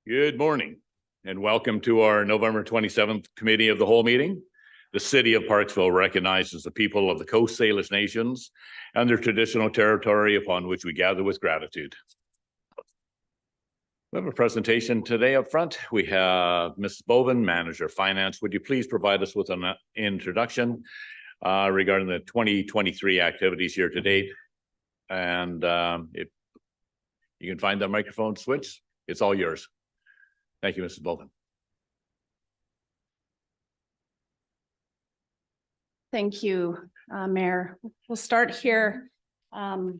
Good morning and welcome to our November 27th Committee of the Whole meeting. The City of Parksville recognizes the people of the Coast Salish Nations and their traditional territory upon which we gather with gratitude. We have a presentation today up front. We have Mrs. Boven, Manager of Finance. Would you please provide us with an introduction regarding the 2023 activities year to date? And if you can find the microphone switch, it's all yours. Thank you, Mrs. Bolton. Thank you, Mayor. We'll start here. So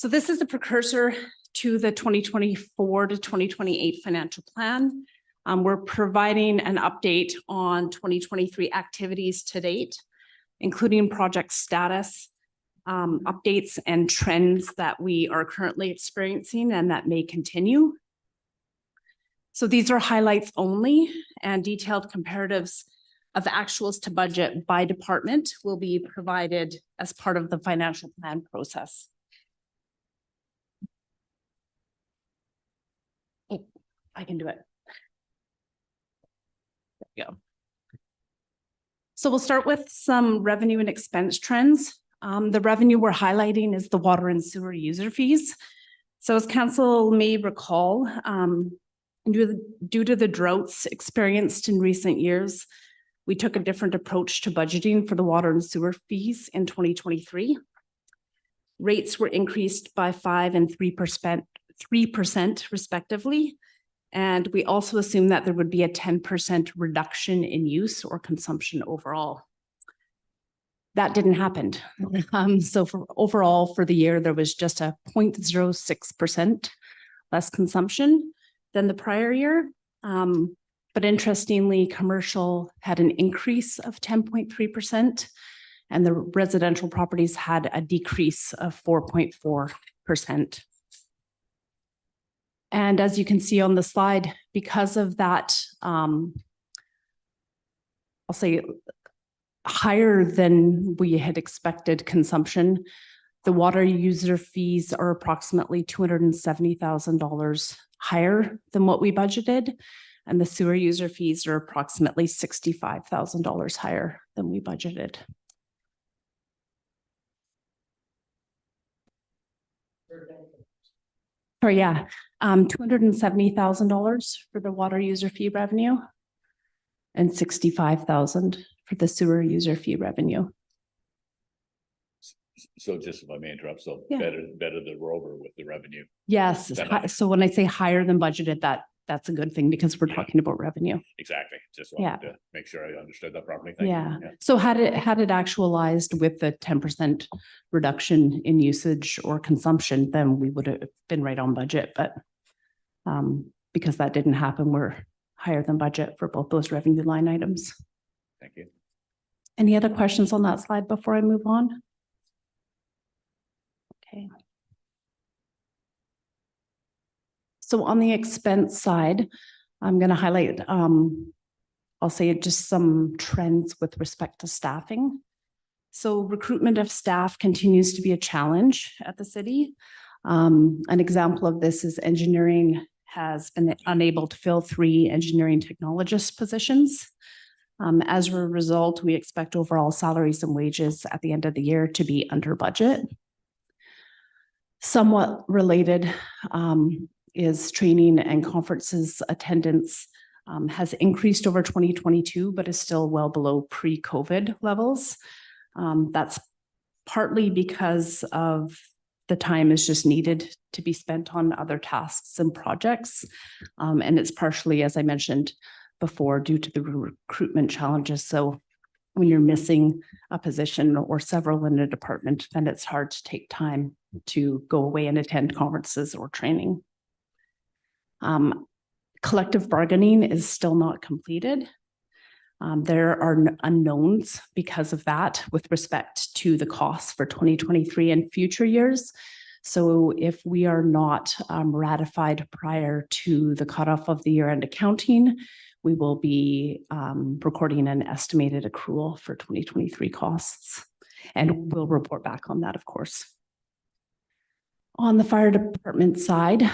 this is the precursor to the 2024 to 2028 financial plan. We're providing an update on 2023 activities to date, including project status, updates and trends that we are currently experiencing and that may continue. So these are highlights only, and detailed comparatives of actuals to budget by department will be provided as part of the financial plan process. Oh, I can do it. There we go. So we'll start with some revenue and expense trends. The revenue we're highlighting is the water and sewer user fees. So as council may recall, due to the droughts experienced in recent years, we took a different approach to budgeting for the water and sewer fees in 2023. Rates were increased by 5% and 3% respectively. And we also assumed that there would be a 10% reduction in use or consumption overall. That didn't happen. So overall for the year, there was just a 0.06% less consumption than the prior year. But interestingly, commercial had an increase of 10.3%, and the residential properties had a decrease of 4.4%. And as you can see on the slide, because of that, I'll say higher than we had expected consumption, the water user fees are approximately $270,000 higher than what we budgeted, and the sewer user fees are approximately $65,000 higher than we budgeted. Or yeah, $270,000 for the water user fee revenue and $65,000 for the sewer user fee revenue. So just if I may interrupt, so Yeah. better that we're over with the revenue. Yes, so when I say higher than budgeted, that's a good thing because we're talking about revenue. Exactly. Just wanted to make sure I understood that properly. Thank you. So had it actualized with the 10% reduction in usage or consumption, then we would have been right on budget. But because that didn't happen, we're higher than budget for both those revenue line items. Thank you. Any other questions on that slide before I move on? Okay. So on the expense side, I'm going to highlight, I'll say just some trends with respect to staffing. So recruitment of staff continues to be a challenge at the city. An example of this is engineering has been unable to fill 3 engineering technologist positions. As a result, we expect overall salaries and wages at the end of the year to be under budget. Somewhat related is training and conferences attendance has increased over 2022, but is still well below pre-COVID levels. That's partly because of the time is just needed to be spent on other tasks and projects. And it's partially, as I mentioned before, due to the recruitment challenges. So when you're missing a position or several in a department, then it's hard to take time to go away and attend conferences or training. Collective bargaining is still not completed. There are unknowns because of that with respect to the costs for 2023 and future years. So if we are not ratified prior to the cutoff of the year-end accounting, we will be recording an estimated accrual for 2023 costs. And we'll report back on that, of course. On the fire department side,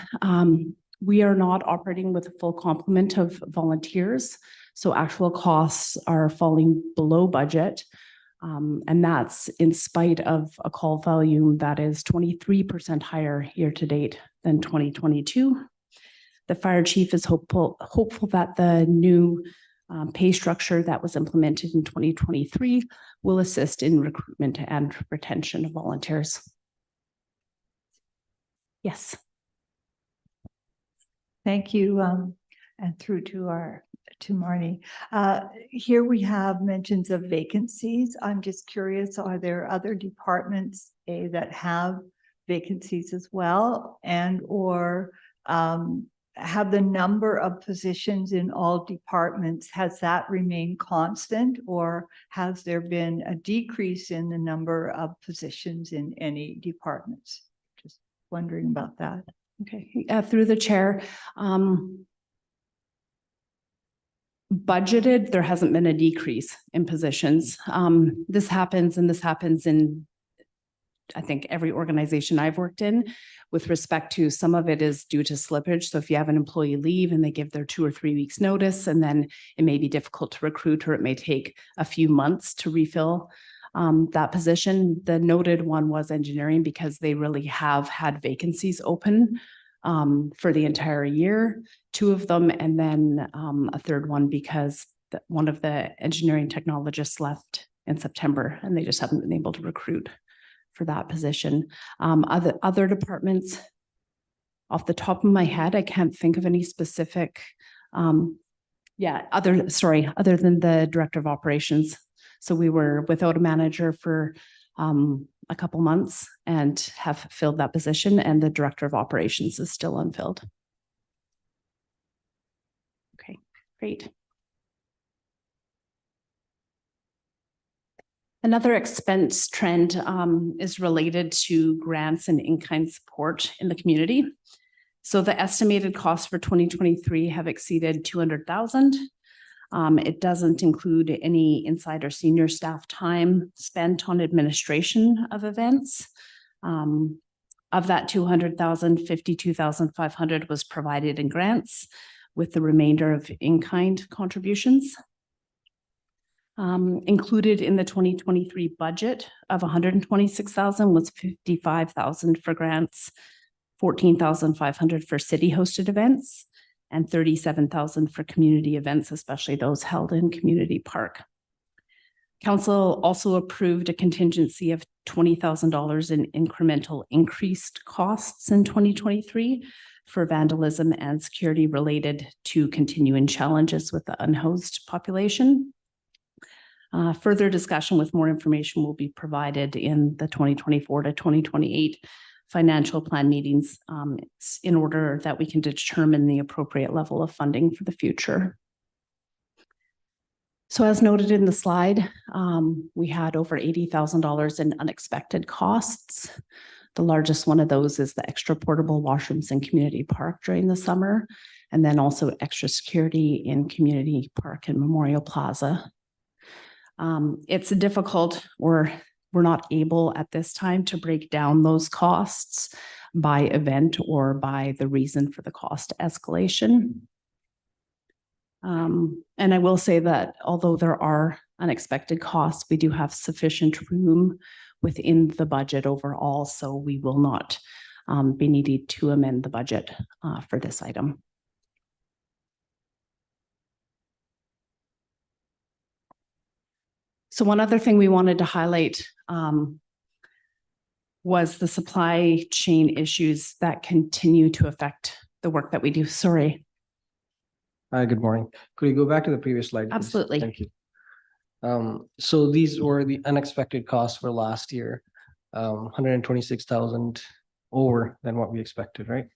We are not operating with a full complement of volunteers, so actual costs are falling below budget. And that's in spite of a call volume that is 23% higher year to date than 2022. The fire chief is hopeful that the new pay structure that was implemented in 2023 will assist in recruitment and retention of volunteers. Yes. Thank you. And through to Marnie. Here we have mentions of vacancies. I'm just curious, are there other departments that have vacancies as well, and or have the number of positions in all departments, has that remained constant, or has there been a decrease in the number of positions in any departments? Just wondering about that. Okay, through the chair, budgeted, there hasn't been a decrease in positions. This happens in, I think, every organization I've worked in, with respect to some of it is due to slippage. So if you have an employee leave and they give their 2 or 3 weeks notice, and then it may be difficult to recruit, or it may take a few months to refill that position. The noted one was engineering, because they really have had vacancies open for the entire year, 2 of them, and then a third one because one of the engineering technologists left in September, and they just haven't been able to recruit for that position. Other departments, off the top of my head, I can't think of any specific, other than the director of operations. So we were without a manager for a couple months and have filled that position, and the director of operations is still unfilled. Okay, great. Another expense trend is related to grants and in-kind support in the community. So the estimated costs for 2023 have exceeded $200,000. It doesn't include any inside or senior staff time spent on administration of events. Of that $200,000, $52,500 was provided in grants, with the remainder of in-kind contributions. Included in the 2023 budget of $126,000 was $55,000 for grants, $14,500 for city-hosted events, and $37,000 for community events, especially those held in Community Park. Council also approved a contingency of $20,000 in incremental increased costs in 2023 for vandalism and security related to continuing challenges with the unhoused population. Further discussion with more information will be provided in the 2024 to 2028 financial plan meetings in order that we can determine the appropriate level of funding for the future. So as noted in the slide, we had over $80,000 in unexpected costs. The largest one of those is the extra portable washrooms in Community Park during the summer, and then also extra security in Community Park and Memorial Plaza. It's difficult, or we're not able at this time to break down those costs by event or by the reason for the cost escalation. And I will say that although there are unexpected costs, we do have sufficient room within the budget overall, so we will not be needed to amend the budget for this item. So one other thing we wanted to highlight was the supply chain issues that continue to affect the work that we do. Sorry. Hi, good morning. Could you go back to the previous slide, please? Absolutely. Thank you. So these were the unexpected costs for last year, 126,000 over than what we expected, right?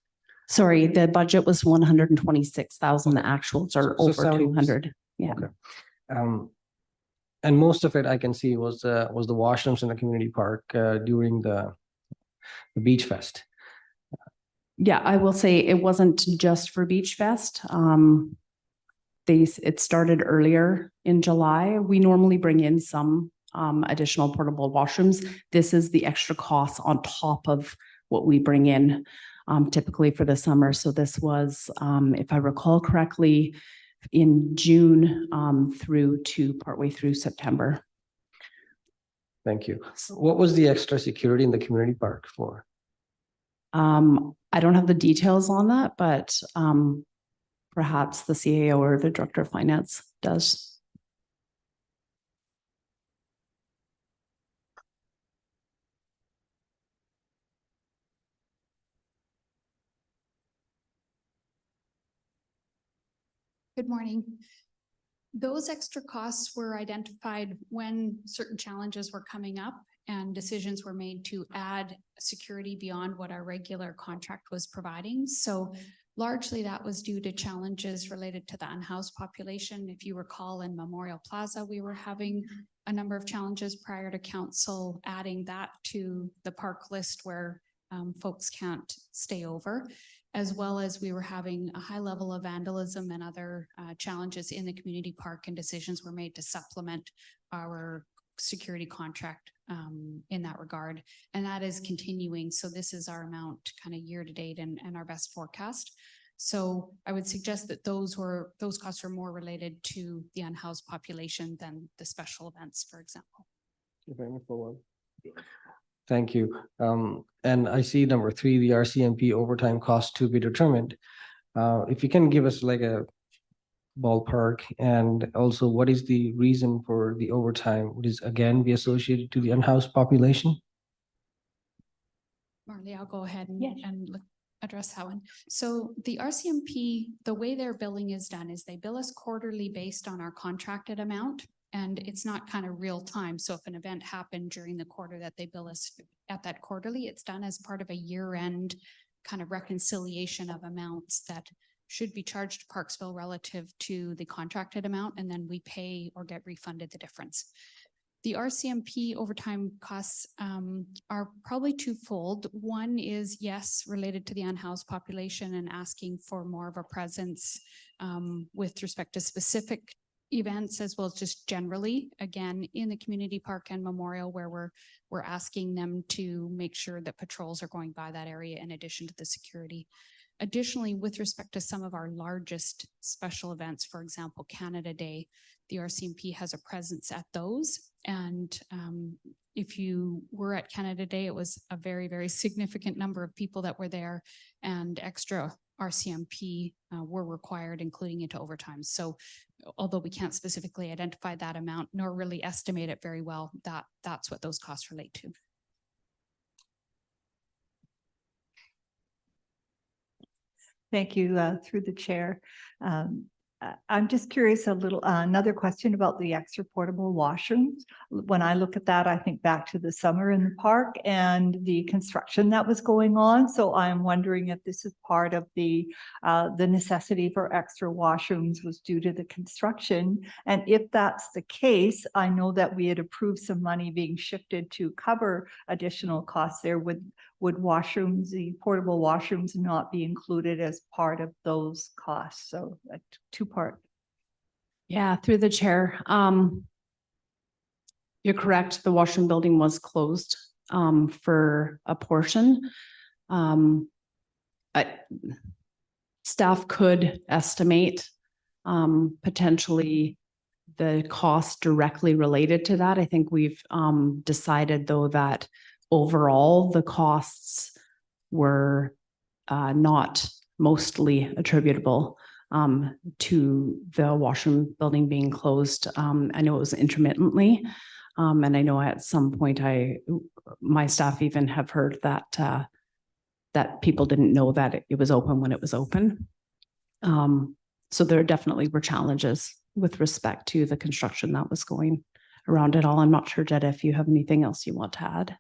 Sorry, the budget was 126,000. The actuals are So over 70. 200. Yeah. Okay. And most of it I can see was the washrooms in the community park during the Beach Fest. Yeah, I will say it wasn't just for Beach Fest. It started earlier in July. We normally bring in some additional portable washrooms. This is the extra cost on top of what we bring in. typically for the summer. So this was, if I recall correctly, in June through to partway through September. Thank you. What was the extra security in the community park for? I don't have the details on that, but perhaps the CAO or the Director of Finance does. Good morning. Those extra costs were identified when certain challenges were coming up and decisions were made to add security beyond what our regular contract was providing. So largely that was due to challenges related to the unhoused population. If you recall, in Memorial Plaza, we were having a number of challenges prior to council adding that to the park list where folks can't stay over, as well as we were having a high level of vandalism and other challenges in the community park, and decisions were made to supplement our security contract in that regard. And that is continuing. So this is our amount kind of year to date and our best forecast. So I would suggest that those costs are more related to the unhoused population than the special events, for example. Thank you. And I see number 3, the RCMP overtime cost to be determined. If you can give us like a ballpark, and also what is the reason for the overtime? Would it again be associated to the unhoused population? Marley, I'll go ahead and, Yes. address that one. So the RCMP, the way their billing is done is they bill us quarterly based on our contracted amount. And it's not kind of real time. So if an event happened during the quarter that they bill us at that quarterly, it's done as part of a year-end kind of reconciliation of amounts that should be charged to Parksville relative to the contracted amount, and then we pay or get refunded the difference. The RCMP overtime costs are probably twofold. One is, yes, related to the unhoused population and asking for more of a presence with respect to specific events, as well as just generally, again, in the community park and memorial, where we're asking them to make sure that patrols are going by that area in addition to the security. Additionally, with respect to some of our largest special events, for example, Canada Day, the RCMP has a presence at those. And if you were at Canada Day, it was a very, very significant number of people that were there, and extra RCMP were required, including into overtime. So although we can't specifically identify that amount nor really estimate it very well, that's what those costs relate to. Thank you, through the chair. I'm just curious another question about the extra portable washrooms. When I look at that, I think back to the summer in the park and the construction that was going on. So I'm wondering if this is part of the necessity for extra washrooms was due to the construction. And if that's the case, I know that we had approved some money being shifted to cover additional costs there. Would washrooms, the portable washrooms, not be included as part of those costs? So a two-part. Yeah, through the chair. You're correct. The washroom building was closed for a portion. Staff could estimate potentially the cost directly related to that. I think we've decided, though, that overall the costs were not mostly attributable to the washroom building being closed. I know it was intermittently, and I know at some point my staff even have heard that that people didn't know that it was open when it was open. So there definitely were challenges with respect to the construction that was going around it all. I'm not sure, Jetta, if you have anything else you want to add.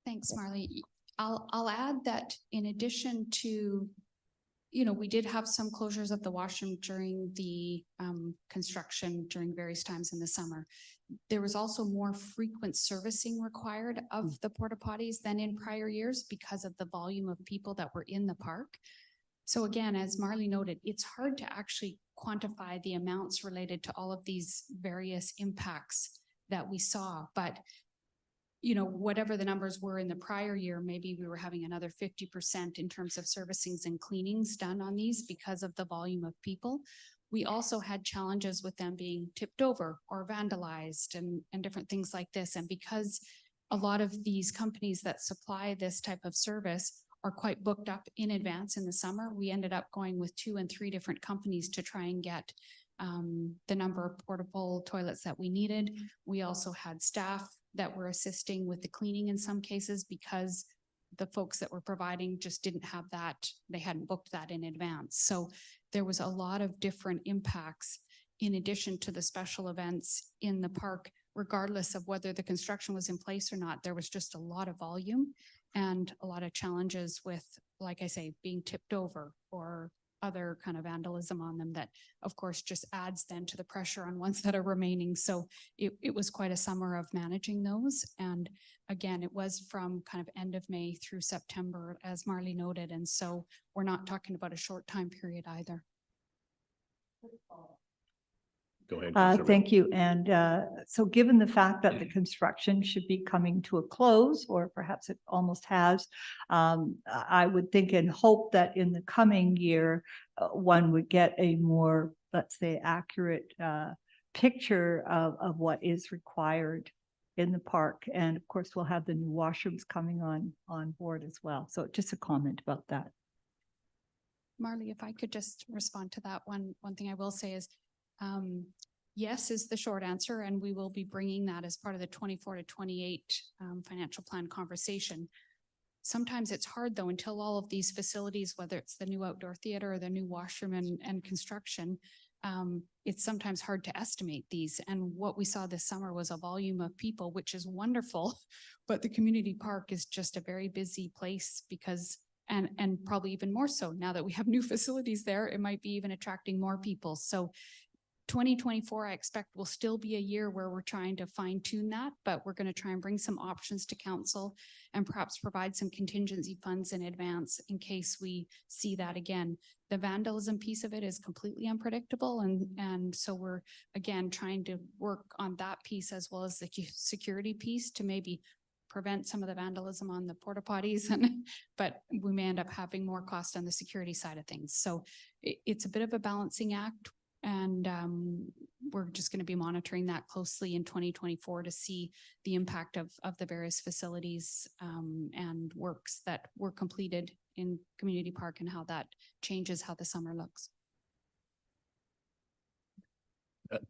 Thanks, Marley. I'll add that in addition to, we did have some closures of the washroom during the construction during various times in the summer. There was also more frequent servicing required of the porta potties than in prior years because of the volume of people that were in the park. So again, as Marley noted, it's hard to actually quantify the amounts related to all of these various impacts that we saw, but whatever the numbers were in the prior year, maybe we were having another 50% in terms of servicings and cleanings done on these because of the volume of people. We also had challenges with them being tipped over or vandalized and different things like this. And because a lot of these companies that supply this type of service are quite booked up in advance in the summer, we ended up going with 2 and 3 different companies to try and get the number of portable toilets that we needed. We also had staff that were assisting with the cleaning in some cases because the folks that were providing just didn't have that. They hadn't booked that in advance. So there was a lot of different impacts in addition to the special events in the park, regardless of whether the construction was in place or not. There was just a lot of volume and a lot of challenges with, like I say, being tipped over or other kind of vandalism on them that of course just adds then to the pressure on ones that are remaining. So it was quite a summer of managing those. And again, it was from kind of end of May through September, as Marley noted. And so we're not talking about a short time period either. Go ahead. Councillor Brown. Thank you. And so given the fact that the construction should be coming to a close, or perhaps it almost has, I would think and hope that in the coming year, one would get a more, let's say, accurate picture of what is required in the park. And of course, we'll have the new washrooms coming on board as well. So just a comment about that. Marley, if I could just respond to that one thing I will say is, yes is the short answer, and we will be bringing that as part of the 24 to 28 financial plan conversation. Sometimes it's hard though, until all of these facilities, whether it's the new outdoor theater or the new washroom and construction, it's sometimes hard to estimate these. And what we saw this summer was a volume of people, which is wonderful, but the community park is just a very busy place because and probably even more so now that we have new facilities there, it might be even attracting more people. So 2024, I expect will still be a year where we're trying to fine tune that, but we're going to try and bring some options to council and perhaps provide some contingency funds in advance in case we see that again. The vandalism piece of it is completely unpredictable. And so we're again trying to work on that piece as well as the security piece to maybe prevent some of the vandalism on the porta potties, but we may end up having more cost on the security side of things. So it's a bit of a balancing act. And we're just going to be monitoring that closely in 2024 to see the impact of the various facilities and works that were completed in Community Park and how that changes how the summer looks.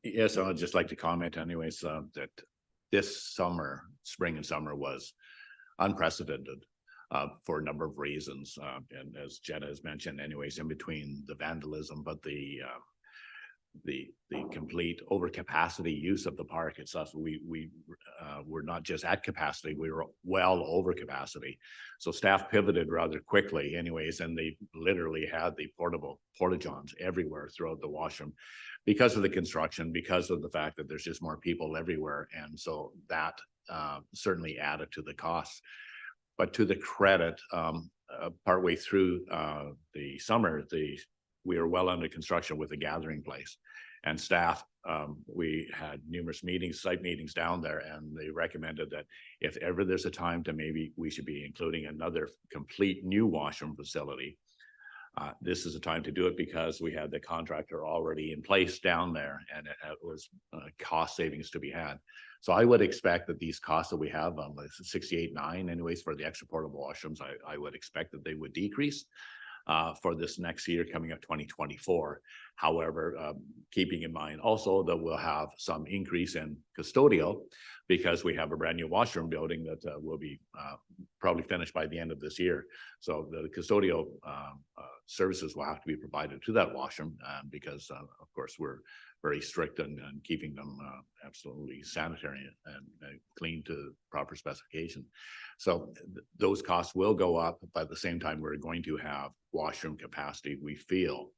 Yes, I'd just like to comment anyways, that this summer, spring and summer was unprecedented for a number of reasons. And as Jenna has mentioned anyways, in between the vandalism, but the complete overcapacity use of the park itself. We were not just at capacity, we were well over capacity. So staff pivoted rather quickly anyways, and they literally had the portable porta-johns everywhere throughout the washroom because of the construction, because of the fact that there's just more people everywhere. And so that certainly added to the cost. But to the credit, partway through the summer, we were well under construction with the gathering place and staff. We had numerous meetings, site meetings down there, and they recommended that if ever there's a time to maybe we should be including another complete new washroom facility. This is a time to do it because we had the contractor already in place down there and it was cost savings to be had. So I would expect that these costs that we have on the 68.9 anyways for the extra portable washrooms, I would expect that they would decrease for this next year coming up 2024. However, keeping in mind also that we'll have some increase in custodial because we have a brand new washroom building that will be probably finished by the end of this year. So the custodial services will have to be provided to that washroom because of course we're very strict on keeping them absolutely sanitary and clean to proper specification. So those costs will go up, but at the same time, we're going to have washroom capacity, we feel,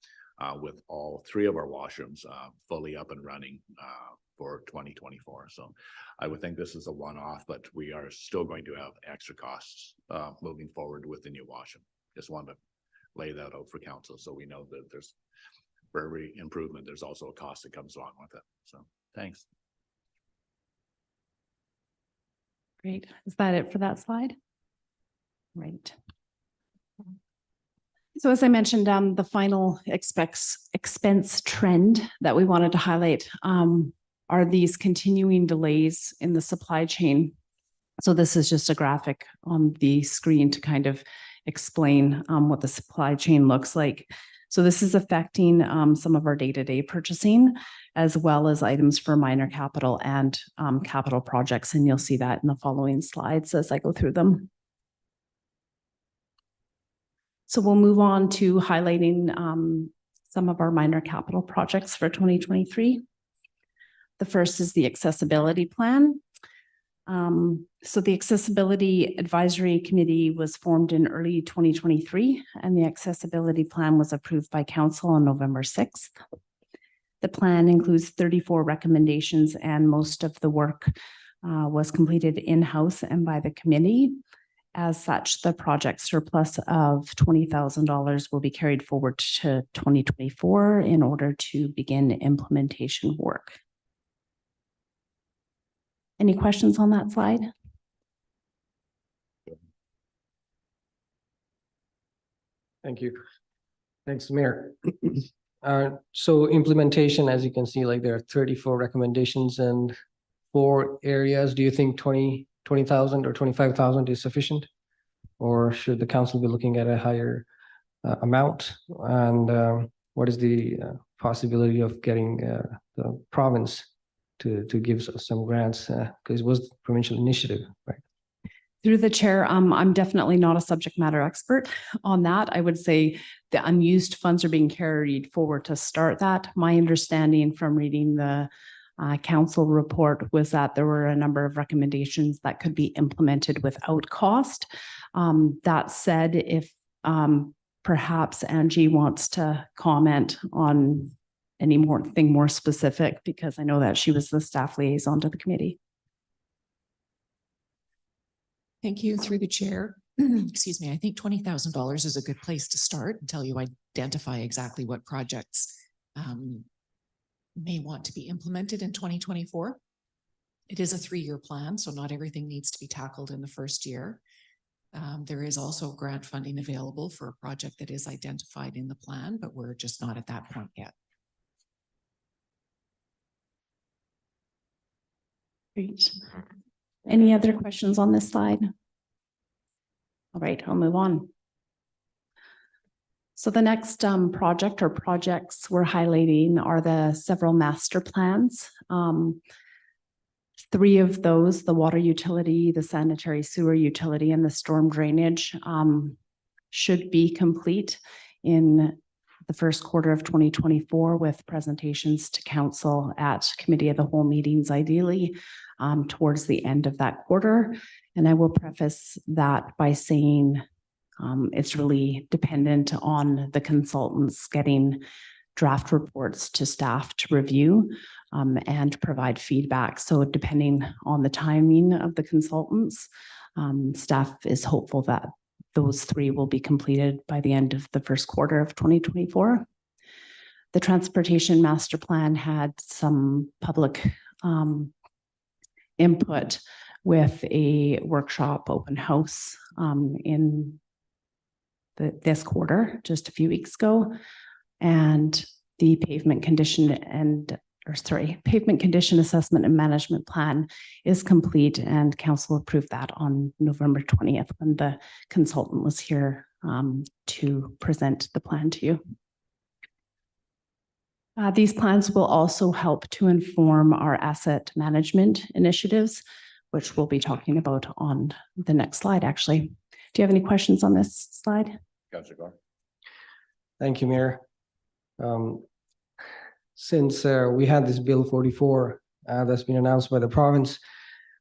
with all 3 of our washrooms fully up and running for 2024. So I would think this is a one-off, but we are still going to have extra costs moving forward with the new washroom. Just wanted to lay that out for council so we know that there's, for every improvement, there's also a cost that comes along with it. So thanks. Great. Is that it for that slide? Right. So as I mentioned, the final expense trend that we wanted to highlight are these continuing delays in the supply chain. So this is just a graphic on the screen to kind of explain what the supply chain looks like. So this is affecting some of our day-to-day purchasing, as well as items for minor capital and capital projects. And you'll see that in the following slides as I go through them. So we'll move on to highlighting some of our minor capital projects for 2023. The first is the accessibility plan. So the Accessibility Advisory Committee was formed in early 2023, and the accessibility plan was approved by council on November 6th. The plan includes 34 recommendations, and most of the work was completed in-house and by the committee. As such, the project surplus of $20,000 will be carried forward to 2024 in order to begin implementation work. Any questions on that slide? Thank you. Thanks, Mayor. So implementation, as you can see, like there are 34 recommendations and 4 areas. Do you think 20,000 or 25,000 is sufficient? Or should the council be looking at a higher amount? And what is the possibility of getting the province to give us some grants, because it was provincial initiative, right? Through the chair, I'm definitely not a subject matter expert on that. I would say the unused funds are being carried forward to start that. My understanding from reading the council report was that there were a number of recommendations that could be implemented without cost. That said, if perhaps Angie wants to comment on anything more specific, because I know that she was the staff liaison to the committee. Thank you, through the chair. Excuse me, I think $20,000 is a good place to start until you identify exactly what projects may want to be implemented in 2024. It is a 3-year plan, so not everything needs to be tackled in the first year. There is also grant funding available for a project that is identified in the plan, but we're just not at that point yet. Great. Any other questions on this slide? All right, I'll move on. So the next project or projects we're highlighting are the several master plans. 3 of those, the water utility, the sanitary sewer utility, and the storm drainage, should be complete in the first quarter of 2024 with presentations to council at committee of the whole meetings, ideally towards the end of that quarter. And I will preface that by saying it's really dependent on the consultants getting draft reports to staff to review and provide feedback. So depending on the timing of the consultants, staff is hopeful that those 3 will be completed by the end of the first quarter of 2024. The transportation master plan had some public input with a workshop open house in this quarter, just a few weeks ago. And the pavement condition assessment and management plan is complete, and council approved that on November 20th when the consultant was here to present the plan to you. These plans will also help to inform our asset management initiatives, which we'll be talking about on the next slide, actually. Do you have any questions on this slide? Councilor Gore. Thank you, Mayor. Since we had this Bill 44 that's been announced by the province,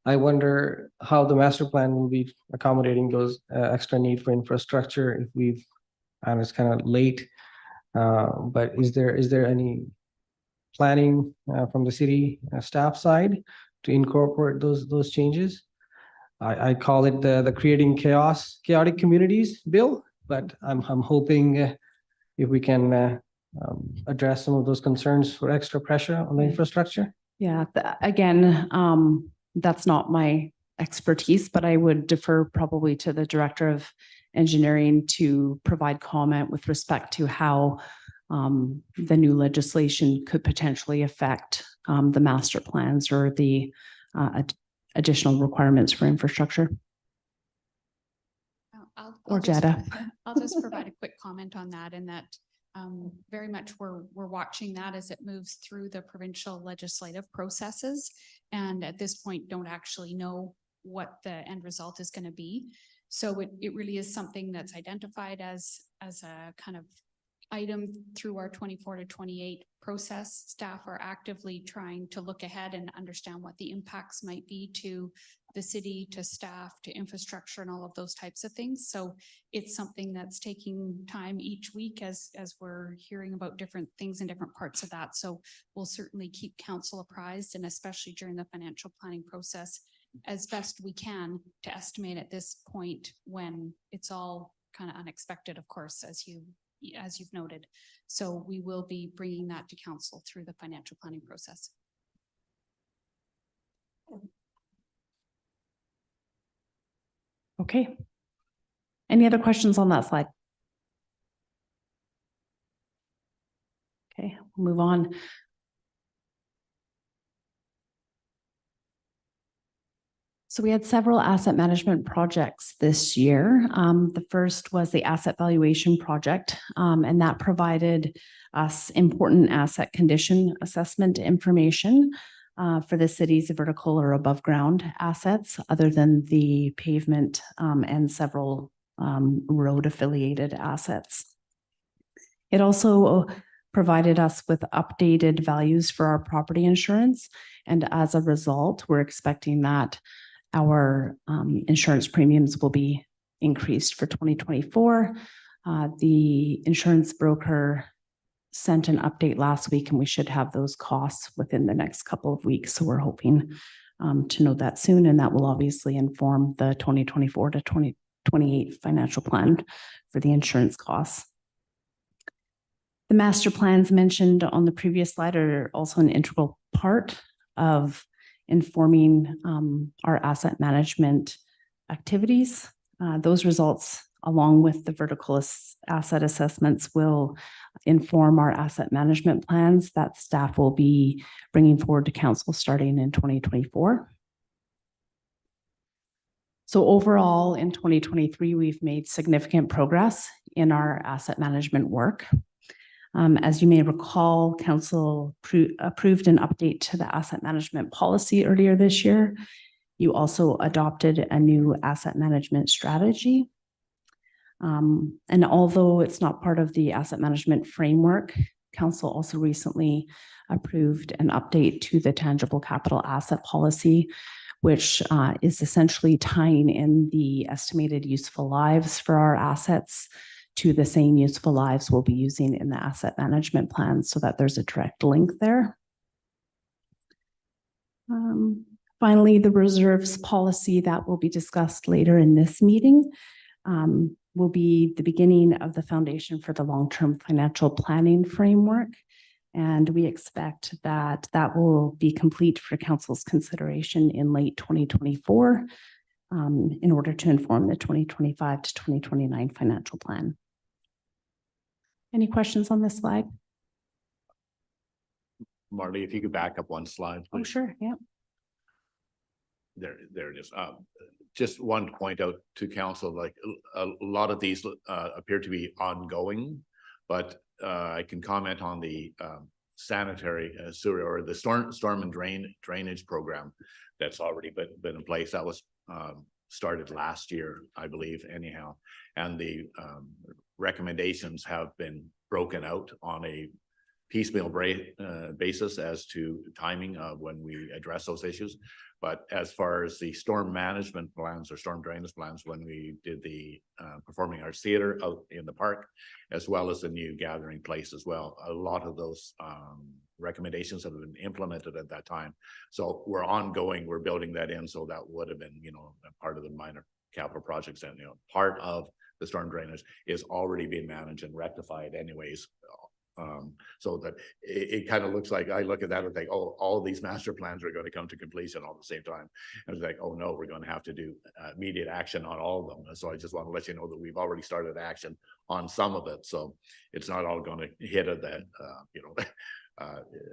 I wonder how the master plan will be accommodating those extra need for infrastructure if we've, and it's kind of late, but is there any planning from the city staff side to incorporate those changes? I call it the creating chaotic communities bill, but I'm hoping if we can address some of those concerns for extra pressure on the infrastructure. Yeah, again, that's not my expertise, but I would defer probably to the Director of Engineering to provide comment with respect to how the new legislation could potentially affect the master plans or the additional requirements for infrastructure. Or Jetta. I'll just provide a quick comment on that, and that very much we're watching that as it moves through the provincial legislative processes, and at this point don't actually know what the end result is going to be. So it really is something that's identified as a kind of item through our 24 to 28 process. Staff are actively trying to look ahead and understand what the impacts might be to the city, to staff, to infrastructure, and all of those types of things. So it's something that's taking time each week as we're hearing about different things in different parts of that. So we'll certainly keep council apprised, and especially during the financial planning process, as best we can to estimate at this point when it's all kind of unexpected, of course, as you've noted. So we will be bringing that to council through the financial planning process. Okay. Any other questions on that slide? Okay, we'll move on. So we had several asset management projects this year. The first was the asset valuation project, and that provided us important asset condition assessment information for the city's vertical or above ground assets, other than the pavement and several road affiliated assets. It also provided us with updated values for our property insurance, and as a result, we're expecting that our insurance premiums will be increased for 2024. The insurance broker sent an update last week, and we should have those costs within the next couple of weeks. So we're hoping to know that soon, and that will obviously inform the 2024 to 2028 financial plan for the insurance costs. The master plans mentioned on the previous slide are also an integral part of informing our asset management activities. Those results, along with the vertical asset assessments, will inform our asset management plans that staff will be bringing forward to council starting in 2024. So overall, in 2023, we've made significant progress in our asset management work. As you may recall, council approved an update to the asset management policy earlier this year. You also adopted a new asset management strategy. And although it's not part of the asset management framework, council also recently approved an update to the tangible capital asset policy, which is essentially tying in the estimated useful lives for our assets to the same useful lives we'll be using in the asset management plan, so that there's a direct link there. Finally, the reserves policy that will be discussed later in this meeting will be the beginning of the foundation for the long-term financial planning framework. And we expect that that will be complete for council's consideration in late 2024 in order to inform the 2025 to 2029 financial plan. Any questions on this slide? Marley, if you could back up one slide, please. Oh, sure. Yeah. There it is. Just one to point out to council, like a lot of these appear to be ongoing, but I can comment on the sanitary sewer or the storm and drainage program that's already been in place. That was started last year, I believe, anyhow. And the recommendations have been broken out on a piecemeal basis as to timing of when we address those issues. But as far as the storm management plans or storm drainage plans, when we did the performing arts theater out in the park, as well as the new gathering place as well, a lot of those recommendations have been implemented at that time. So we're ongoing, we're building that in. So that would have been, part of the minor capital projects, and part of the storm drainage is already being managed and rectified anyways So that it kind of looks like, I look at that and think, oh, all these master plans are going to come to completion all at the same time. And it's like, oh no, we're going to have to do immediate action on all of them. And so I just want to let you know that we've already started action on some of it. So it's not all going to hit at that,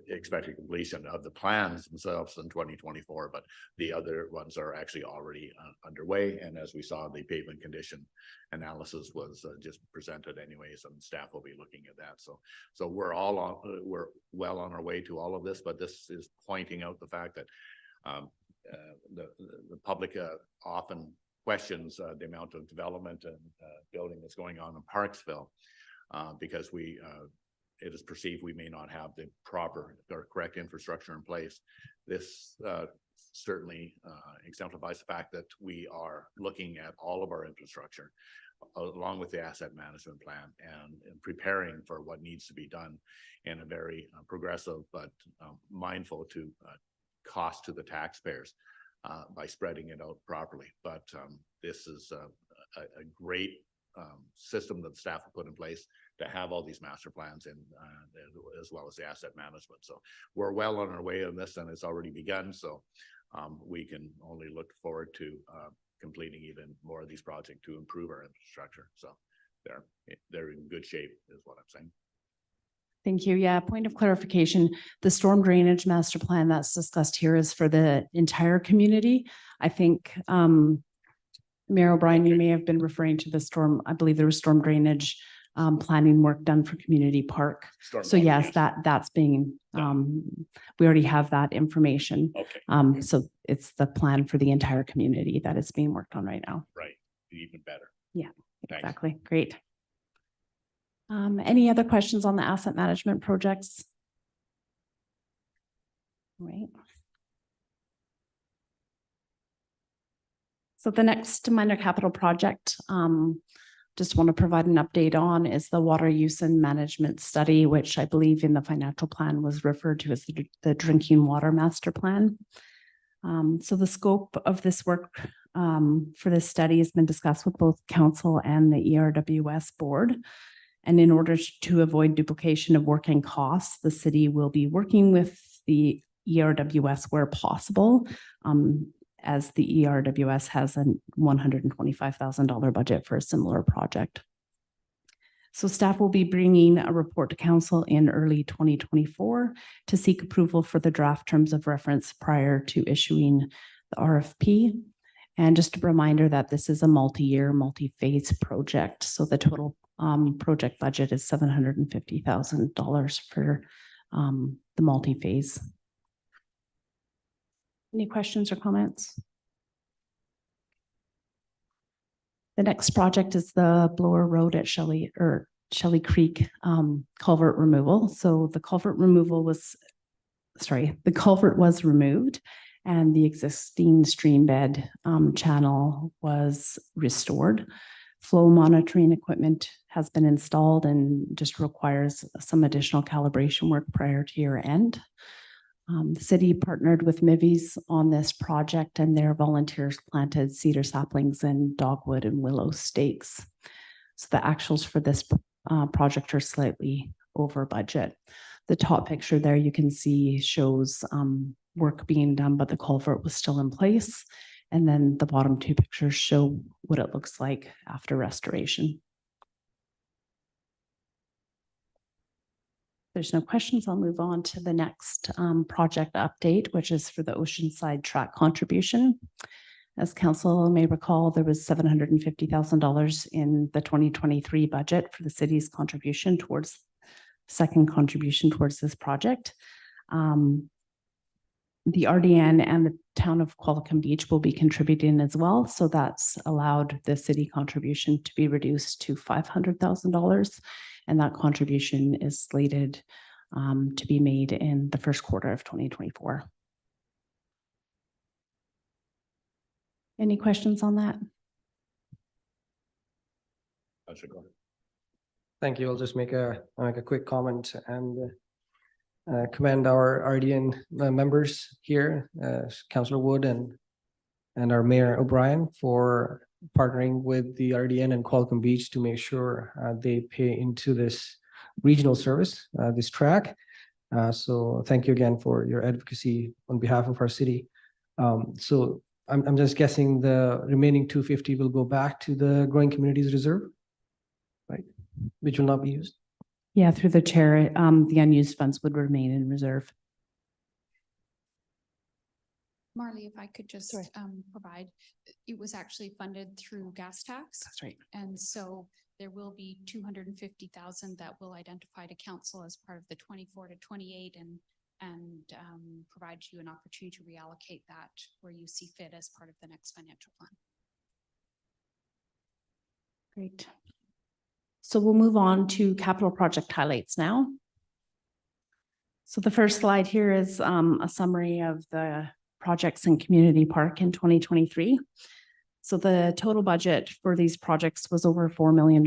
expected completion of the plans themselves in 2024, but the other ones are actually already underway. And as we saw, the pavement condition analysis was just presented anyways, and staff will be looking at that. So we're all on, we're well on our way to all of this, but this is pointing out the fact that the public often questions the amount of development and building that's going on in Parksville because it is perceived we may not have the proper or correct infrastructure in place. This certainly exemplifies the fact that we are looking at all of our infrastructure along with the asset management plan and preparing for what needs to be done in a very progressive but mindful to cost to the taxpayers by spreading it out properly. But this is a great system that staff have put in place to have all these master plans and as well as the asset management. So we're well on our way on this, and it's already begun. So we can only look forward to completing even more of these projects to improve our infrastructure. So they're in good shape is what I'm saying. Thank you. Yeah, point of clarification, the storm drainage master plan that's discussed here is for the entire community. I think Mayor O'Brien, you may have been referring to the storm, I believe there was storm drainage planning work done for Community Park. So yes, that's being, we already have that information. Okay. So it's the plan for the entire community that is being worked on right now. Right. Even better. Yeah, Thanks. exactly. Great. Any other questions on the asset management projects? All right. So the next minor capital project, just want to provide an update on is the water use and management study, which I believe in the financial plan was referred to as the drinking water master plan. So the scope of this work for this study has been discussed with both council and the ERWS board. And in order to avoid duplication of work and costs, the city will be working with the ERWS where possible, as the ERWS has a $125,000 budget for a similar project. So staff will be bringing a report to council in early 2024 to seek approval for the draft terms of reference prior to issuing the RFP. And just a reminder that this is a multi-year, multi-phase project. So the total project budget is $750,000 for the multi-phase. Any questions or comments? The next project is the Blower Road at Shelley Creek culvert removal. So the culvert was removed and the existing stream bed channel was restored. Flow monitoring equipment has been installed and just requires some additional calibration work prior to year end. The city partnered with Mivies on this project and their volunteers planted cedar saplings and dogwood and willow stakes. So the actuals for this project are slightly over budget. The top picture there you can see shows work being done, but the culvert was still in place. And then the bottom two pictures show what it looks like after restoration. There's no questions. I'll move on to the next project update, which is for the Oceanside track contribution. As council may recall, there was $750,000 in the 2023 budget for the city's contribution towards this project. The RDN and the town of Qualicum Beach will be contributing as well. So that's allowed the city contribution to be reduced to $500,000. And that contribution is slated to be made in the first quarter of 2024. Any questions on that? Thank you. I'll just make a quick comment and commend our RDN members here, Councillor Wood and our Mayor O'Brien for partnering with the RDN and Qualicum Beach to make sure they pay into this regional service, this track. So thank you again for your advocacy on behalf of our city. So I'm just guessing the remaining 250 will go back to the Growing Communities Reserve, right? Which will not be used. Yeah, through the chair, the unused funds would remain in reserve. Marley, if I could just Sorry. provide, it was actually funded through gas tax. That's right. And so there will be 250,000 that will identify to council as part of the 24 to 28 and provide you an opportunity to reallocate that where you see fit as part of the next financial plan. Great. So we'll move on to capital project highlights now. So the first slide here is a summary of the projects in Community Park in 2023. So the total budget for these projects was over $4 million.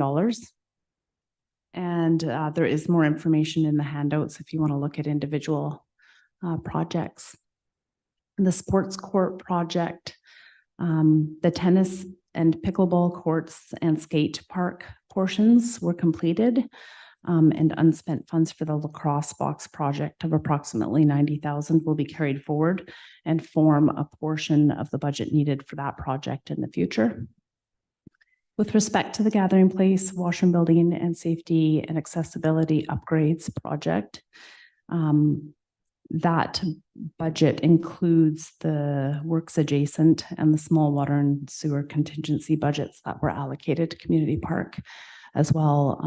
And there is more information in the handouts if you want to look at individual projects. The sports court project, the tennis and pickleball courts and skate park portions were completed, and unspent funds for the lacrosse box project of approximately 90,000 will be carried forward and form a portion of the budget needed for that project in the future. With respect to the Gathering Place, washroom building and safety and accessibility upgrades project, that budget includes the works adjacent and the small water and sewer contingency budgets that were allocated to Community Park as well.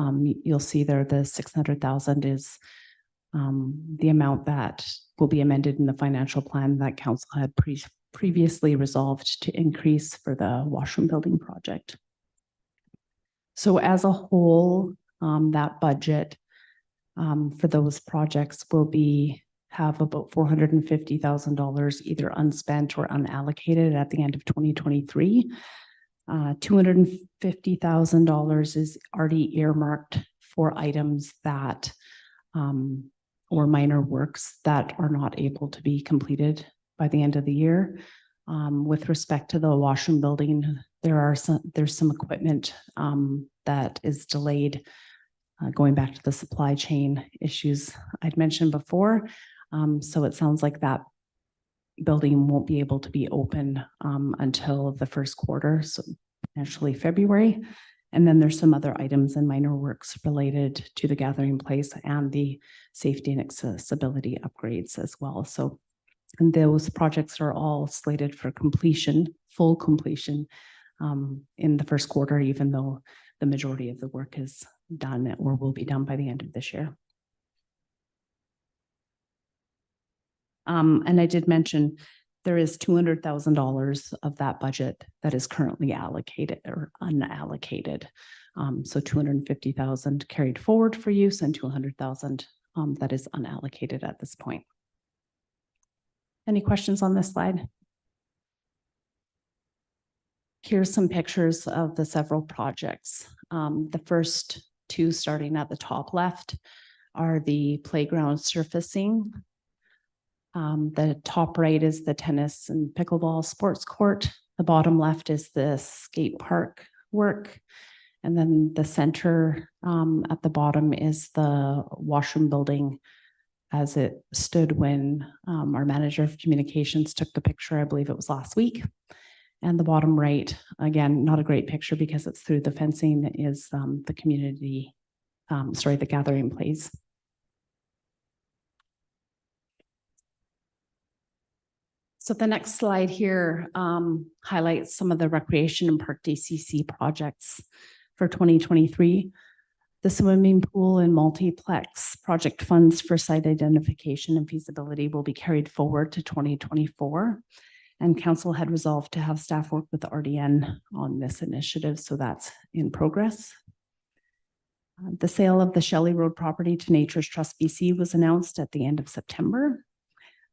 You'll see there the 600,000 is the amount that will be amended in the financial plan that council had previously resolved to increase for the washroom building project. So as a whole, that budget for those projects will have about $450,000 either unspent or unallocated at the end of 2023. $250,000 is already earmarked for items that or minor works that are not able to be completed by the end of the year. With respect to the washroom building, there's some equipment that is delayed going back to the supply chain issues I'd mentioned before. So it sounds like that building won't be able to be open until the first quarter, so potentially February. And then there's some other items and minor works related to the Gathering Place and the safety and accessibility upgrades as well. So and those projects are all slated for completion, full completion in the first quarter, even though the majority of the work is done or will be done by the end of this year. And I did mention there is $200,000 of that budget that is currently allocated or unallocated. So 250,000 carried forward for use and 200,000 that is unallocated at this point. Any questions on this slide? Here's some pictures of the several projects. The first two starting at the top left are the playground surfacing. The top right is the tennis and pickleball sports court. The bottom left is the skate park work. And then the center at the bottom is the washroom building as it stood when our manager of communications took the picture. I believe it was last week. And the bottom right, again, not a great picture because it's through the fencing, is the community, the Gathering Place. So the next slide here highlights some of the recreation and park DCC projects for 2023. The swimming pool and multiplex project funds for site identification and feasibility will be carried forward to 2024. And council had resolved to have staff work with the RDN on this initiative, so that's in progress. The sale of the Shelley Road property to Nature's Trust BC was announced at the end of September.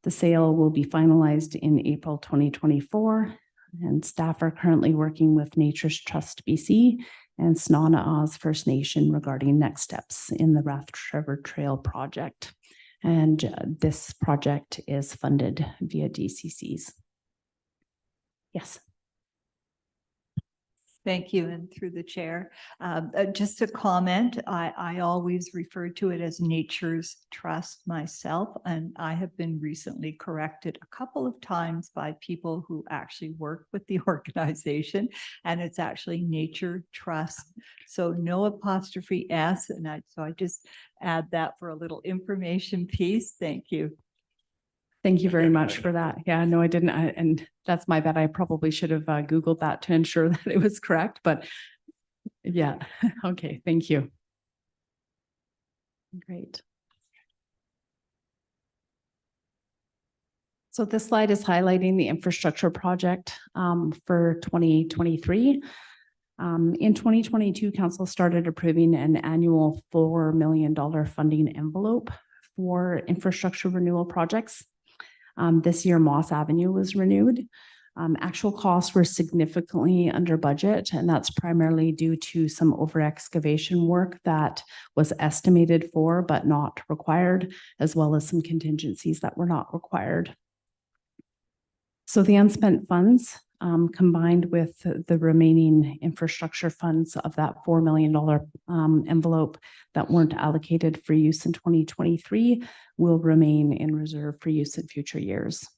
The sale will be finalized in April 2024, and staff are currently working with Nature's Trust BC and Snana-Oz First Nation regarding next steps in the Raft Trevor Trail project. And this project is funded via DCCs. Yes. Thank you, and through the chair. Just a comment, I always refer to it as Nature's Trust myself, and I have been recently corrected a couple of times by people who actually work with the organization, and it's actually Nature Trust. So no apostrophe S, and so I just add that for a little information piece. Thank you. Thank you very much for that. Yeah, no, I didn't. And that's my bad. I probably should have Googled that to ensure that it was correct, but yeah. Okay, thank you. Great. So this slide is highlighting the infrastructure project for 2023. In 2022, council started approving an annual $4 million funding envelope for infrastructure renewal projects. This year, Moss Avenue was renewed. Actual costs were significantly under budget, and that's primarily due to some over excavation work that was estimated for but not required, as well as some contingencies that were not required. So the unspent funds, combined with the remaining infrastructure funds of that $4 million envelope that weren't allocated for use in 2023, will remain in reserve for use in future years.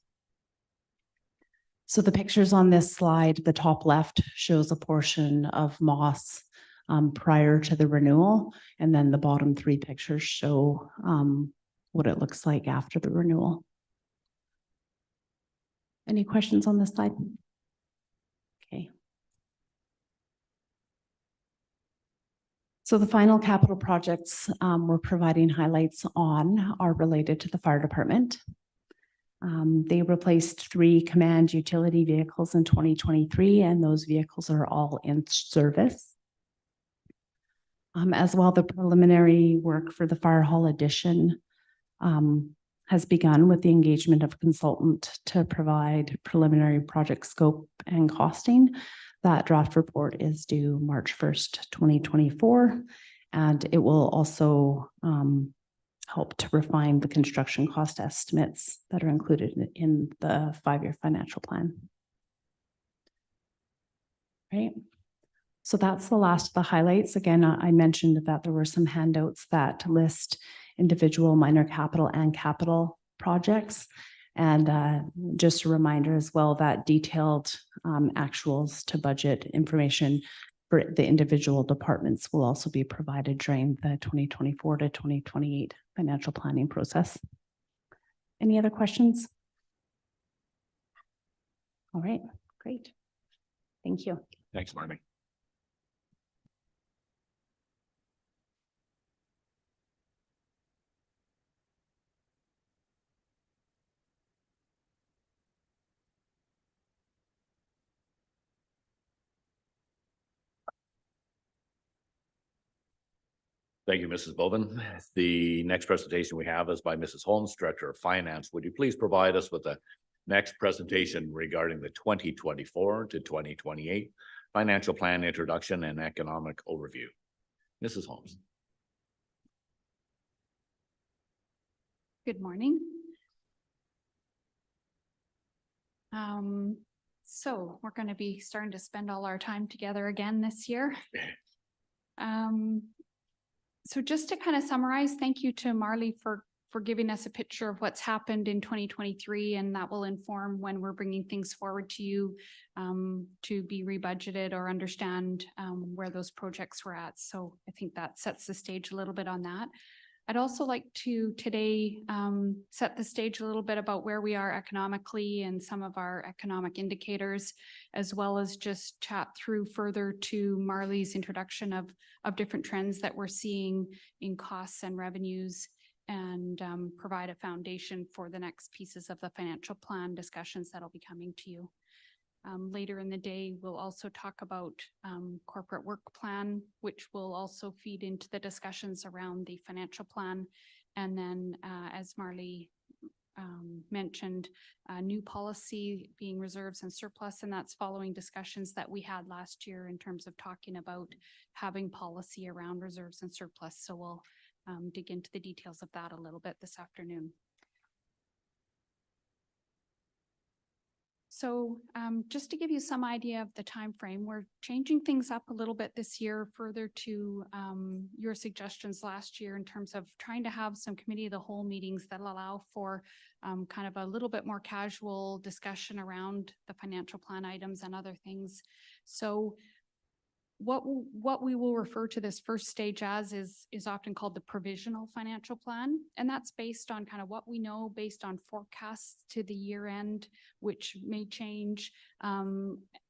So the pictures on this slide, the top left shows a portion of Moss prior to the renewal, and then the bottom three pictures show what it looks like after the renewal. Any questions on this slide? Okay. So the final capital projects we're providing highlights on are related to the fire department. They replaced 3 command utility vehicles in 2023, and those vehicles are all in service. As well, the preliminary work for the fire hall addition has begun with the engagement of a consultant to provide preliminary project scope and costing. That draft report is due March 1st, 2024, and it will also help to refine the construction cost estimates that are included in the 5-year financial plan. Right. So that's the last of the highlights. Again, I mentioned that there were some handouts that list individual minor capital and capital projects. And just a reminder as well that detailed actuals to budget information for the individual departments will also be provided during the 2024 to 2028 financial planning process. Any other questions? All right, great. Thank you. Thanks, Marnie. Thank you, Mrs. Bovin. The next presentation we have is by Mrs. Holmes, Director of Finance. Would you please provide us with the next presentation regarding the 2024 to 2028 financial plan introduction and economic overview? Mrs. Holmes. Good morning. So we're going to be starting to spend all our time together again this year. So just to kind of summarize, thank you to Marley for giving us a picture of what's happened in 2023, and that will inform when we're bringing things forward to you to be rebudgeted or understand where those projects were at. So I think that sets the stage a little bit on that. I'd also like to today set the stage a little bit about where we are economically and some of our economic indicators, as well as just chat through further to Marley's introduction of different trends that we're seeing in costs and revenues, and provide a foundation for the next pieces of the financial plan discussions that'll be coming to you. Later in the day, we'll also talk about corporate work plan, which will also feed into the discussions around the financial plan. And then as Marley mentioned, new policy being reserves and surplus, and that's following discussions that we had last year in terms of talking about having policy around reserves and surplus. So we'll dig into the details of that a little bit this afternoon. So just to give you some idea of the time frame, we're changing things up a little bit this year further to your suggestions last year in terms of trying to have some committee of the whole meetings that allow for kind of a little bit more casual discussion around the financial plan items and other things. So what we will refer to this first stage as is often called the provisional financial plan. And that's based on kind of what we know based on forecasts to the year end, which may change.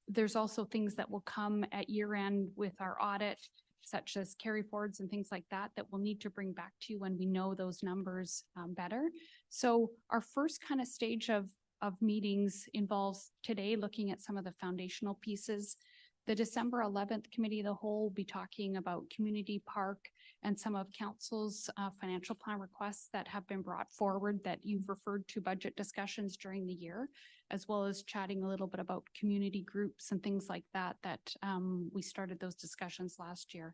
There's also things that will come at year end with our audit, such as carry forwards and things like that, that we'll need to bring back to you when we know those numbers better. So our first kind of stage of meetings involves today looking at some of the foundational pieces. The December 11th Committee of the Whole will be talking about community park and some of council's financial plan requests that have been brought forward that you've referred to budget discussions during the year, as well as chatting a little bit about community groups and things like that, we started those discussions last year.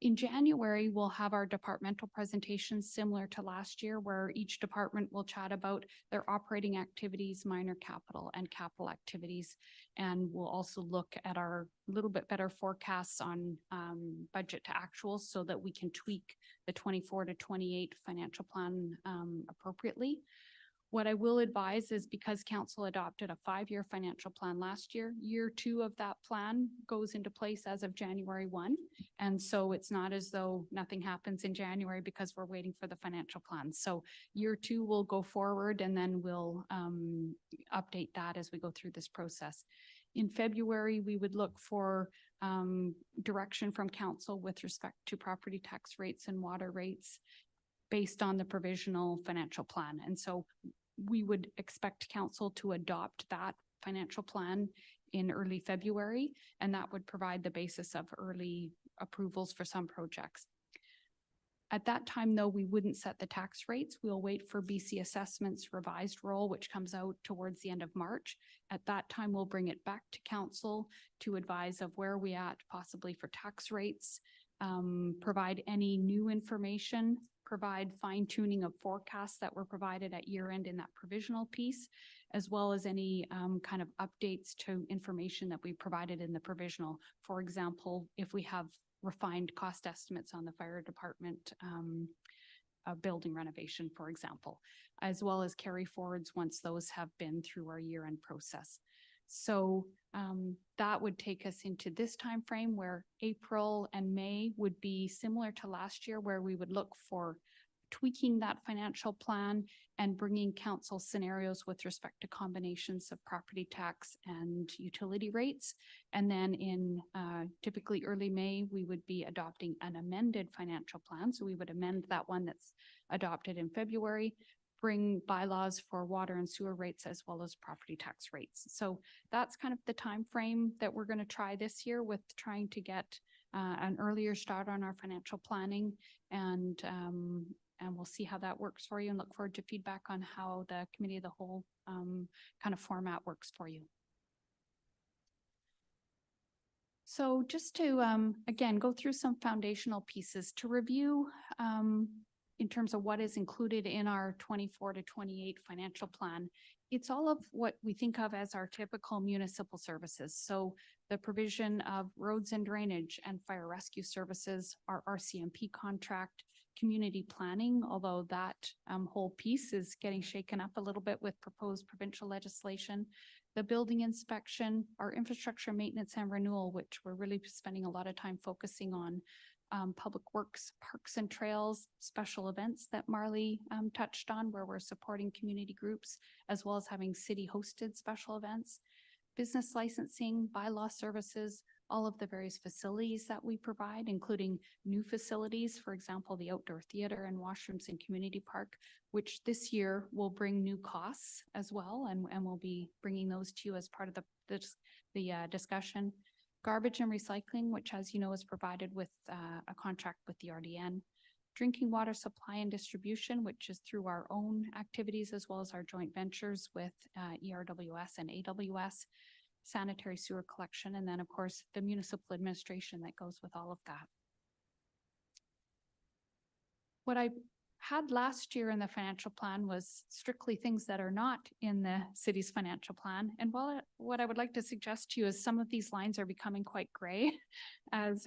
In January, we'll have our departmental presentations similar to last year, where each department will chat about their operating activities, minor capital and capital activities. And we'll also look at our little bit better forecasts on budget to actuals so that we can tweak the 24 to 28 financial plan appropriately. What I will advise is because council adopted a 5-year financial plan last year, year 2 of that plan goes into place as of January 1. And so it's not as though nothing happens in January because we're waiting for the financial plan. So year 2 will go forward and then we'll update that as we go through this process. In February, we would look for direction from council with respect to property tax rates and water rates based on the provisional financial plan. And so we would expect council to adopt that financial plan in early February, and that would provide the basis of early approvals for some projects. At that time, though, we wouldn't set the tax rates. We'll wait for BC Assessment's revised roll, which comes out towards the end of March. At that time, we'll bring it back to council to advise of where we at possibly for tax rates, provide any new information, provide fine tuning of forecasts that were provided at year end in that provisional piece, as well as any kind of updates to information that we provided in the provisional. For example, if we have refined cost estimates on the fire department building renovation, for example, as well as carry forwards once those have been through our year end process. So that would take us into this time frame where April and May would be similar to last year, where we would look for tweaking that financial plan and bringing council scenarios with respect to combinations of property tax and utility rates. And then in typically early May, we would be adopting an amended financial plan. So we would amend that one that's adopted in February, bring bylaws for water and sewer rates as well as property tax rates. So that's kind of the time frame that we're going to try this year, with trying to get an earlier start on our financial planning, and we'll see how that works for you, and look forward to feedback on how the committee of the whole kind of format works for you. So just to, again, go through some foundational pieces to review in terms of what is included in our 24 to 28 financial plan. It's all of what we think of as our typical municipal services. So the provision of roads and drainage and fire rescue services, our RCMP contract, community planning, although that whole piece is getting shaken up a little bit with proposed provincial legislation, the building inspection, our infrastructure maintenance and renewal, which we're really spending a lot of time focusing on, public works, parks and trails, special events that Marley touched on, where we're supporting community groups, as well as having city hosted special events, business licensing, bylaw services, all of the various facilities that we provide, including new facilities, for example, the outdoor theater and washrooms in community park, which this year will bring new costs as well. And we'll be bringing those to you as part of the discussion. Garbage and recycling, which, as you know, is provided with a contract with the RDN. Drinking water supply and distribution, which is through our own activities, as well as our joint ventures with ERWS and AWS. Sanitary sewer collection, and then, of course, the municipal administration that goes with all of that. What I had last year in the financial plan was strictly things that are not in the city's financial plan. And what I would like to suggest to you is some of these lines are becoming quite gray as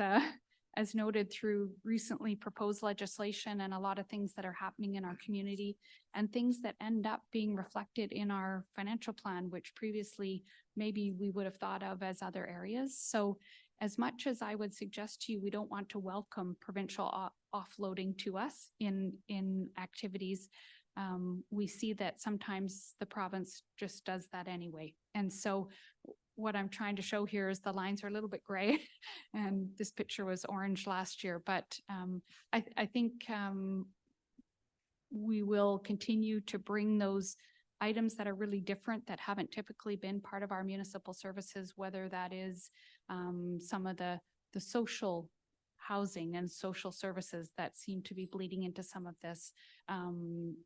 noted through recently proposed legislation and a lot of things that are happening in our community and things that end up being reflected in our financial plan, which previously maybe we would have thought of as other areas. So as much as I would suggest to you, we don't want to welcome provincial offloading to us in activities. We see that sometimes the province just does that anyway. And so what I'm trying to show here is the lines are a little bit gray and this picture was orange last year, but I think we will continue to bring those items that are really different that haven't typically been part of our municipal services, whether that is some of the social housing and social services that seem to be bleeding into some of this, and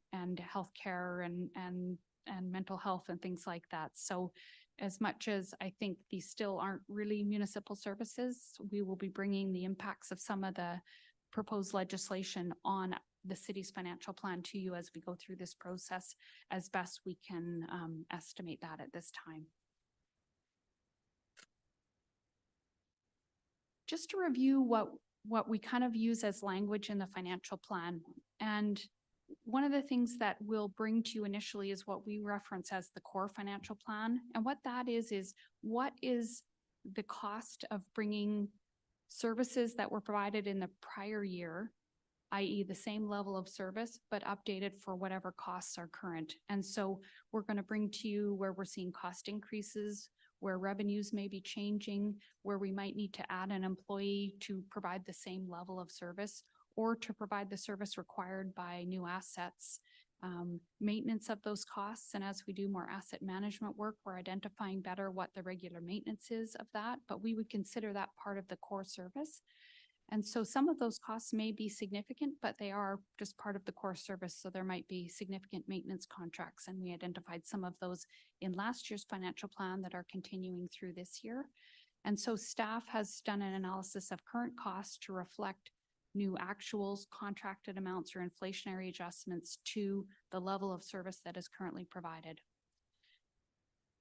healthcare and mental health and things like that. So as much as I think these still aren't really municipal services, we will be bringing the impacts of some of the proposed legislation on the city's financial plan to you as we go through this process as best we can estimate that at this time. Just to review what we kind of use as language in the financial plan. And one of the things that we'll bring to you initially is what we reference as the core financial plan. And what that is what is the cost of bringing services that were provided in the prior year, i.e. the same level of service, but updated for whatever costs are current. And so we're going to bring to you where we're seeing cost increases, where revenues may be changing, where we might need to add an employee to provide the same level of service or to provide the service required by new assets, maintenance of those costs. And as we do more asset management work, we're identifying better what the regular maintenance is of that, but we would consider that part of the core service. And so some of those costs may be significant, but they are just part of the core service. So there might be significant maintenance contracts. And we identified some of those in last year's financial plan that are continuing through this year. And so staff has done an analysis of current costs to reflect new actuals, contracted amounts, or inflationary adjustments to the level of service that is currently provided.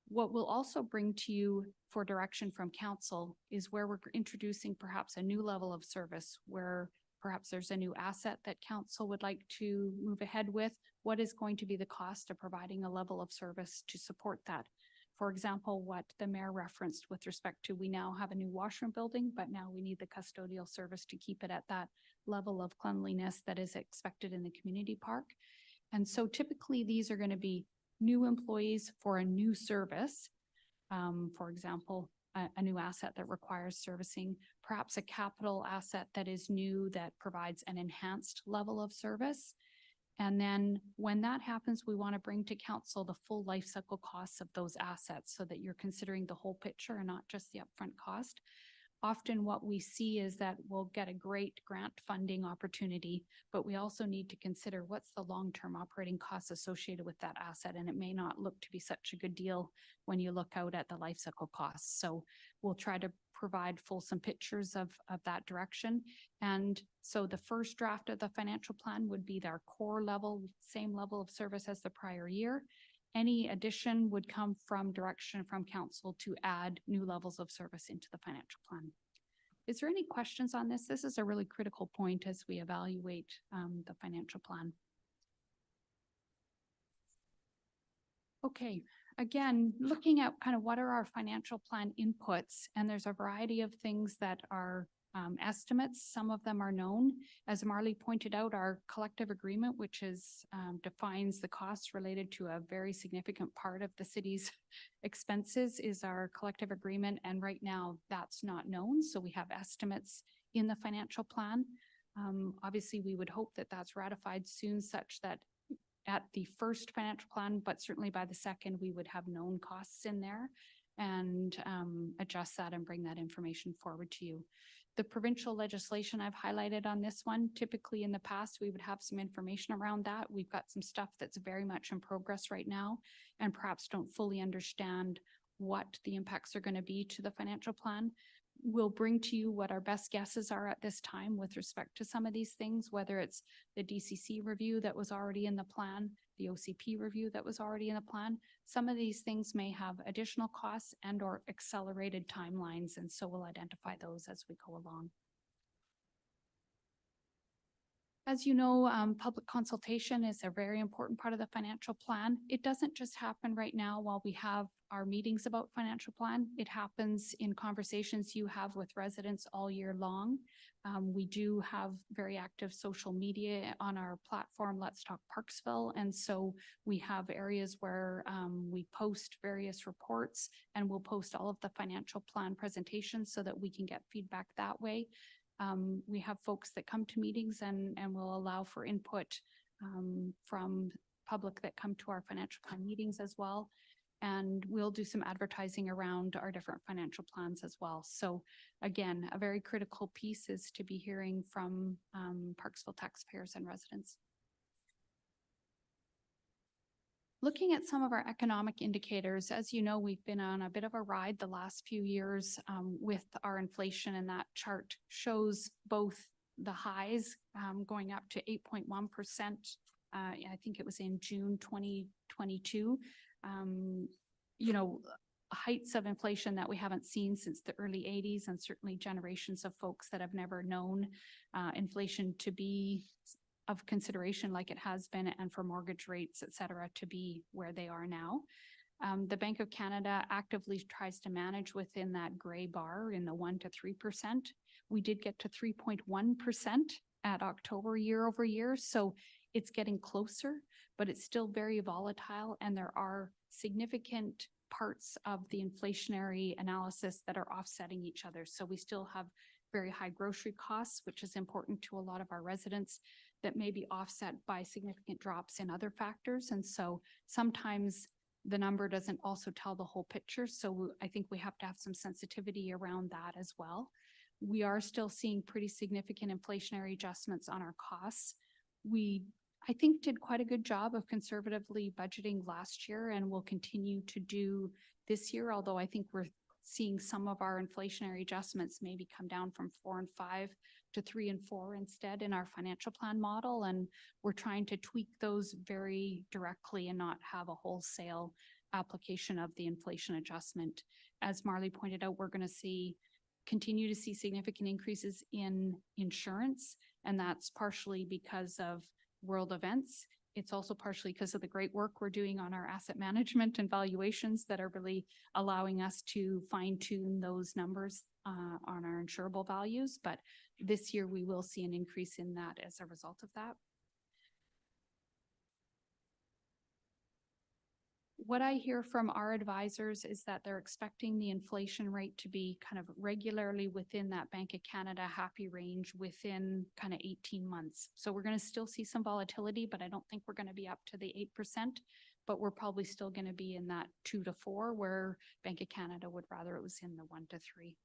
What we'll also bring to you for direction from council is where we're introducing perhaps a new level of service, where perhaps there's a new asset that council would like to move ahead with. What is going to be the cost of providing a level of service to support that? For example, what the mayor referenced with respect to, we now have a new washroom building, but now we need the custodial service to keep it at that level of cleanliness that is expected in the community park. And so typically these are going to be new employees for a new service. For example, a new asset that requires servicing, perhaps a capital asset that is new that provides an enhanced level of service. And then when that happens, we want to bring to council the full life cycle costs of those assets so that you're considering the whole picture and not just the upfront cost. Often what we see is that we'll get a great grant funding opportunity, but we also need to consider what's the long-term operating costs associated with that asset. And it may not look to be such a good deal when you look out at the life cycle costs. So we'll try to provide fulsome pictures of that direction. And so the first draft of the financial plan would be their core level, same level of service as the prior year. Any addition would come from direction from council to add new levels of service into the financial plan. Is there any questions on this? This is a really critical point as we evaluate the financial plan. Okay, again, looking at kind of what are our financial plan inputs, and there's a variety of things that are estimates. Some of them are known. As Marley pointed out, our collective agreement, which is defines the costs related to a very significant part of the city's expenses, is our collective agreement. And right now that's not known. So we have estimates in the financial plan. Obviously, we would hope that that's ratified soon, such that at the first financial plan, but certainly by the second, we would have known costs in there and adjust that and bring that information forward to you. The provincial legislation I've highlighted on this one, typically in the past, we would have some information around that. We've got some stuff that's very much in progress right now and perhaps don't fully understand what the impacts are going to be to the financial plan. we'll bring to you what our best guesses are at this time with respect to some of these things, whether it's the DCC review that was already in the plan, the OCP review that was already in the plan. Some of these things may have additional costs and or accelerated timelines, and so we'll identify those as we go along. As you know, public consultation is a very important part of the financial plan. It doesn't just happen right now while we have our meetings about financial plan. It happens in conversations you have with residents all year long. We do have very active social media on our platform, Let's Talk Parksville. And so we have areas where we post various reports, and we'll post all of the financial plan presentations so that we can get feedback that way. We have folks that come to meetings and will allow for input from public that come to our financial plan meetings as well. And we'll do some advertising around our different financial plans as well. So again, a very critical piece is to be hearing from Parksville taxpayers and residents. Looking at some of our economic indicators, as you know, we've been on a bit of a ride the last few years with our inflation, and that chart shows both the highs going up to 8.1%. I think it was in June 2022. You know, heights of inflation that we haven't seen since the early 80s, and certainly generations of folks that have never known inflation to be of consideration like it has been, and for mortgage rates, et cetera, to be where they are now. The Bank of Canada actively tries to manage within that gray bar in the 1 to 3%. We did get to 3.1% at October year over year. So it's getting closer, but it's still very volatile. And there are significant parts of the inflationary analysis that are offsetting each other. So we still have very high grocery costs, which is important to a lot of our residents, that may be offset by significant drops in other factors. And so sometimes the number doesn't also tell the whole picture. So I think we have to have some sensitivity around that as well. We are still seeing pretty significant inflationary adjustments on our costs. We, I think, did quite a good job of conservatively budgeting last year, and will continue to do this year, although I think we're seeing some of our inflationary adjustments maybe come down from 4 and 5 to 3 and 4 instead in our financial plan model. And we're trying to tweak those very directly and not have a wholesale application of the inflation adjustment. As Marley pointed out, we're going to continue to see significant increases in insurance, and that's partially because of world events. It's also partially because of the great work we're doing on our asset management and valuations that are really allowing us to fine tune those numbers on our insurable values. But this year we will see an increase in that as a result of that. What I hear from our advisors is that they're expecting the inflation rate to be kind of regularly within that Bank of Canada happy range within kind of 18 months. So we're going to still see some volatility, but I don't think we're going to be up to the 8%, but we're probably still going to be in that 2 to 4, where Bank of Canada would rather it was in the 1 to 3.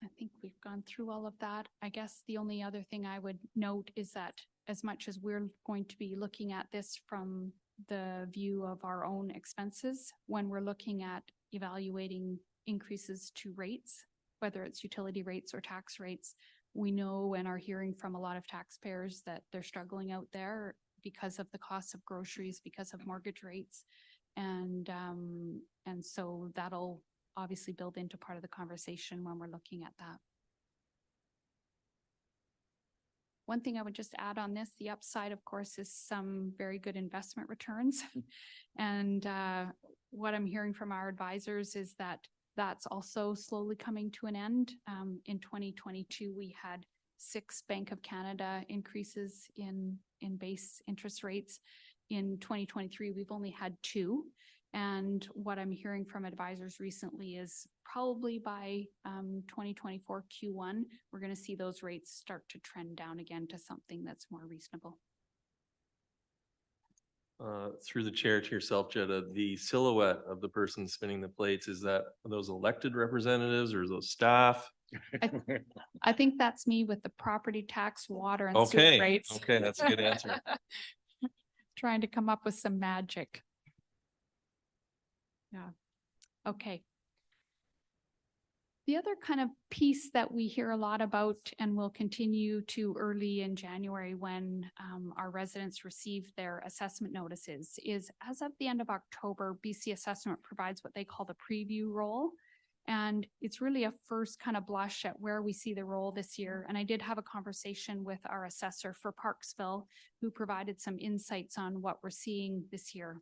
I think we've gone through all of that. I guess the only other thing I would note is that as much as we're going to be looking at this from the view of our own expenses, when we're looking at evaluating increases to rates, whether it's utility rates or tax rates, we know and are hearing from a lot of taxpayers that they're struggling out there because of the cost of groceries, because of mortgage rates. And so that'll obviously build into part of the conversation when we're looking at that. One thing I would just add on this, the upside, of course, is some very good investment returns. And what I'm hearing from our advisors is that that's also slowly coming to an end. In 2022, we had 6 Bank of Canada increases in base interest rates. In 2023, we've only had 2. And what I'm hearing from advisors recently is probably by 2024 Q1, we're going to see those rates start to trend down again to something that's more reasonable. Through the chair to yourself, Jetta, the silhouette of the person spinning the plates, are those elected representatives or is those staff? I think that's me with the property tax, water, and sewer Okay, rates. okay, that's a good answer. Trying to come up with some magic. Yeah. Okay. The other kind of piece that we hear a lot about and will continue to early in January when our residents receive their assessment notices is as of the end of October, BC Assessment provides what they call the preview roll. And it's really a first kind of blush at where we see the role this year. And I did have a conversation with our assessor for Parksville, who provided some insights on what we're seeing this year.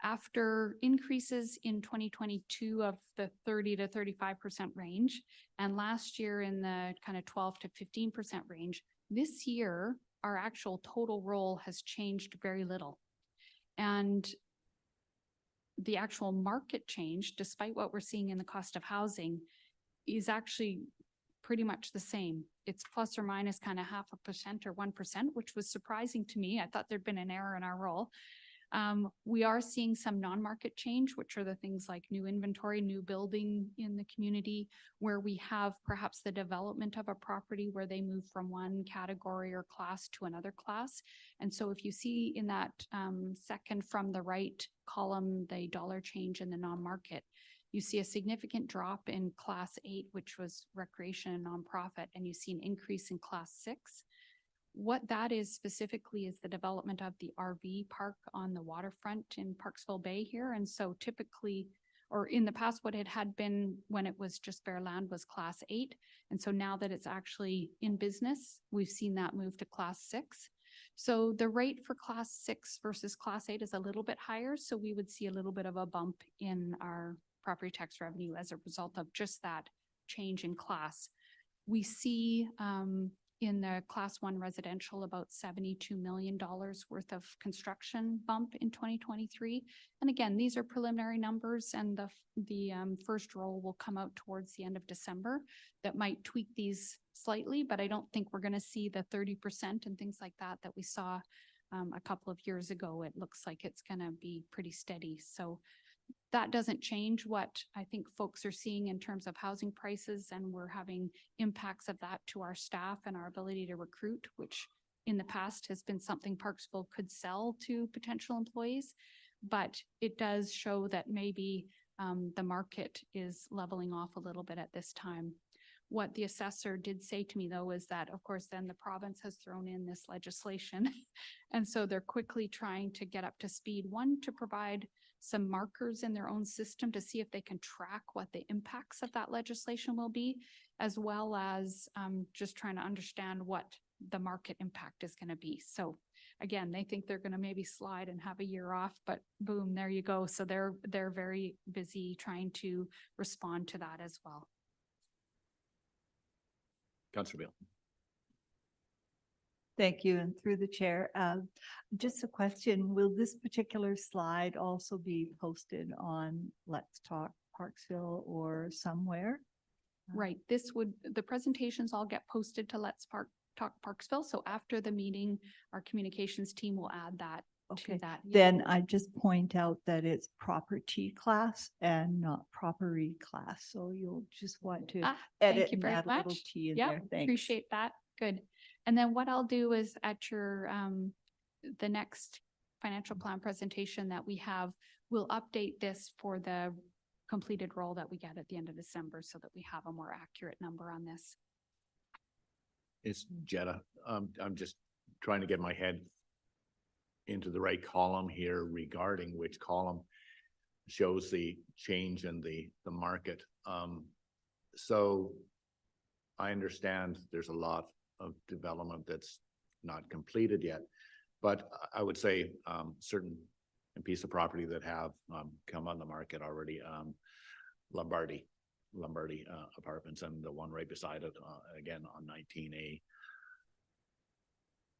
After increases in 2022 of the 30 to 35% range, and last year in the kind of 12 to 15% range, this year, our actual total role has changed very little. And the actual market change, despite what we're seeing in the cost of housing, is actually pretty much the same. It's plus or minus kind of 0.5% or 1%, which was surprising to me. I thought there'd been an error in our role. We are seeing some non-market change, which are the things like new inventory, new building in the community, where we have perhaps the development of a property where they move from one category or class to another class. And so if you see in that second from the right column, the dollar change in the non-market, you see a significant drop in class 8, which was recreation and nonprofit, and you see an increase in class 6. What that is specifically is the development of the RV park on the waterfront in Parksville Bay here. And so typically, or in the past, what it had been when it was just bare land was class 8. And so now that it's actually in business, we've seen that move to class 6. So the rate for class 6 versus class 8 is a little bit higher. So we would see a little bit of a bump in our property tax revenue as a result of just that change in class. We see in the class 1 residential about $72 million worth of construction bump in 2023. And again, these are preliminary numbers, and the first roll will come out towards the end of December. That might tweak these slightly, but I don't think we're going to see the 30% and things like that we saw a couple of years ago. It looks like it's going to be pretty steady. So that doesn't change what I think folks are seeing in terms of housing prices, and we're having impacts of that to our staff and our ability to recruit, which in the past has been something Parksville could sell to potential employees. But it does show that maybe the market is leveling off a little bit at this time. What the assessor did say to me, though, is that, of course, then the province has thrown in this legislation. And so they're quickly trying to get up to speed, one, to provide some markers in their own system to see if they can track what the impacts of that legislation will be, as well as just trying to understand what the market impact is going to be. So again, they think they're going to maybe slide and have a year off, but boom, there you go. So they're very busy trying to respond to that as well. Councillor Beal. Thank you. And through the chair, just a question, will this particular slide also be posted on Let's Talk Parksville or somewhere? Right. The presentations all get posted to Let's Talk Parksville. So after the meeting, our communications team will add that to that. Then I just point out that it's property class and not property class. So you'll just want to edit and add a little T in there. Thanks. Appreciate that. Good. And then what I'll do is at your, the next financial plan presentation that we have, we'll update this for the completed roll that we get at the end of December so that we have a more accurate number on this. It's Jetta. I'm just trying to get my head into the right column here regarding which column shows the change in the market. So I understand there's a lot of development that's not completed yet, but I would say certain piece of property that have come on the market already, Lombardi apartments, and the one right beside it, again on 19A.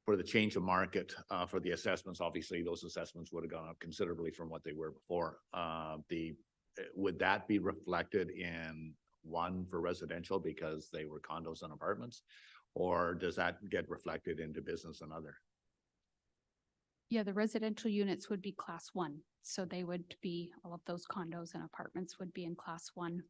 For the change of market, for the assessments, obviously those assessments would have gone up considerably from what they were before. Would that be reflected in one for residential because they were condos and apartments, or does that get reflected into business and other? Yeah, the residential units would be class 1. So they would be, all of those condos and apartments would be in class 1.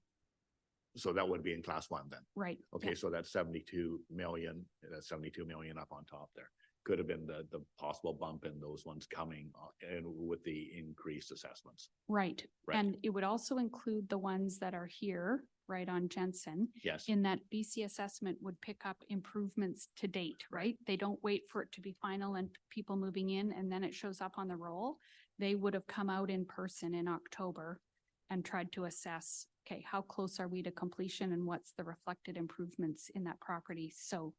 So that would be in class 1 then? Right. Okay, yeah. So that's 72 million, that's 72 million up on top there. could have been the possible bump in those ones coming and with the increased assessments. Right. Right. And it would also include the ones that are here, right on Jensen, Yes, in that BC assessment would pick up improvements to date, right? They don't wait for it to be final and people moving in and then it shows up on the roll. They would have come out in person in October and tried to assess, okay, how close are we to completion and what's the reflected improvements in that property? So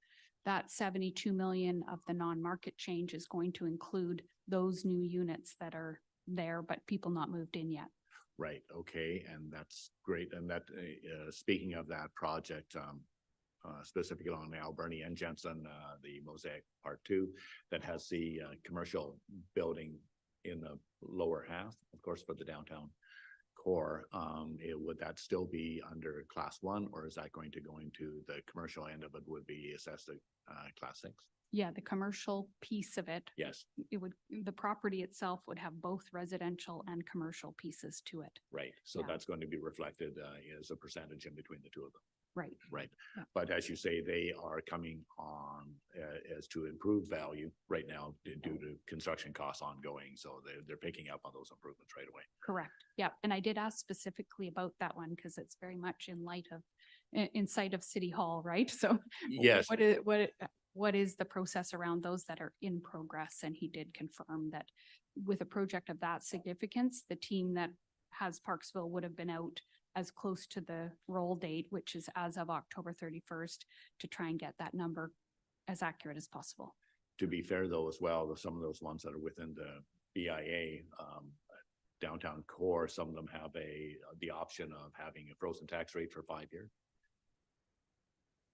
that 72 million of the non-market change is going to include those new units that are there, but people not moved in yet. right, okay, and that's great. And that, speaking of that project, specifically on Alberni and Jensen, the Mosaic Part 2, that has the commercial building in the lower half, of course, for the downtown core, would that still be under Class 1, or is that going to go into the commercial end of it would be assessed at Class 6? Yeah, the commercial piece of it, Yes, it would, the property itself would have both residential and commercial pieces to it. right. So Yeah. that's going to be reflected as a percentage in between the two of them. Right. Right. Yeah. But as you say, they are coming on as to improve value right now due to construction costs ongoing. So they're picking up on those improvements right away. Correct. Yeah. And I did ask specifically about that one because it's very much in light of, in sight of City Hall, right? So Yes. what is the process around those that are in progress? And he did confirm that with a project of that significance, the team that has Parksville would have been out as close to the roll date, which is as of October 31st, to try and get that number as accurate as possible. To be fair though, as well, some of those ones that are within the BIA, downtown core, some of them have the option of having a frozen tax rate for 5 years.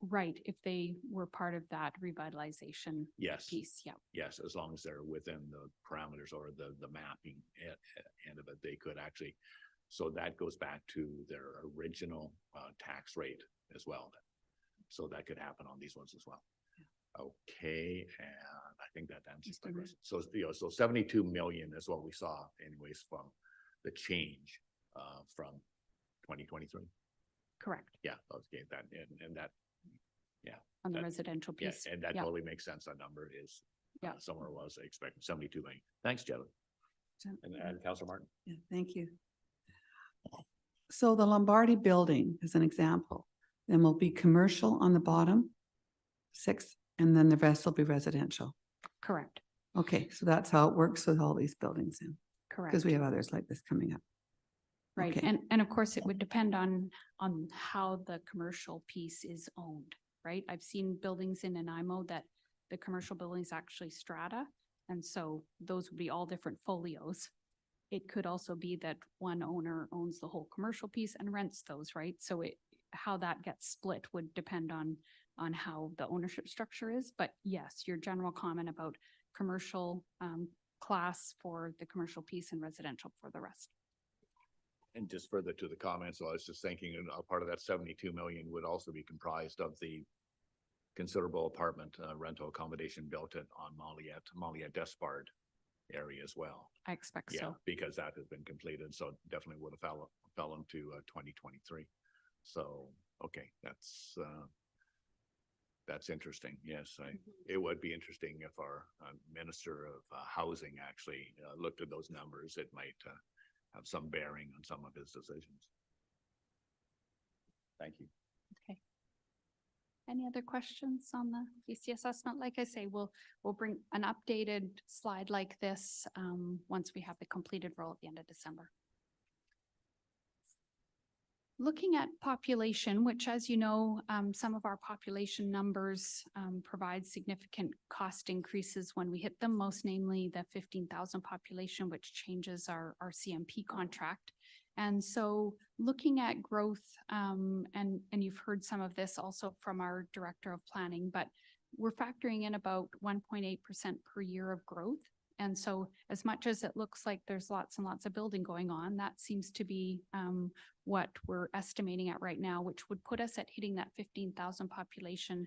Right, if they were part of that revitalization Yes. piece, yeah. Yes, as long as they're within the parameters or the mapping end of it, they could actually. So that goes back to their original tax rate as well. So that could happen on these ones as well. Okay, and I think that answers my question. So, so 72 million is what we saw anyways from the change from 2023. Correct, Yeah, okay, that, and that, on the that- residential yeah, piece. and that Yeah. totally makes sense. That number is Yeah. somewhere was expected 72 million. Thanks, Jetta. And Councilor Martin. Yeah, thank you. So the Lombardi building is an example. Then will be commercial on the bottom, 6, and then the rest will be residential. Correct, Okay, so that's how it works with all these buildings then, correct. because we have others like this coming up. Right, okay. and of course, it would depend on how the commercial piece is owned, right? I've seen buildings in Nanaimo that the commercial building is actually strata, and so those would be all different folios. It could also be that one owner owns the whole commercial piece and rents those, right? So how that gets split would depend on how the ownership structure is. But yes, your general comment about commercial class for the commercial piece and residential for the rest. And just further to the comments, so I was just thinking, a part of that 72 million would also be comprised of the considerable apartment rental accommodation built on Molliet Despard area as well. I expect Yeah, so. because that has been completed, so definitely would have fell into 2023. So, okay, that's interesting. Yes, it would be interesting if our Minister of Housing actually looked at those numbers. It might have some bearing on some of his decisions. Thank you. Okay. Any other questions on the BC assessment? Like I say, we'll bring an updated slide like this once we have the completed roll at the end of December. Looking at population, which, as you know, some of our population numbers provide significant cost increases when we hit them, most namely the 15,000 population, which changes our CMP contract. And so looking at growth, and you've heard some of this also from our Director of Planning, but we're factoring in about 1.8% per year of growth. And so as much as it looks like there's lots and lots of building going on, that seems to be what we're estimating at right now, which would put us at hitting that 15,000 population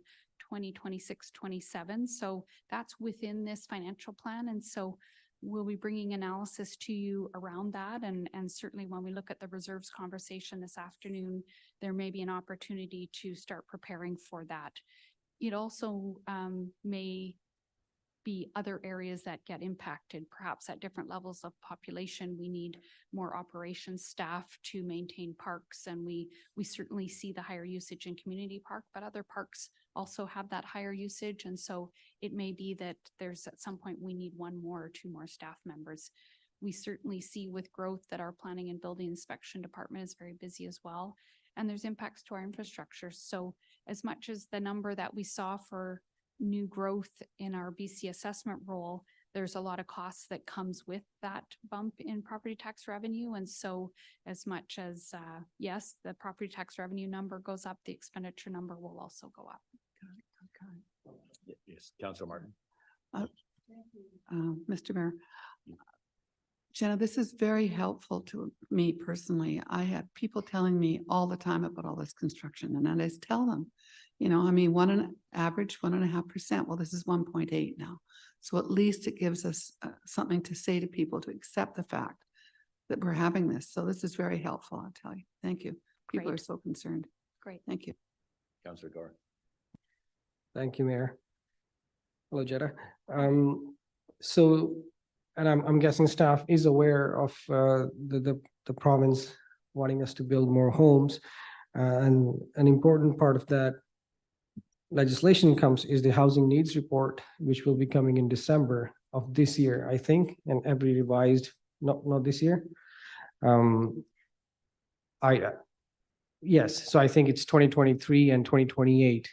2026-27. So that's within this financial plan. And so we'll be bringing analysis to you around that. And certainly when we look at the reserves conversation this afternoon, there may be an opportunity to start preparing for that. It also may be other areas that get impacted, perhaps at different levels of population. We need more operations staff to maintain parks, and we certainly see the higher usage in community park, but other parks also have that higher usage. And so it may be that there's at some point we need one more or two more staff members. We certainly see with growth that our planning and building inspection department is very busy as well. And there's impacts to our infrastructure. So as much as the number that we saw for new growth in our BC assessment role, there's a lot of costs that comes with that bump in property tax revenue. And so as much as, yes, the property tax revenue number goes up, the expenditure number will also go up. Yes, Councillor Martin. Mr. Mayor. Jenna, this is very helpful to me personally. I have people telling me all the time about all this construction, and I just tell them, you know, I mean, average 1.5%. Well, this is 1.8 now. So at least it gives us something to say to people to accept the fact that we're having this. So this is very helpful, I'll tell you. Thank you. People are Great. so concerned. Great. Thank you. Councillor Gore. Thank you, Mayor. Hello, Jetta. So, and I'm guessing staff is aware of the province wanting us to build more homes. And an important part of that legislation is the housing needs report, which will be coming in December of this year, I think, and every revised, not this year. Yes, so I think it's 2023 and 2028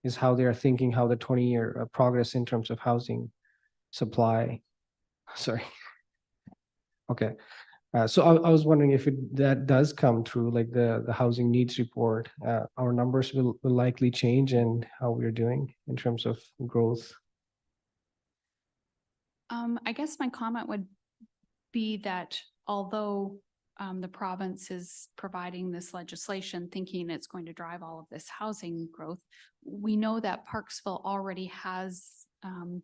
is how they're thinking, how the 20-year progress in terms of housing supply. Sorry. Okay. So I was wondering if that does come through, like the housing needs report, our numbers will likely change and how we're doing in terms of growth. I guess my comment would be that although the province is providing this legislation, thinking it's going to drive all of this housing growth, we know that Parksville already has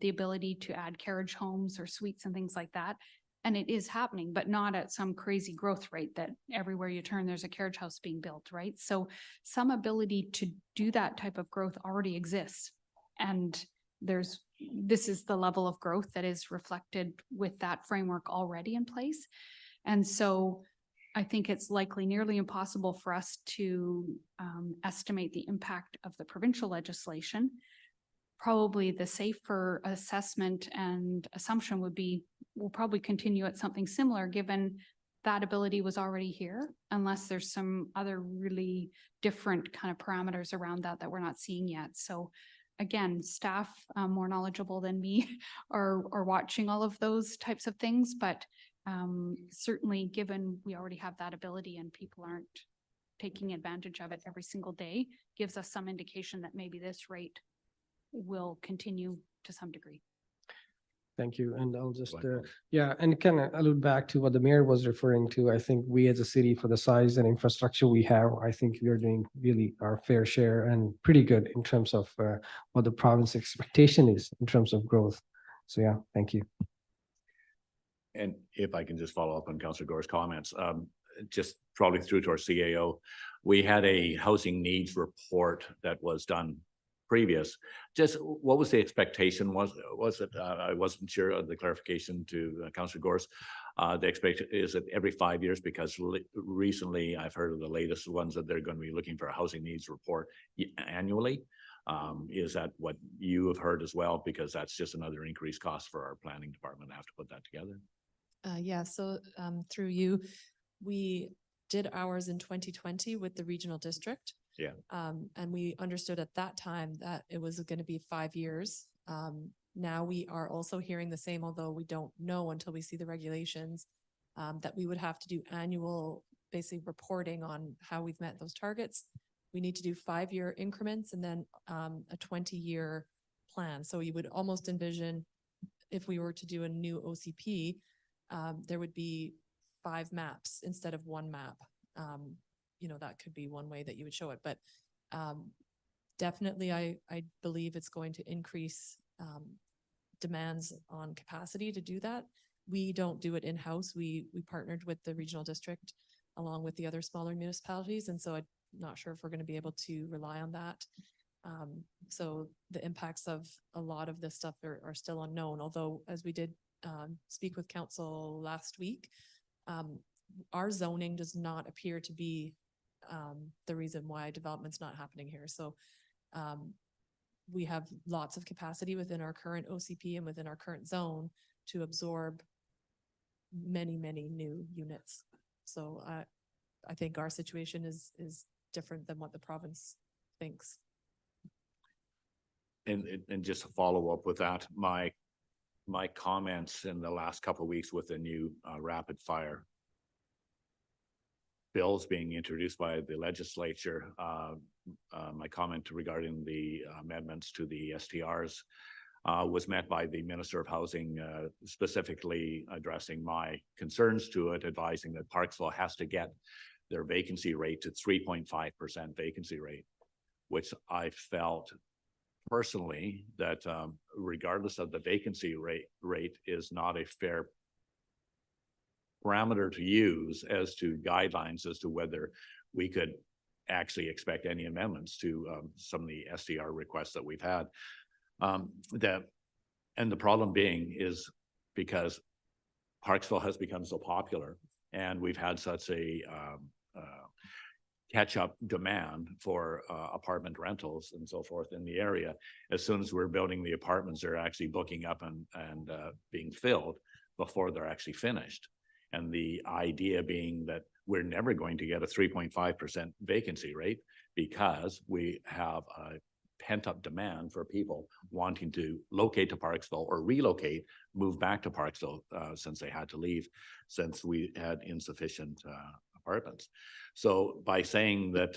the ability to add carriage homes or suites and things like that. And it is happening, but not at some crazy growth rate that everywhere you turn, there's a carriage house being built, right? So some ability to do that type of growth already exists. And this is the level of growth that is reflected with that framework already in place. And so I think it's likely nearly impossible for us to estimate the impact of the provincial legislation. Probably the safer assessment and assumption would be we'll probably continue at something similar, given that ability was already here, unless there's some other really different kind of parameters around that we're not seeing yet. So again, staff more knowledgeable than me are watching all of those types of things, but certainly given we already have that ability and people aren't taking advantage of it every single day, gives us some indication that maybe this rate will continue to some degree. Thank you. And I'll just, yeah, and kind of allude back to what the mayor was referring to. I think we as a city, for the size and infrastructure we have, I think we are doing really our fair share and pretty good in terms of what the province expectation is in terms of growth. So yeah, thank you. And if I can just follow up on Councillor Gore's comments, just probably through to our CAO, we had a housing needs report that was done previous. Just what was the expectation? Was it, I wasn't sure of the clarification to Councillor Gore's. The expectation is it every 5 years, because recently I've heard of the latest ones that they're going to be looking for a housing needs report annually. Is that what you have heard as well? Because that's just another increased cost for our planning department to have to put that together. Yeah, so through you, we did ours in 2020 with the regional district. Yeah. And we understood at that time that it was going to be 5 years. Now we are also hearing the same, although we don't know until we see the regulations, that we would have to do annual basically reporting on how we've met those targets. We need to do 5-year increments and then a 20-year plan. So you would almost envision if we were to do a new OCP, there would be 5 maps instead of 1 map. You know, that could be one way that you would show it, but definitely I believe it's going to increase demands on capacity to do that. We don't do it in-house. We partnered with the regional district along with the other smaller municipalities. And so I'm not sure if we're going to be able to rely on that. So the impacts of a lot of this stuff are still unknown, although as we did speak with council last week, our zoning does not appear to be the reason why development's not happening here. So we have lots of capacity within our current OCP and within our current zone to absorb many, many new units. So I think our situation is different than what the province thinks. And just to follow up with that, my comments in the last couple of weeks with the new rapid fire bills being introduced by the legislature, my comment regarding the amendments to the STRs was met by the Minister of Housing, specifically addressing my concerns to it, advising that Parksville has to get their vacancy rate to 3.5% vacancy rate, which I felt personally that regardless of the vacancy rate is not a fair parameter to use as to guidelines as to whether we could actually expect any amendments to some of the SDR requests that we've had. And the problem being is because Parksville has become so popular and we've had such a catch-up demand for apartment rentals and so forth in the area. As soon as we're building the apartments, they're actually booking up and being filled before they're actually finished. And the idea being that we're never going to get a 3.5% vacancy rate because we have a pent-up demand for people wanting to locate to Parksville or relocate, move back to Parksville since they had to leave, since we had insufficient apartments. So by saying that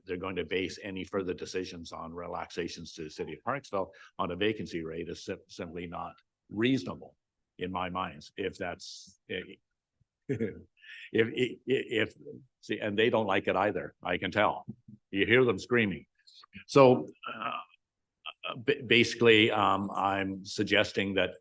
they're going to base any further decisions on relaxations to the city of Parksville on a vacancy rate is simply not reasonable in my mind. If that's if see, and they don't like it either, I can tell. You hear them screaming. So basically, I'm suggesting that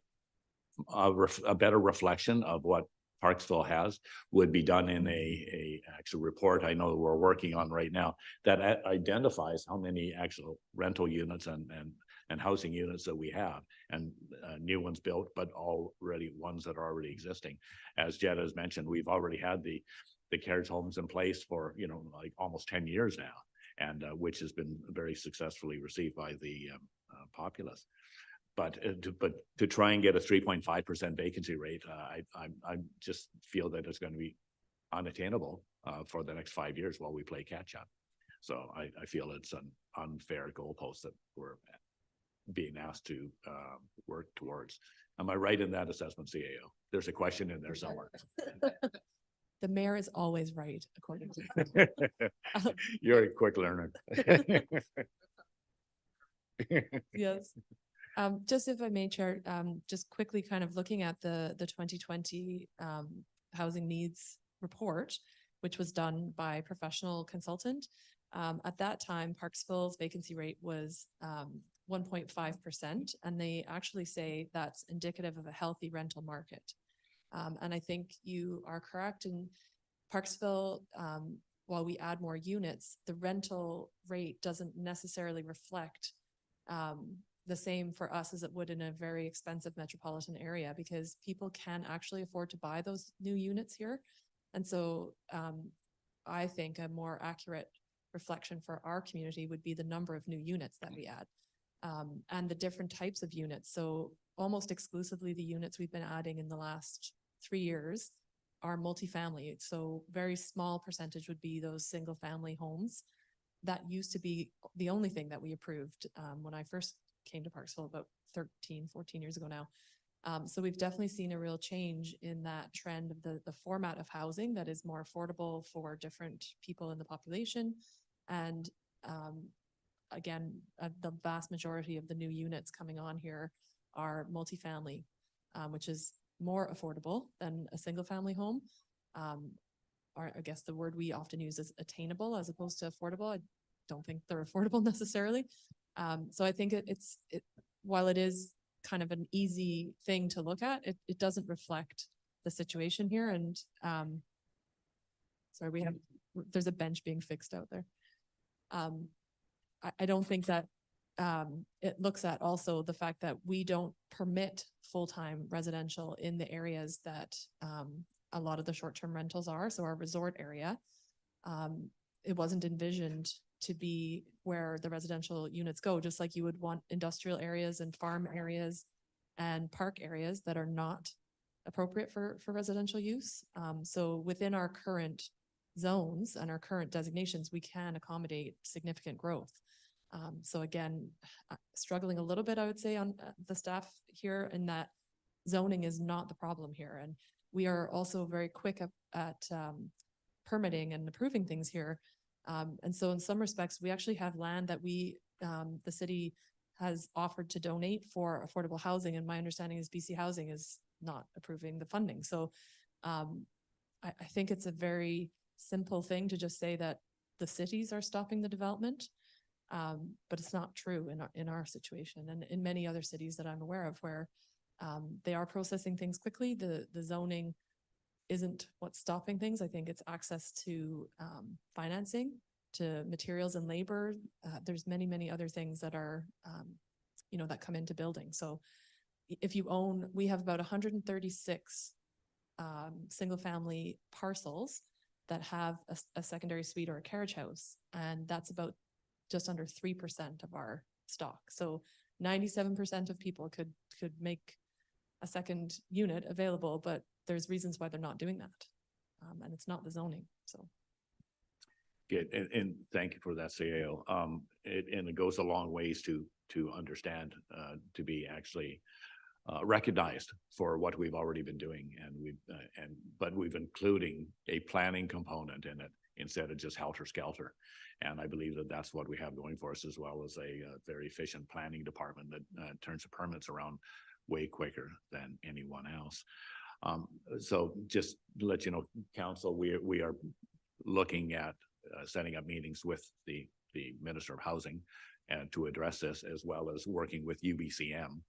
a better reflection of what Parksville has would be done in a actual report. I know that we're working on right now that identifies how many actual rental units and housing units that we have, and new ones built, but already ones that are already existing. As Jed has mentioned, we've already had the carriage homes in place for, you know, like almost 10 years now, and which has been very successfully received by the populace. But to try and get a 3.5% vacancy rate, I just feel that it's going to be unattainable for the next 5 years while we play catch up. So I feel it's an unfair goalpost that we're being asked to work towards. Am I right in that assessment, CAO? There's a question in there somewhere. The mayor is always right, according to. You're a quick learner. Yes. Just if I may, Chair, just quickly kind of looking at the 2020 housing needs report, which was done by a professional consultant. At that time, Parksville's vacancy rate was 1.5%, and they actually say that's indicative of a healthy rental market. And I think you are correct. In Parksville, while we add more units, the rental rate doesn't necessarily reflect the same for us as it would in a very expensive metropolitan area, because people can actually afford to buy those new units here. And so I think a more accurate reflection for our community would be the number of new units that we add and the different types of units. So almost exclusively the units we've been adding in the last 3 years are multifamily. So very small percentage would be those single family homes. That used to be the only thing that we approved when I first came to Parksville about 13, 14 years ago now. So we've definitely seen a real change in that trend of the format of housing that is more affordable for different people in the population. And again, the vast majority of the new units coming on here are multifamily, which is more affordable than a single family home. Or I guess the word we often use is attainable as opposed to affordable. I don't think they're affordable necessarily. So I think while it is kind of an easy thing to look at, it doesn't reflect the situation here. And sorry, there's a bench being fixed out there. I don't think that it looks at also the fact that we don't permit full-time residential in the areas that a lot of the short-term rentals are. So our resort area, it wasn't envisioned to be where the residential units go, just like you would want industrial areas and farm areas and park areas that are not appropriate for residential use. So within our current zones and our current designations, we can accommodate significant growth. So again, struggling a little bit, I would say, on the staff here, in that zoning is not the problem here. And we are also very quick at permitting and approving things here. And so in some respects, we actually have land that the city has offered to donate for affordable housing. And my understanding is BC Housing is not approving the funding. So I think it's a very simple thing to just say that the cities are stopping the development. But it's not true in our situation, and in many other cities that I'm aware of, where they are processing things quickly. The zoning isn't what's stopping things. I think it's access to financing, to materials and labor. There's many other things that are, that come into building. So if you own, we have about 136 single family parcels that have a secondary suite or a carriage house, and that's about just under 3% of our stock. So 97% of people could make a second unit available, but there's reasons why they're not doing that. And it's not the zoning, so. Good, and thank you for that, CAO. And it goes a long ways to understand, to be actually recognized for what we've already been doing, and but we've including a planning component in it instead of just helter-skelter. And I believe that that's what we have going for us, as well as a very efficient planning department that turns the permits around way quicker than anyone else. So just to let you know, council, we are looking at setting up meetings with the Minister of Housing and to address this, as well as working with UBCM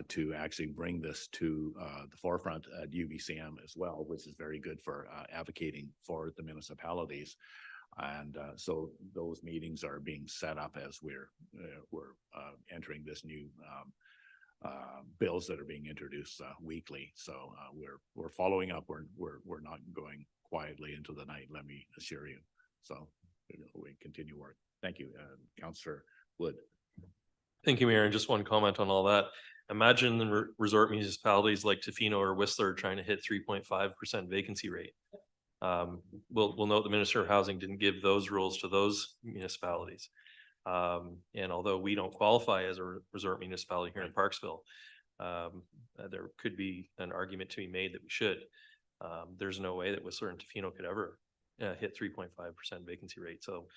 to actually bring this to the forefront at UBCM as well, which is very good for advocating for the municipalities. And so those meetings are being set up as we're entering this new bills that are being introduced weekly. So we're following up. We're not going quietly into the night, let me assure you. So we continue work. Thank you, Councillor Wood. Thank you, Mayor. And just one comment on all that. Imagine the resort municipalities like Tofino or Whistler trying to hit 3.5% vacancy rate. We'll note the Minister of Housing didn't give those rules to those municipalities. And although we don't qualify as a resort municipality here in Parksville, there could be an argument to be made that we should. There's no way that Whistler and Tofino could ever hit 3.5% vacancy rate. So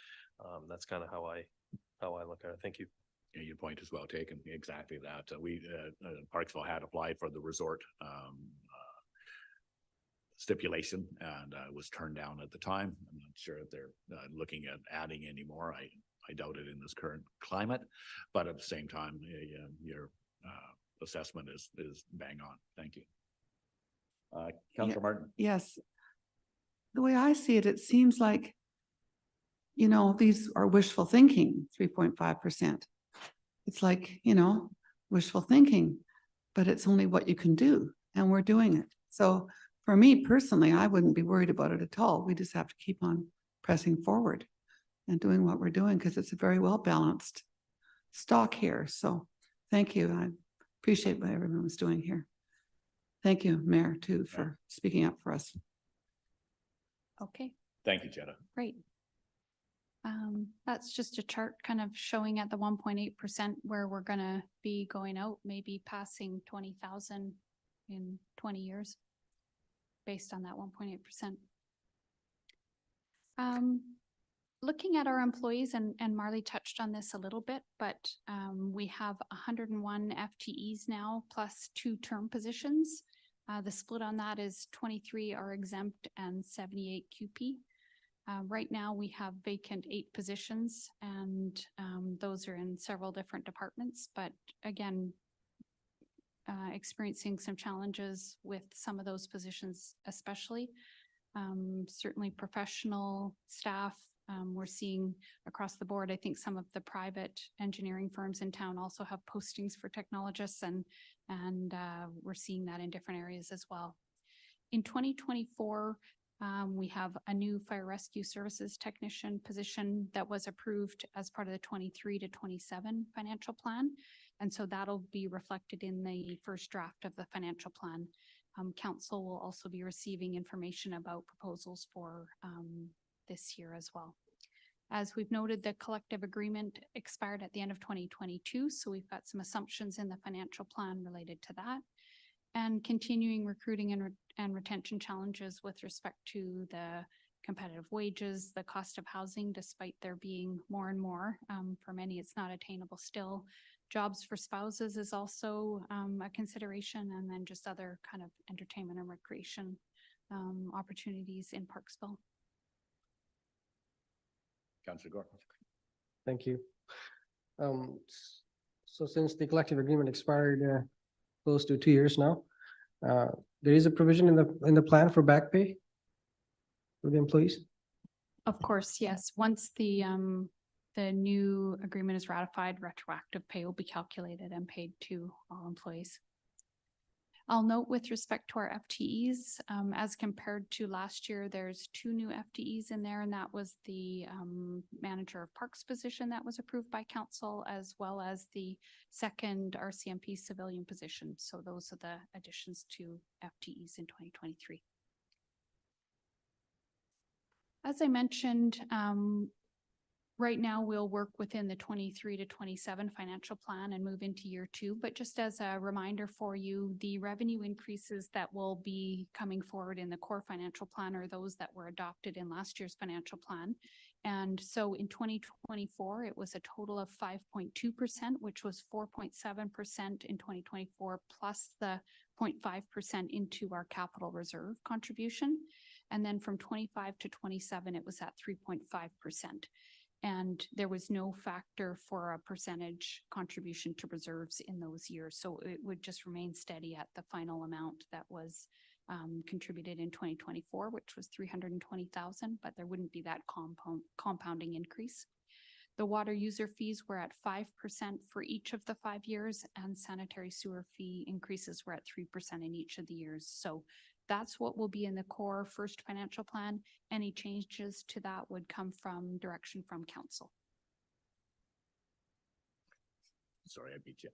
that's kind of how I look at it. Thank you. Yeah, your point is well taken. Exactly that. Parksville had applied for the resort stipulation and was turned down at the time. I'm not sure if they're looking at adding any more. I doubt it in this current climate, but at the same time, your assessment is bang on. Thank you. Councillor Martin. Yes. The way I see it, it seems like, these are wishful thinking, 3.5%. It's like, wishful thinking, but it's only what you can do, and we're doing it. So for me personally, I wouldn't be worried about it at all. We just have to keep on pressing forward and doing what we're doing, because it's a very well balanced stock here. So thank you. I appreciate what everyone was doing here. Thank you, Mayor, too, for speaking up for us. Okay, Thank you, Jenna. great. That's just a chart kind of showing at the 1.8% where we're gonna be going out, maybe passing 20,000 in 20 years based on that 1.8%. Looking at our employees, and Marley touched on this a little bit, but we have 101 FTEs now, plus 2 term positions. The split on that is 23 are exempt and 78 QP. Right now we have vacant 8 positions, and those are in several different departments, but again, experiencing some challenges with some of those positions, especially. Certainly professional staff We're seeing across the board, I think some of the private engineering firms in town also have postings for technologists and we're seeing that in different areas as well. In 2024, we have a new fire rescue services technician position that was approved as part of the 23 to 27 financial plan. And so that'll be reflected in the first draft of the financial plan. Council will also be receiving information about proposals for this year as well. As we've noted, the collective agreement expired at the end of 2022, so we've got some assumptions in the financial plan related to that. And continuing recruiting and retention challenges with respect to the competitive wages, the cost of housing, despite there being more and more. For many, it's not attainable still. Jobs for spouses is also a consideration, and then just other kind of entertainment and recreation opportunities in Parksville. Councillor Gore. Thank you. So since the collective agreement expired close to 2 years now, there is a provision in the plan for back pay for the employees? Of course, yes. Once the new agreement is ratified, retroactive pay will be calculated and paid to all employees. I'll note with respect to our FTEs, as compared to last year, there's 2 new FTEs in there, and that was the manager of parks position that was approved by council, as well as the second RCMP civilian position. So those are the additions to FTEs in 2023. As I mentioned, right now we'll work within the 23 to 27 financial plan and move into year 2. But just as a reminder for you, the revenue increases that will be coming forward in the core financial plan are those that were adopted in last year's financial plan. And so in 2024, it was a total of 5.2%, which was 4.7% in 2024, plus the 0.5% into our capital reserve contribution. And then from 25 to 27, it was at 3.5%. And there was no factor for a percentage contribution to reserves in those years. So it would just remain steady at the final amount that was contributed in 2024, which was 320,000, but there wouldn't be that compounding increase. The water user fees were at 5% for each of the 5 years, and sanitary sewer fee increases were at 3% in each of the years. So that's what will be in the core first financial plan. Any changes to that would come from direction from council. Sorry, I beat you.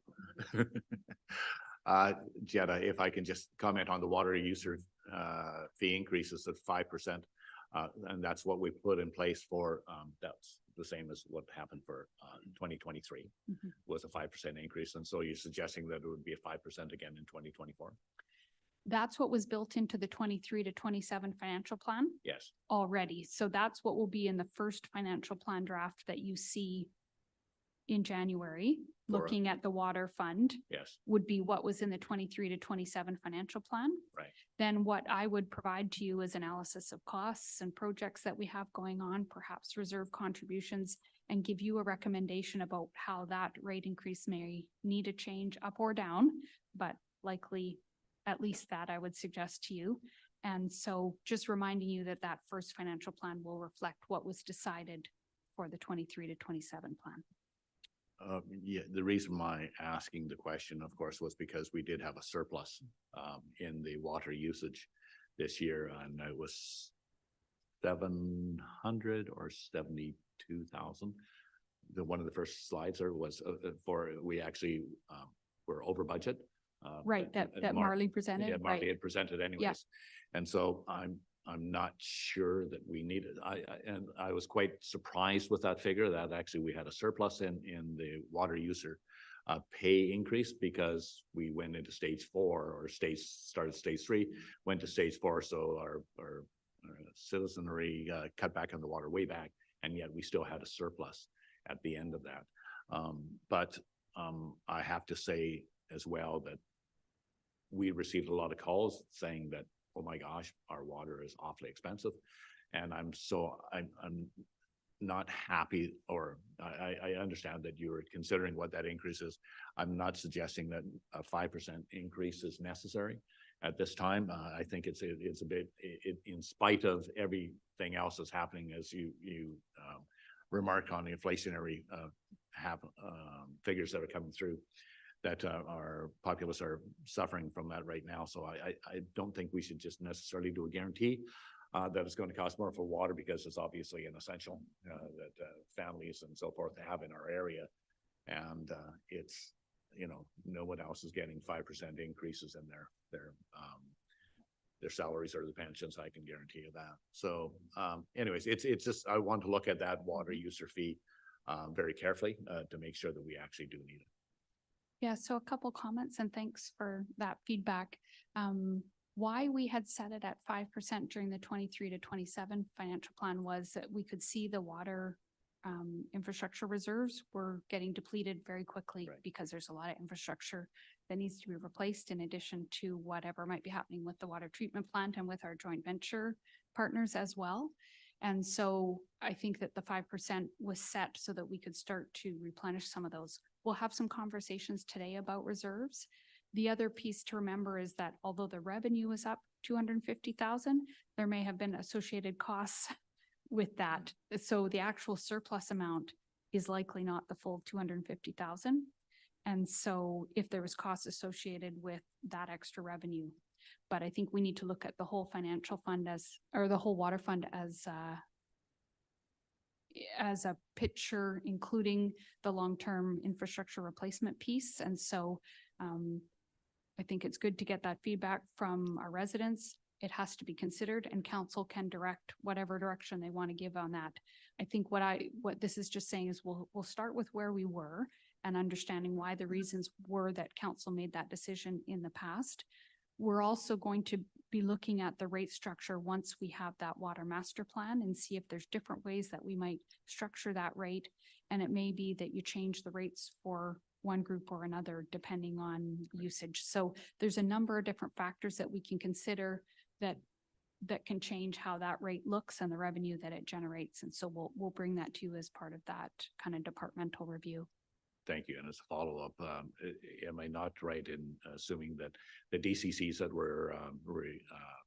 Jetta, if I can just comment on the water user fee increases of 5%. And that's what we put in place for, that's the same as what happened for 2023 was a 5% increase. And so you're suggesting that it would be a 5% again in 2024? That's what was built into the 23 to 27 financial plan. Yes. Already. So that's what will be in the first financial plan draft that you see in January, looking at the water fund. Yes. Would be what was in the 23 to 27 financial plan. Right. Then what I would provide to you is analysis of costs and projects that we have going on, perhaps reserve contributions, and give you a recommendation about how that rate increase may need a change up or down, but likely at least that I would suggest to you. And so just reminding you that that first financial plan will reflect what was decided for the 23 to 27 plan. Yeah, the reason why asking the question, of course, was because we did have a surplus in the water usage this year, and it was 700 or 72,000. One of the first slides there was we actually were over budget. Right, that Marley presented. Yeah, Marley right. had presented anyways. Yeah. And so I'm not sure that we needed, and I was quite surprised with that figure that actually we had a surplus in the water user pay increase because we went into stage 4 or started stage 3, went to stage 4. So our citizenry cut back on the water way back, and yet we still had a surplus at the end of that. But I have to say as well that we received a lot of calls saying that, oh my gosh, our water is awfully expensive. And I'm not happy, or I understand that you were considering what that increase is. I'm not suggesting that a 5% increase is necessary. at this time. I think it's a bit, in spite of everything else that's happening, as you remarked on the inflationary figures that are coming through, that our populace are suffering from that right now. So I don't think we should just necessarily do a guarantee that it's going to cost more for water, because it's obviously an essential that families and so forth have in our area. And it's, you know, no one else is getting 5% increases in their salaries or the pensions. I can guarantee you that. So anyways, it's just, I want to look at that water user fee very carefully to make sure that we actually do need it. Yeah, so a couple comments, and thanks for that feedback. Why we had set it at 5% during the 23 to 27 financial plan was that we could see the water infrastructure reserves were getting depleted very quickly, Right. because there's a lot of infrastructure that needs to be replaced, in addition to whatever might be happening with the water treatment plant and with our joint venture partners as well. And so I think that the 5% was set so that we could start to replenish some of those. We'll have some conversations today about reserves. The other piece to remember is that although the revenue is up 250,000, there may have been associated costs with that. So the actual surplus amount is likely not the full 250,000. And so if there was costs associated with that extra revenue, but I think we need to look at the whole financial fund or the whole water fund as a picture, including the long-term infrastructure replacement piece. And so I think it's good to get that feedback from our residents. It has to be considered, and council can direct whatever direction they want to give on that. I think what this is just saying is we'll start with where we were and understanding why the reasons were that council made that decision in the past. We're also going to be looking at the rate structure once we have that water master plan, and see if there's different ways that we might structure that rate. And it may be that you change the rates for one group or another depending on usage. So there's a number of different factors that we can consider that can change how that rate looks and the revenue that it generates. And so we'll bring that to you as part of that kind of departmental review. Thank you. And as a follow-up, am I not right in assuming that the DCCs that we're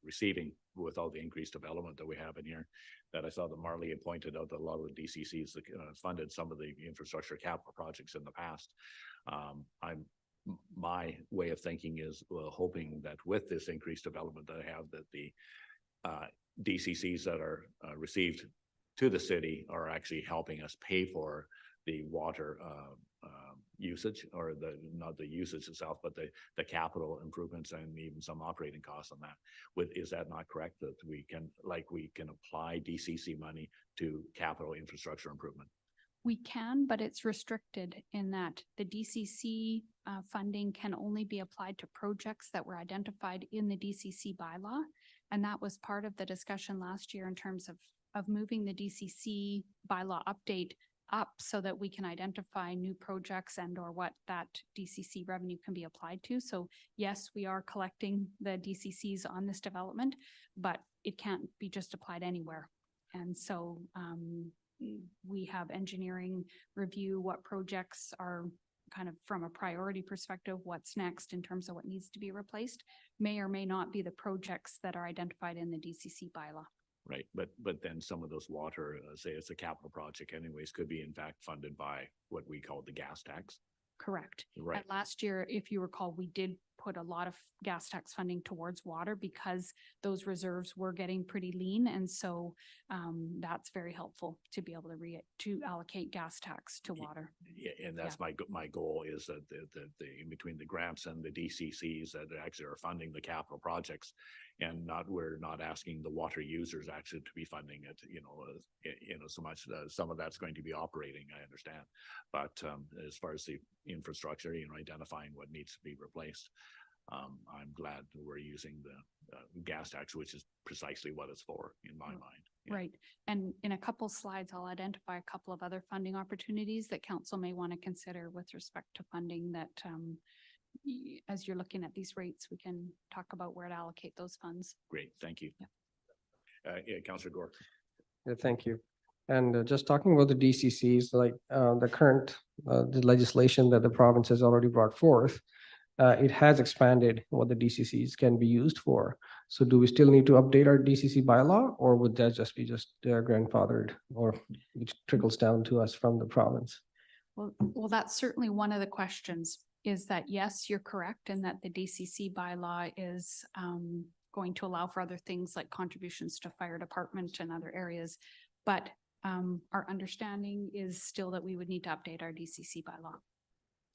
receiving with all the increased development that we have in here, that I saw that Marley had pointed out that a lot of the DCCs that funded some of the infrastructure capital projects in the past. My way of thinking is hoping that with this increased development that I have, that the DCCs that are received to the city are actually helping us pay for the water usage, or not the usage itself, but the capital improvements and even some operating costs on that. Is that not correct, that we can apply DCC money to capital infrastructure improvement? We can, but it's restricted in that the DCC funding can only be applied to projects that were identified in the DCC bylaw. And that was part of the discussion last year in terms of moving the DCC bylaw update up so that we can identify new projects and or what that DCC revenue can be applied to. So yes, we are collecting the DCCs on this development, but it can't be just applied anywhere. And so we have engineering review what projects are kind of from a priority perspective, what's next in terms of what needs to be replaced, may or may not be the projects that are identified in the DCC bylaw. Right, but then some of those water, say it's a capital project anyways, could be in fact funded by what we call the gas tax. Correct. Right. And last year, if you recall, we did put a lot of gas tax funding towards water because those reserves were getting pretty lean. And so that's very helpful to be able to allocate gas tax to water. Yeah, and that's my goal is that the in between the grants and the DCCs that actually are funding the capital projects, and we're not asking the water users actually to be funding it, so much. Some of that's going to be operating, I understand, but as far as the infrastructure, identifying what needs to be replaced, I'm glad that we're using the gas tax, which is precisely what it's for in my mind. Yeah. Right. And in a couple slides, I'll identify a couple of other funding opportunities that council may want to consider with respect to funding that as you're looking at these rates, we can talk about where to allocate those funds. Great, thank you. Yeah. Councillor Gore. Yeah, thank you. And just talking about the DCCs, like the current the legislation that the province has already brought forth, it has expanded what the DCCs can be used for. So do we still need to update our DCC bylaw, or would that just be grandfathered, or which trickles down to us from the province? Well, that's certainly one of the questions, is that, yes, you're correct in that the DCC bylaw is going to allow for other things like contributions to fire department and other areas. But our understanding is still that we would need to update our DCC bylaw.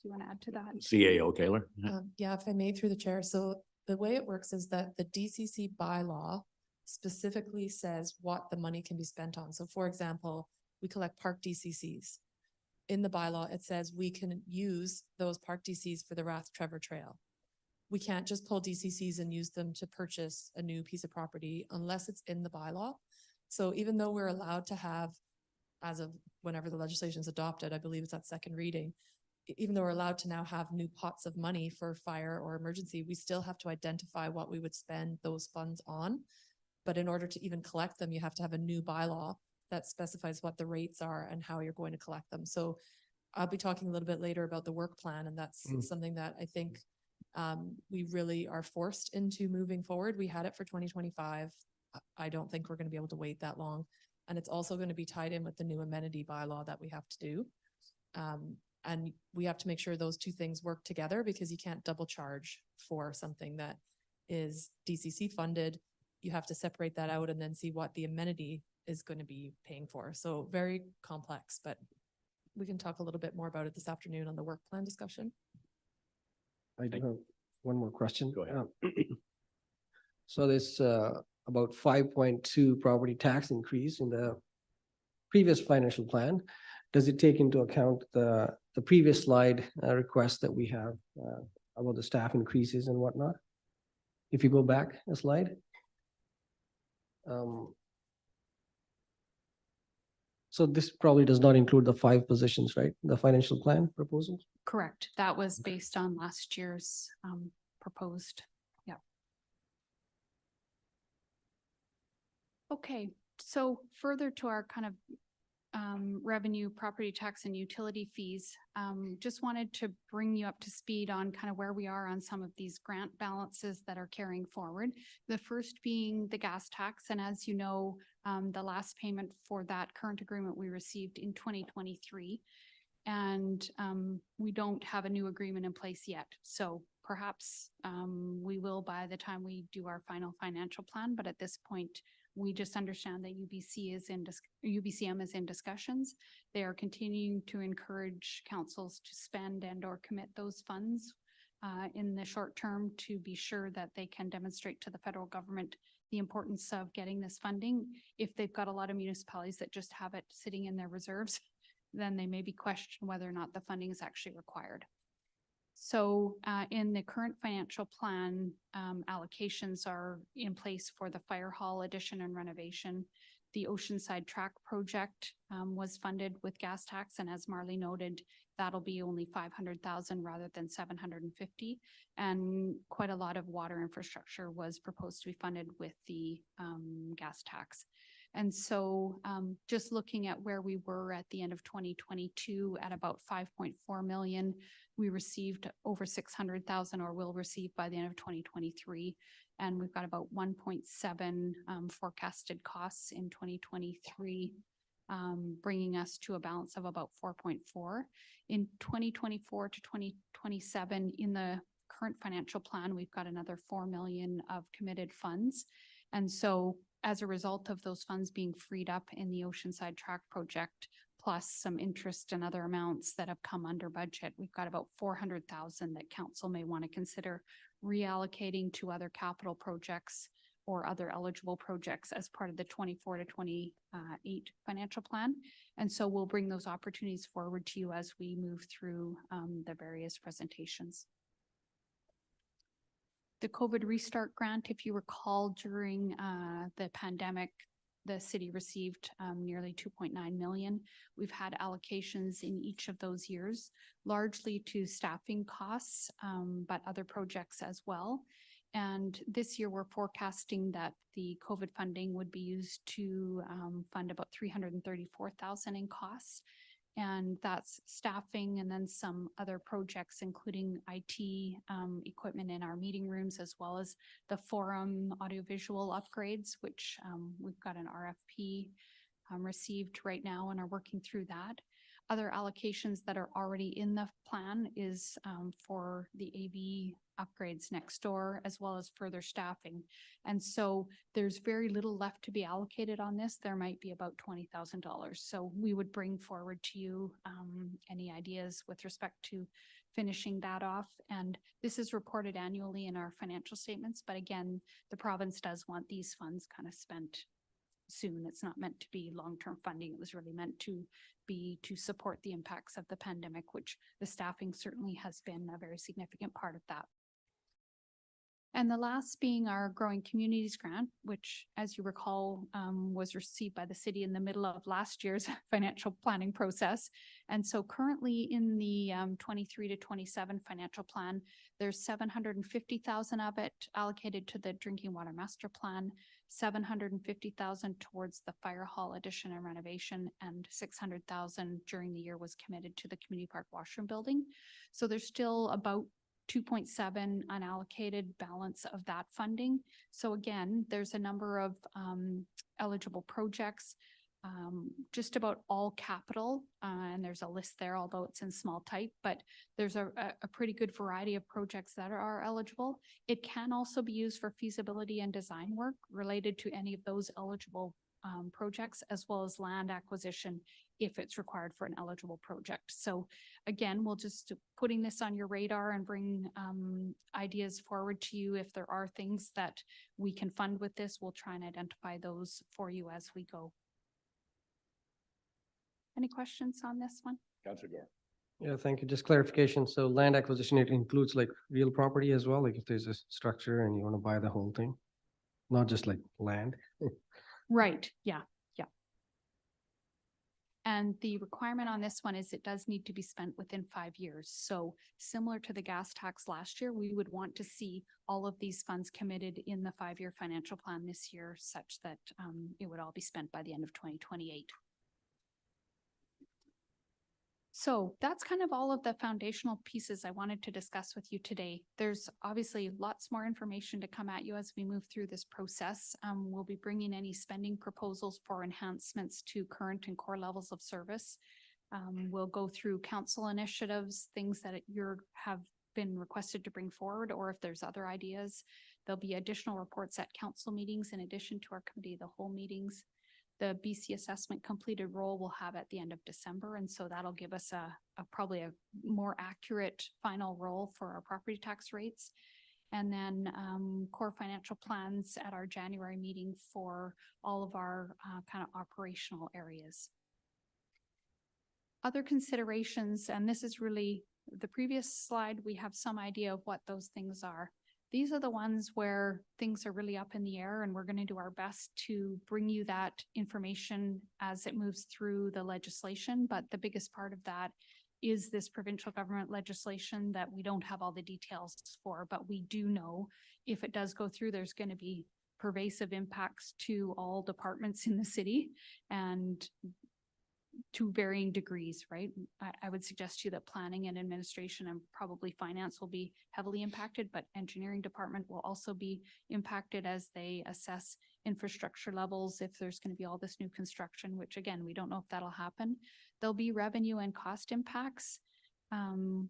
Do you want to add to that? CAO Taylor? Yeah, if I may through the chair. So the way it works is that the DCC bylaw specifically says what the money can be spent on. So for example, we collect park DCCs. In the bylaw, it says we can use those park DCs for the Rath Trevor Trail. We can't just pull DCCs and use them to purchase a new piece of property unless it's in the bylaw. So even though we're allowed to have, as of whenever the legislation is adopted, I believe it's at second reading, even though we're allowed to now have new pots of money for fire or emergency, we still have to identify what we would spend those funds on. But in order to even collect them, you have to have a new bylaw that specifies what the rates are and how you're going to collect them. So I'll be talking a little bit later about the work plan, and that's something that I think we really are forced into moving forward. We had it for 2025. I don't think we're going to be able to wait that long. And it's also going to be tied in with the new amenity bylaw that we have to do. And we have to make sure those two things work together, because you can't double charge for something that is DCC funded. You have to separate that out and then see what the amenity is going to be paying for. So very complex, but we can talk a little bit more about it this afternoon on the work plan discussion. I do have one more question. Go ahead. So this about 5.2 property tax increase in the previous financial plan, does it take into account the previous slide request that we have about the staff increases and whatnot? If you go back a slide. So this probably does not include the 5 positions, right? The financial plan proposals? Correct. That was based on last year's proposed. Yeah. Okay, so further to our kind of revenue, property tax and utility fees, just wanted to bring you up to speed on kind of where we are on some of these grant balances that are carrying forward. The first being the gas tax. And as you know, the last payment for that current agreement we received in 2023. And we don't have a new agreement in place yet. So perhaps we will by the time we do our final financial plan. But at this point, we just understand that UBCM is in discussions. They are continuing to encourage councils to spend and or commit those funds in the short term to be sure that they can demonstrate to the federal government the importance of getting this funding. If they've got a lot of municipalities that just have it sitting in their reserves, then they may be questioned whether or not the funding is actually required. So in the current financial plan, allocations are in place for the fire hall addition and renovation. The Oceanside Track project was funded with gas tax, and as Marley noted, that'll be only 500,000 rather than 750. And quite a lot of water infrastructure was proposed to be funded with the gas tax. And so just looking at where we were at the end of 2022 at about 5.4 million, we received over 600,000 or will receive by the end of 2023. And we've got about 1.7 forecasted costs in 2023, bringing us to a balance of about 4.4. In 2024 to 2027, in the current financial plan, we've got another 4 million of committed funds. And so as a result of those funds being freed up in the Oceanside Track project, plus some interest and other amounts that have come under budget, we've got about 400,000 that council may want to consider reallocating to other capital projects or other eligible projects as part of the 24 to 28 financial plan. And so we'll bring those opportunities forward to you as we move through the various presentations. The COVID Restart Grant, if you recall, during the pandemic, the city received nearly 2.9 million. We've had allocations in each of those years, largely to staffing costs, but other projects as well. And this year we're forecasting that the COVID funding would be used to fund about 334,000 in costs. And that's staffing and then some other projects, including IT equipment in our meeting rooms, as well as the forum audiovisual upgrades, which we've got an RFP received right now and are working through that. Other allocations that are already in the plan is for the AV upgrades next door, as well as further staffing. And so there's very little left to be allocated on this. There might be about $20,000. So we would bring forward to you any ideas with respect to finishing that off. And this is reported annually in our financial statements. But again, the province does want these funds kind of spent soon. It's not meant to be long-term funding. It was really meant to be to support the impacts of the pandemic, which the staffing certainly has been a very significant part of that. And the last being our Growing Communities Grant, which, as you recall, was received by the city in the middle of last year's financial planning process. And so currently in the 23 to 27 financial plan, there's 750,000 of it allocated to the Drinking Water Master Plan, 750,000 towards the fire hall addition and renovation, and 600,000 during the year was committed to the community park washroom building. So there's still about 2.7 unallocated balance of that funding. So again, there's a number of eligible projects, just about all capital, and there's a list there, although it's in small type, but there's a pretty good variety of projects that are eligible. It can also be used for feasibility and design work related to any of those eligible projects, as well as land acquisition if it's required for an eligible project. So again, we'll just putting this on your radar and bring ideas forward to you. If there are things that we can fund with this, we'll try and identify those for you as we go. Any questions on this one? Councilor Gore. Yeah, thank you. Just clarification. So land acquisition, it includes like real property as well? Like if there's a structure and you want to buy the whole thing, not just like land? Right, yeah. And the requirement on this one is it does need to be spent within 5 years. So similar to the gas tax last year, we would want to see all of these funds committed in the 5-year financial plan this year, such that it would all be spent by the end of 2028. So that's kind of all of the foundational pieces I wanted to discuss with you today. There's obviously lots more information to come at you as we move through this process. We'll be bringing any spending proposals for enhancements to current and core levels of service. We'll go through council initiatives, things that have been requested to bring forward, or if there's other ideas. There'll be additional reports at council meetings in addition to our committee of the whole meetings. The BC assessment completed roll we'll have at the end of December. And so that'll give us probably a more accurate final roll for our property tax rates. And then core financial plans at our January meeting for all of our kind of operational areas. Other considerations, and this is really the previous slide, we have some idea of what those things are. These are the ones where things are really up in the air, and we're going to do our best to bring you that information as it moves through the legislation. But the biggest part of that is this provincial government legislation that we don't have all the details for, but we do know if it does go through, there's going to be pervasive impacts to all departments in the city and to varying degrees, right? I would suggest to you that planning and administration and probably finance will be heavily impacted, but engineering department will also be impacted as they assess infrastructure levels if there's going to be all this new construction, which again, we don't know if that'll happen. There'll be revenue and cost impacts,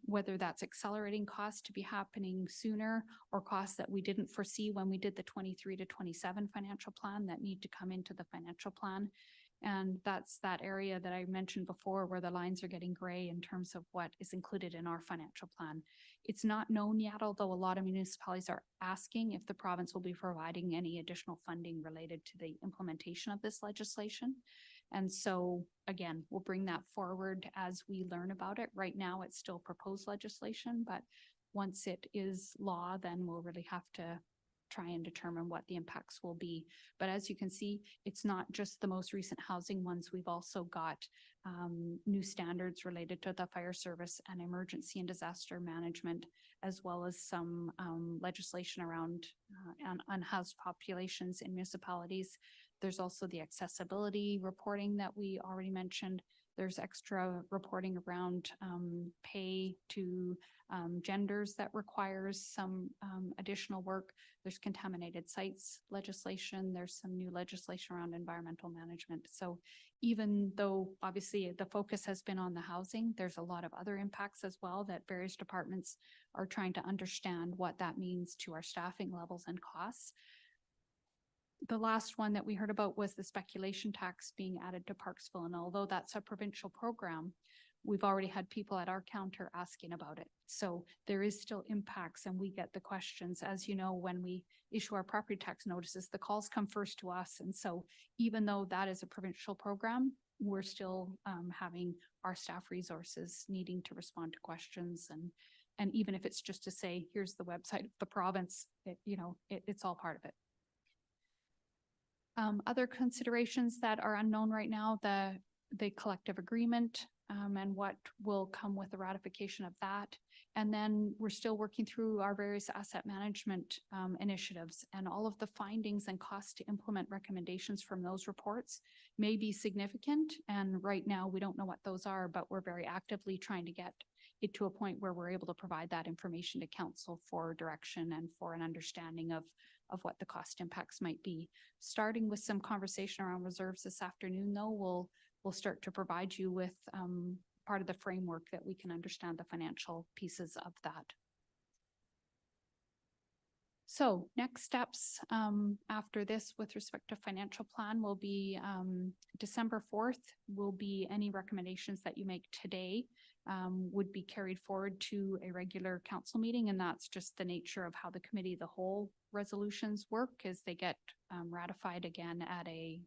whether that's accelerating costs to be happening sooner or costs that we didn't foresee when we did the 23 to 27 financial plan that need to come into the financial plan. And that's that area that I mentioned before where the lines are getting gray in terms of what is included in our financial plan. It's not known yet, although a lot of municipalities are asking if the province will be providing any additional funding related to the implementation of this legislation. And so, again, we'll bring that forward as we learn about it. Right now, it's still proposed legislation, but once it is law, then we'll really have to try and determine what the impacts will be. But as you can see, it's not just the most recent housing ones. We've also got new standards related to the fire service and emergency and disaster management, as well as some legislation around unhoused populations in municipalities. There's also the accessibility reporting that we already mentioned. There's extra reporting around pay to genders that requires some additional work. There's contaminated sites legislation. There's some new legislation around environmental management. So even though obviously the focus has been on the housing, there's a lot of other impacts as well that various departments are trying to understand what that means to our staffing levels and costs. The last one that we heard about was the speculation tax being added to Parksville. And although that's a provincial program, we've already had people at our counter asking about it. So there is still impacts, and we get the questions. As you know, when we issue our property tax notices, the calls come first to us. And so even though that is a provincial program, we're still having our staff resources needing to respond to questions. And even if it's just to say, here's the website of the province, it's all part of it. Other considerations that are unknown right now, the collective agreement and what will come with the ratification of that. And then we're still working through our various asset management initiatives, and all of the findings and costs to implement recommendations from those reports may be significant. And right now we don't know what those are, but we're very actively trying to get it to a point where we're able to provide that information to council for direction and for an understanding of what the cost impacts might be. Starting with some conversation around reserves this afternoon, though, we'll start to provide you with part of the framework that we can understand the financial pieces of that. So next steps after this with respect to financial plan will be December 4th will be any recommendations that you make today would be carried forward to a regular council meeting. And that's just the nature of how the committee of the whole resolutions work, is they get ratified again at a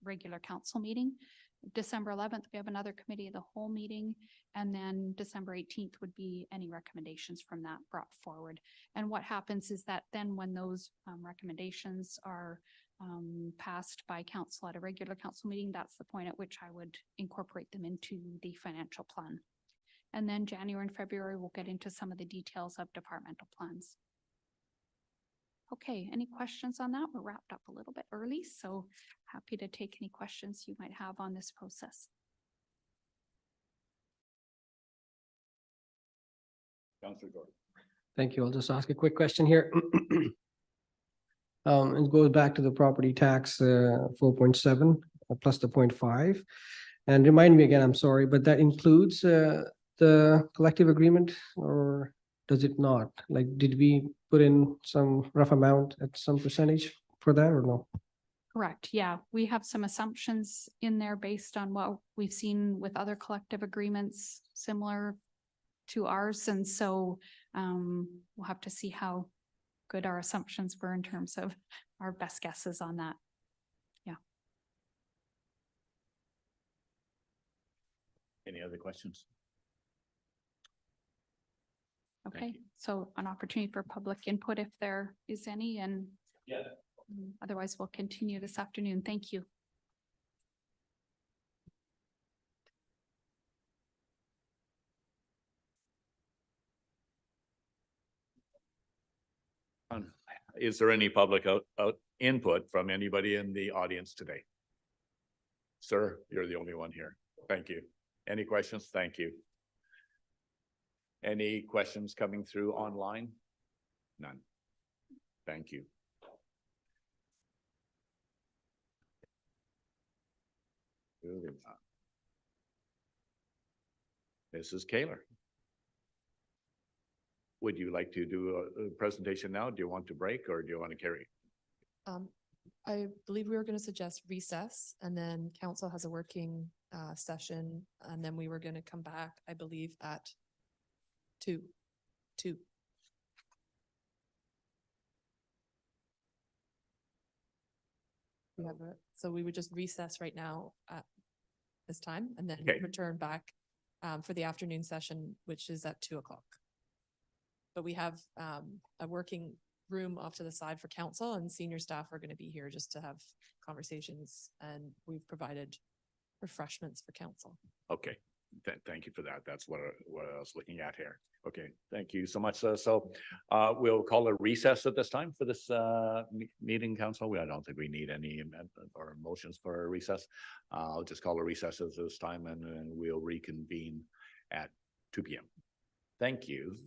regular council meeting. December 11th, we have another committee of the whole meeting. And then December 18th would be any recommendations from that brought forward. And what happens is that then when those recommendations are passed by council at a regular council meeting, that's the point at which I would incorporate them into the financial plan. And then January and February, we'll get into some of the details of departmental plans. Okay, any questions on that? We're wrapped up a little bit early, so happy to take any questions you might have on this process. Councillor Gordon. Thank you. I'll just ask a quick question here. It goes back to the property tax 4.7 plus the 0.5. And remind me again, I'm sorry, but that includes the collective agreement, or does it not? Like, did we put in some rough amount at some percentage for that or no? Correct. Yeah, we have some assumptions in there based on what we've seen with other collective agreements similar to ours. And so we'll have to see how good our assumptions were in terms of our best guesses on that. Yeah. Any other questions? Okay, so an opportunity for public input if there is any, and otherwise we'll continue this afternoon. Thank you. Is there any public input from anybody in the audience today? Sir, you're the only one here. Thank you. Any questions? Thank you. Any questions coming through online? None. Thank you. Moving on. Mrs. Kaler. Would you like to do a presentation now? Do you want to break, or do you want to carry? I believe we were going to suggest recess, and then council has a working session, and then we were going to come back, I believe, at 2. So we would just recess right now at this time, and then return back for the afternoon session, which is at 2 o'clock. But we have a working room off to the side for council, and senior staff are going to be here just to have conversations, and we've provided refreshments for council. Okay, Thank you for that. That's what I was looking at here. Okay, thank you so much. We'll call a recess at this time for this meeting, council. I don't think we need any amendment or motions for a recess. I'll just call a recess at this time, and then we'll reconvene at 2 p.m. Thank you.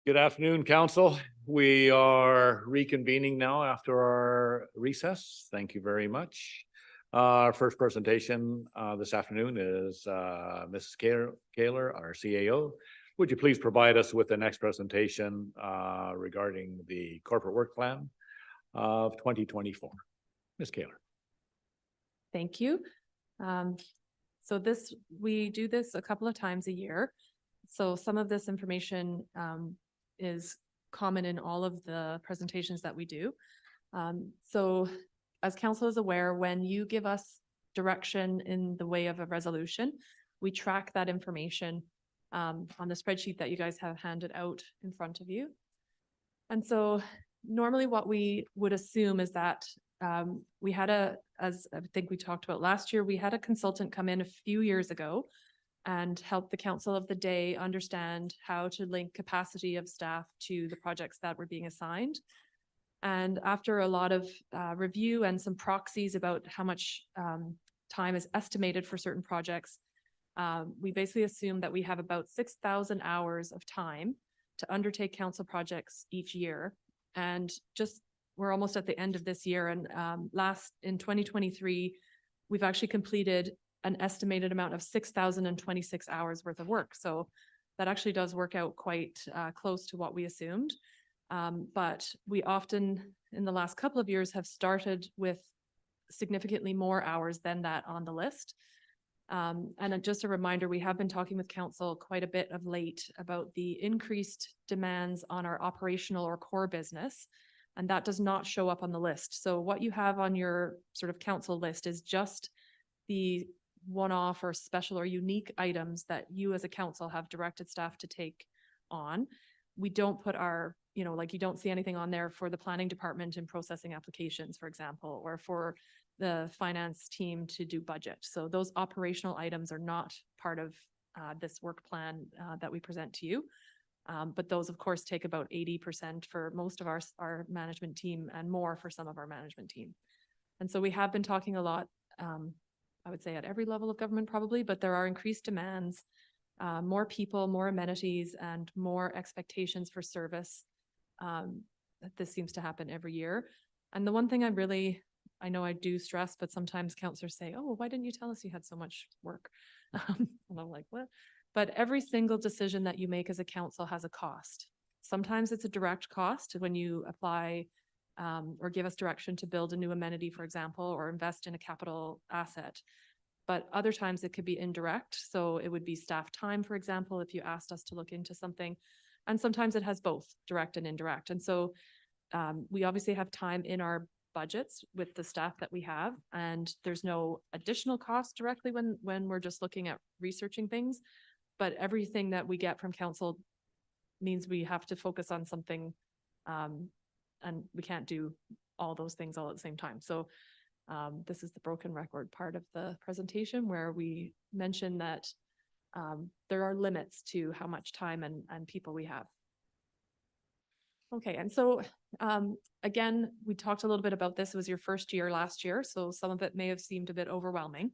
Good afternoon, council. We are reconvening now after our recess. Thank you very much. Our first presentation this afternoon is Mrs. Kaler, our CAO. Would you please provide us with the next presentation regarding the corporate work plan of 2024? Ms. Kaler. Thank you. So we do this a couple of times a year. So some of this information is common in all of the presentations that we do. So as council is aware, when you give us direction in the way of a resolution, we track that information on the spreadsheet that you guys have handed out in front of you. And so normally what we would assume is that we had as I think we talked about last year, we had a consultant come in a few years ago and help the council of the day understand how to link capacity of staff to the projects that were being assigned. And after a lot of review and some proxies about how much time is estimated for certain projects, we basically assume that we have about 6,000 hours of time to undertake council projects each year. And we're almost at the end of this year. And in 2023, we've actually completed an estimated amount of 6,026 hours worth of work. So that actually does work out quite close to what we assumed. But we often, in the last couple of years, have started with significantly more hours than that on the list. And just a reminder, we have been talking with council quite a bit of late about the increased demands on our operational or core business, and that does not show up on the list. So what you have on your sort of council list is just the one-off or special or unique items that you as a council have directed staff to take on. We don't put like you don't see anything on there for the planning department in processing applications, for example, or for the finance team to do budget. So those operational items are not part of this work plan that we present to you. But those, of course, take about 80% for most of our management team and more for some of our management team. And so we have been talking a lot, I would say at every level of government probably, but there are increased demands, more people, more amenities, and more expectations for service. This seems to happen every year. And the one thing I know I do stress, but sometimes councillors say, oh, well, why didn't you tell us you had so much work? And I'm like, what? But every single decision that you make as a council has a cost. Sometimes it's a direct cost when you apply or give us direction to build a new amenity, for example, or invest in a capital asset. But other times it could be indirect. So it would be staff time, for example, if you asked us to look into something. And sometimes it has both direct and indirect. And so we obviously have time in our budgets with the staff that we have, and there's no additional cost directly when we're just looking at researching things. But everything that we get from council means we have to focus on something, and we can't do all those things all at the same time. So this is the broken record part of the presentation where we mention that there are limits to how much time and people we have. Okay, and so again, we talked a little bit about this. It was your first year last year, so some of it may have seemed a bit overwhelming.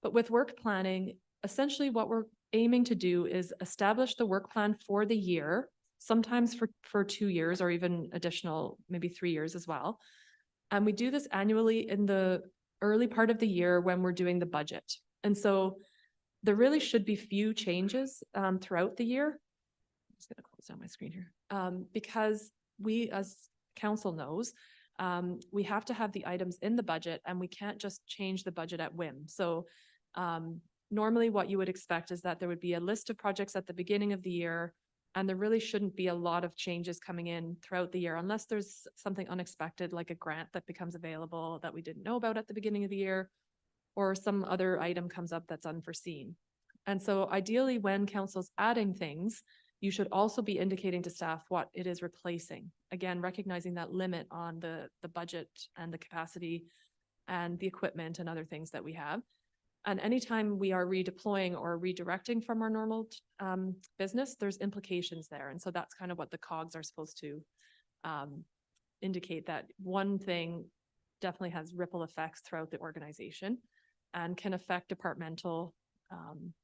But with work planning, essentially what we're aiming to do is establish the work plan for the year, sometimes for 2 years or even additional, maybe 3 years as well. And we do this annually in the early part of the year when we're doing the budget. And so there really should be few changes throughout the year. I'm just gonna close down my screen here. Because we as council knows, we have to have the items in the budget and we can't just change the budget at whim. So normally what you would expect is that there would be a list of projects at the beginning of the year, and there really shouldn't be a lot of changes coming in throughout the year unless there's something unexpected like a grant that becomes available that we didn't know about at the beginning of the year, or some other item comes up that's unforeseen. And so ideally when council's adding things, you should also be indicating to staff what it is replacing. Again, recognizing that limit on the budget and the capacity and the equipment and other things that we have. And anytime we are redeploying or redirecting from our normal business, there's implications there. And so that's kind of what the cogs are supposed to indicate, that one thing definitely has ripple effects throughout the organization and can affect departmental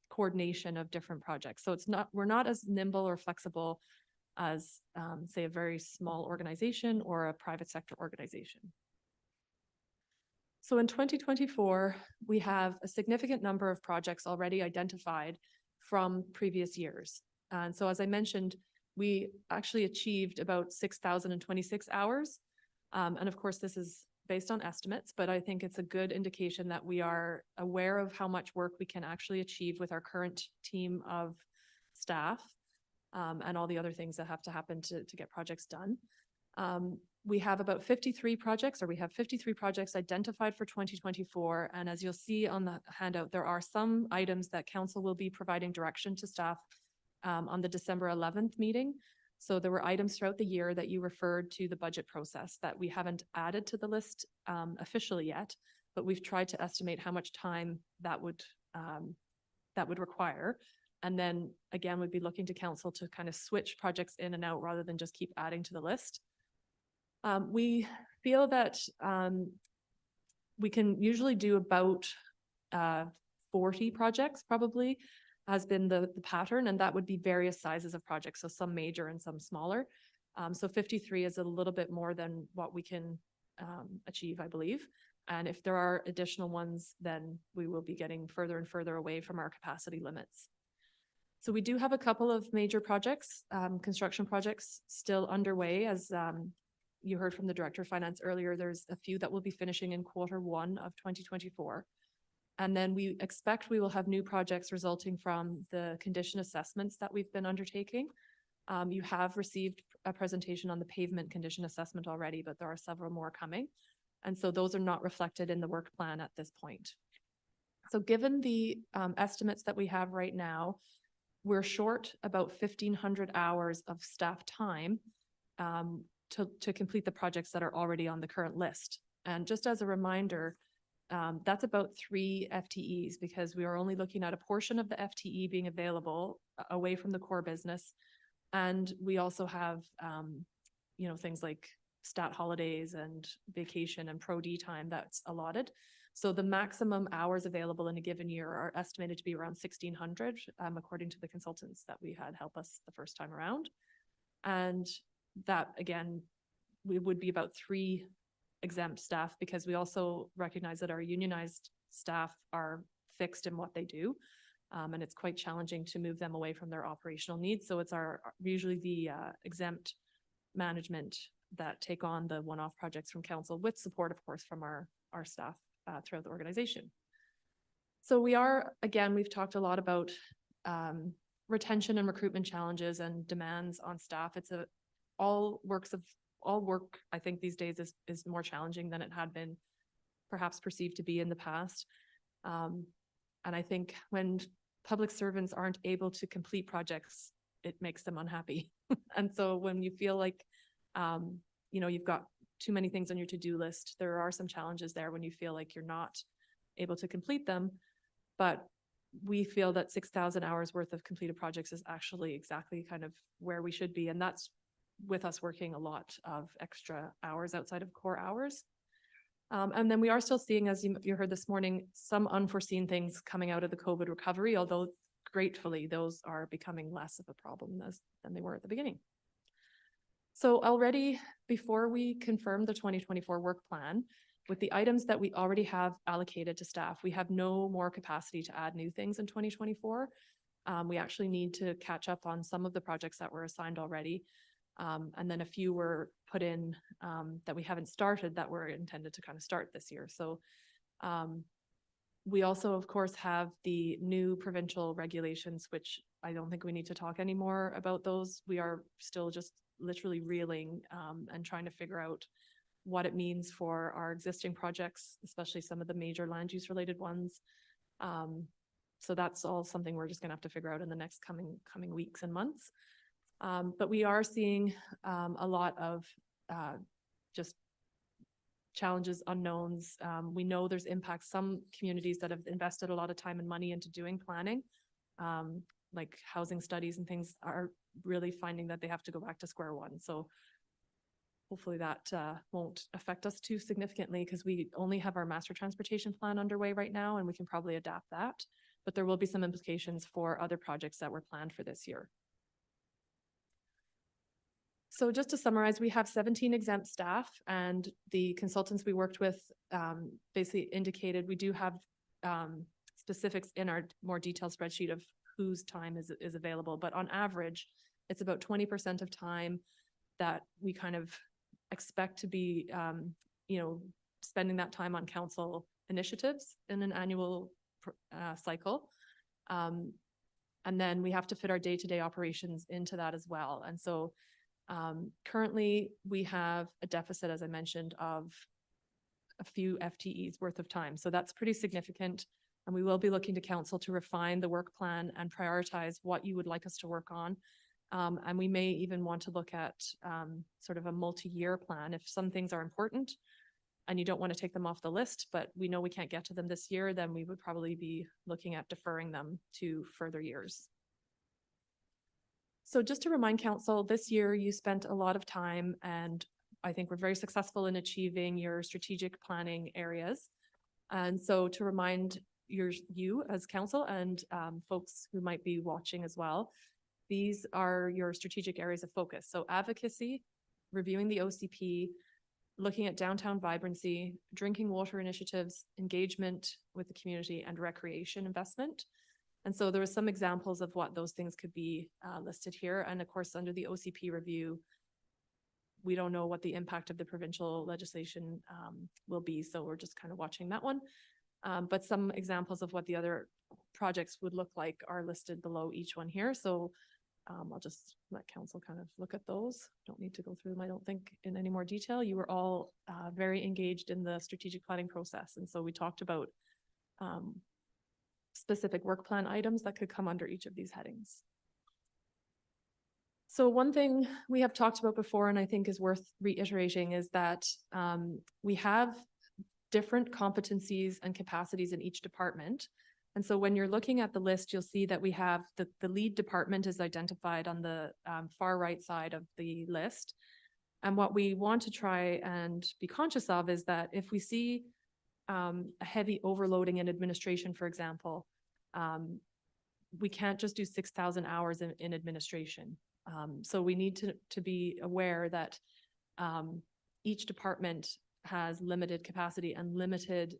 coordination of different projects. So we're not as nimble or flexible as, say, a very small organization or a private sector organization. So in 2024, we have a significant number of projects already identified from previous years. And so, as I mentioned, we actually achieved about 6,026 hours. And of course, this is based on estimates, but I think it's a good indication that we are aware of how much work we can actually achieve with our current team of staff, and all the other things that have to happen to get projects done. We have about 53 projects, or we have 53 projects identified for 2024. And as you'll see on the handout, there are some items that council will be providing direction to staff on the December 11th meeting. So there were items throughout the year that you referred to the budget process that we haven't added to the list officially yet, but we've tried to estimate how much time that would require. And then again, we'd be looking to council to kind of switch projects in and out rather than just keep adding to the list. We feel that we can usually do about 40 projects, probably has been the pattern, and that would be various sizes of projects, so some major and some smaller. So 53 is a little bit more than what we can achieve, I believe. And if there are additional ones, then we will be getting further and further away from our capacity limits. So we do have a couple of major projects, construction projects still underway. As you heard from the Director of Finance earlier, there's a few that will be finishing in Q1 of 2024. And then we expect we will have new projects resulting from the condition assessments that we've been undertaking. You have received a presentation on the pavement condition assessment already, but there are several more coming. And so those are not reflected in the work plan at this point. So given the estimates that we have right now, we're short about 1,500 hours of staff time to complete the projects that are already on the current list. And just as a reminder, that's about 3 FTEs, because we are only looking at a portion of the FTE being available away from the core business. And we also have, things like stat holidays and vacation and Pro D time that's allotted. So the maximum hours available in a given year are estimated to be around 1,600, according to the consultants that we had help us the first time around. And that, again, we would be about 3 exempt staff, because we also recognize that our unionized staff are fixed in what they do. And it's quite challenging to move them away from their operational needs. So it's usually the exempt management that take on the one-off projects from council, with support, of course, from our staff throughout the organization. So we've talked a lot about retention and recruitment challenges and demands on staff. It's all work, I think, these days is more challenging than it had been perhaps perceived to be in the past. And I think when public servants aren't able to complete projects, it makes them unhappy. And so when you feel like, you've got too many things on your to-do list, there are some challenges there when you feel like you're not able to complete them. But we feel that 6,000 hours worth of completed projects is actually exactly kind of where we should be. And that's with us working a lot of extra hours outside of core hours. And then we are still seeing, as you heard this morning, some unforeseen things coming out of the COVID recovery, although gratefully those are becoming less of a problem than they were at the beginning. So already, before we confirm the 2024 work plan, with the items that we already have allocated to staff, we have no more capacity to add new things in 2024. We actually need to catch up on some of the projects that were assigned already. And then a few were put in that we haven't started that were intended to kind of start this year. So we also, of course, have the new provincial regulations, which I don't think we need to talk anymore about those. We are still just literally reeling and trying to figure out what it means for our existing projects, especially some of the major land use related ones. So that's all something we're just gonna have to figure out in the next coming weeks and months. But we are seeing a lot of just challenges, unknowns. We know there's impacts. Some communities that have invested a lot of time and money into doing planning, like housing studies and things, are really finding that they have to go back to square one. So hopefully that won't affect us too significantly, because we only have our master transportation plan underway right now, and we can probably adapt that. But there will be some implications for other projects that were planned for this year. So just to summarize, we have 17 exempt staff, and the consultants we worked with basically indicated we do have specifics in our more detailed spreadsheet of whose time is available. But on average, it's about 20% of time that we kind of expect to be, spending that time on council initiatives in an annual cycle. And then we have to fit our day-to-day operations into that as well. And so currently we have a deficit, as I mentioned, of a few FTEs worth of time. So that's pretty significant. And we will be looking to council to refine the work plan and prioritize what you would like us to work on. And we may even want to look at sort of a multi-year plan if some things are important and you don't want to take them off the list, but we know we can't get to them this year, then we would probably be looking at deferring them to further years. So just to remind council, this year you spent a lot of time, and I think we're very successful in achieving your strategic planning areas. And so to remind you as council and folks who might be watching as well, these are your strategic areas of focus. So advocacy, reviewing the OCP, looking at downtown vibrancy, drinking water initiatives, engagement with the community, and recreation investment. And so there are some examples of what those things could be listed here. And of course, under the OCP review, we don't know what the impact of the provincial legislation will be. So we're just kind of watching that one. But some examples of what the other projects would look like are listed below each one here. So I'll just let council kind of look at those. Don't need to go through them, I don't think, in any more detail. You were all very engaged in the strategic planning process. And so we talked about specific work plan items that could come under each of these headings. So one thing we have talked about before, and I think is worth reiterating, is that we have different competencies and capacities in each department. And so when you're looking at the list, you'll see that we have the lead department is identified on the far right side of the list. And what we want to try and be conscious of is that if we see a heavy overloading in administration, for example, we can't just do 6,000 hours in administration. So we need to be aware that each department has limited capacity and limited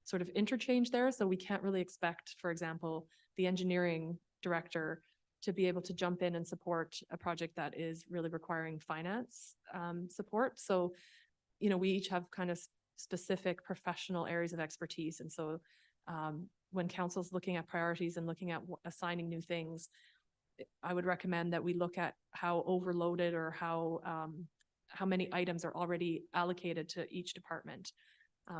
sort of interchange there. So we can't really expect, for example, the engineering director to be able to jump in and support a project that is really requiring finance support. So, we each have kind of specific professional areas of expertise. And so when council's looking at priorities and looking at assigning new things, I would recommend that we look at how overloaded or how many items are already allocated to each department.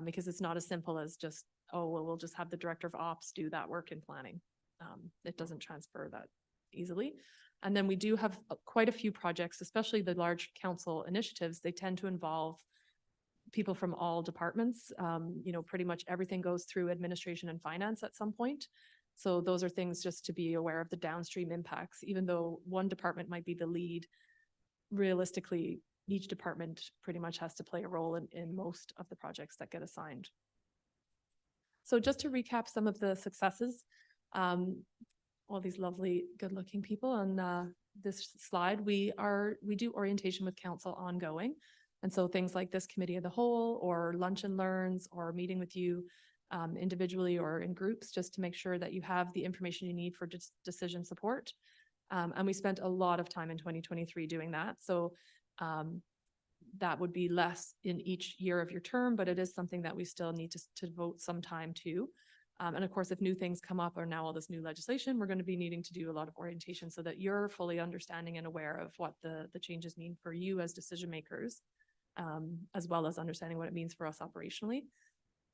Because it's not as simple as just, we'll just have the director of ops do that work in planning. It doesn't transfer that easily. And then we do have quite a few projects, especially the large council initiatives. They tend to involve people from all departments. Pretty much everything goes through administration and finance at some point. So those are things just to be aware of the downstream impacts. Even though one department might be the lead, realistically, each department pretty much has to play a role in most of the projects that get assigned. So just to recap some of the successes, all these lovely, good-looking people on this slide, we do orientation with council ongoing. And so things like this committee of the whole, or lunch and learns, or meeting with you individually or in groups, just to make sure that you have the information you need for decision support. And we spent a lot of time in 2023 doing that. So that would be less in each year of your term, but it is something that we still need to devote some time to. And of course, if new things come up or now all this new legislation, we're going to be needing to do a lot of orientation so that you're fully understanding and aware of what the changes mean for you as decision makers, as well as understanding what it means for us operationally.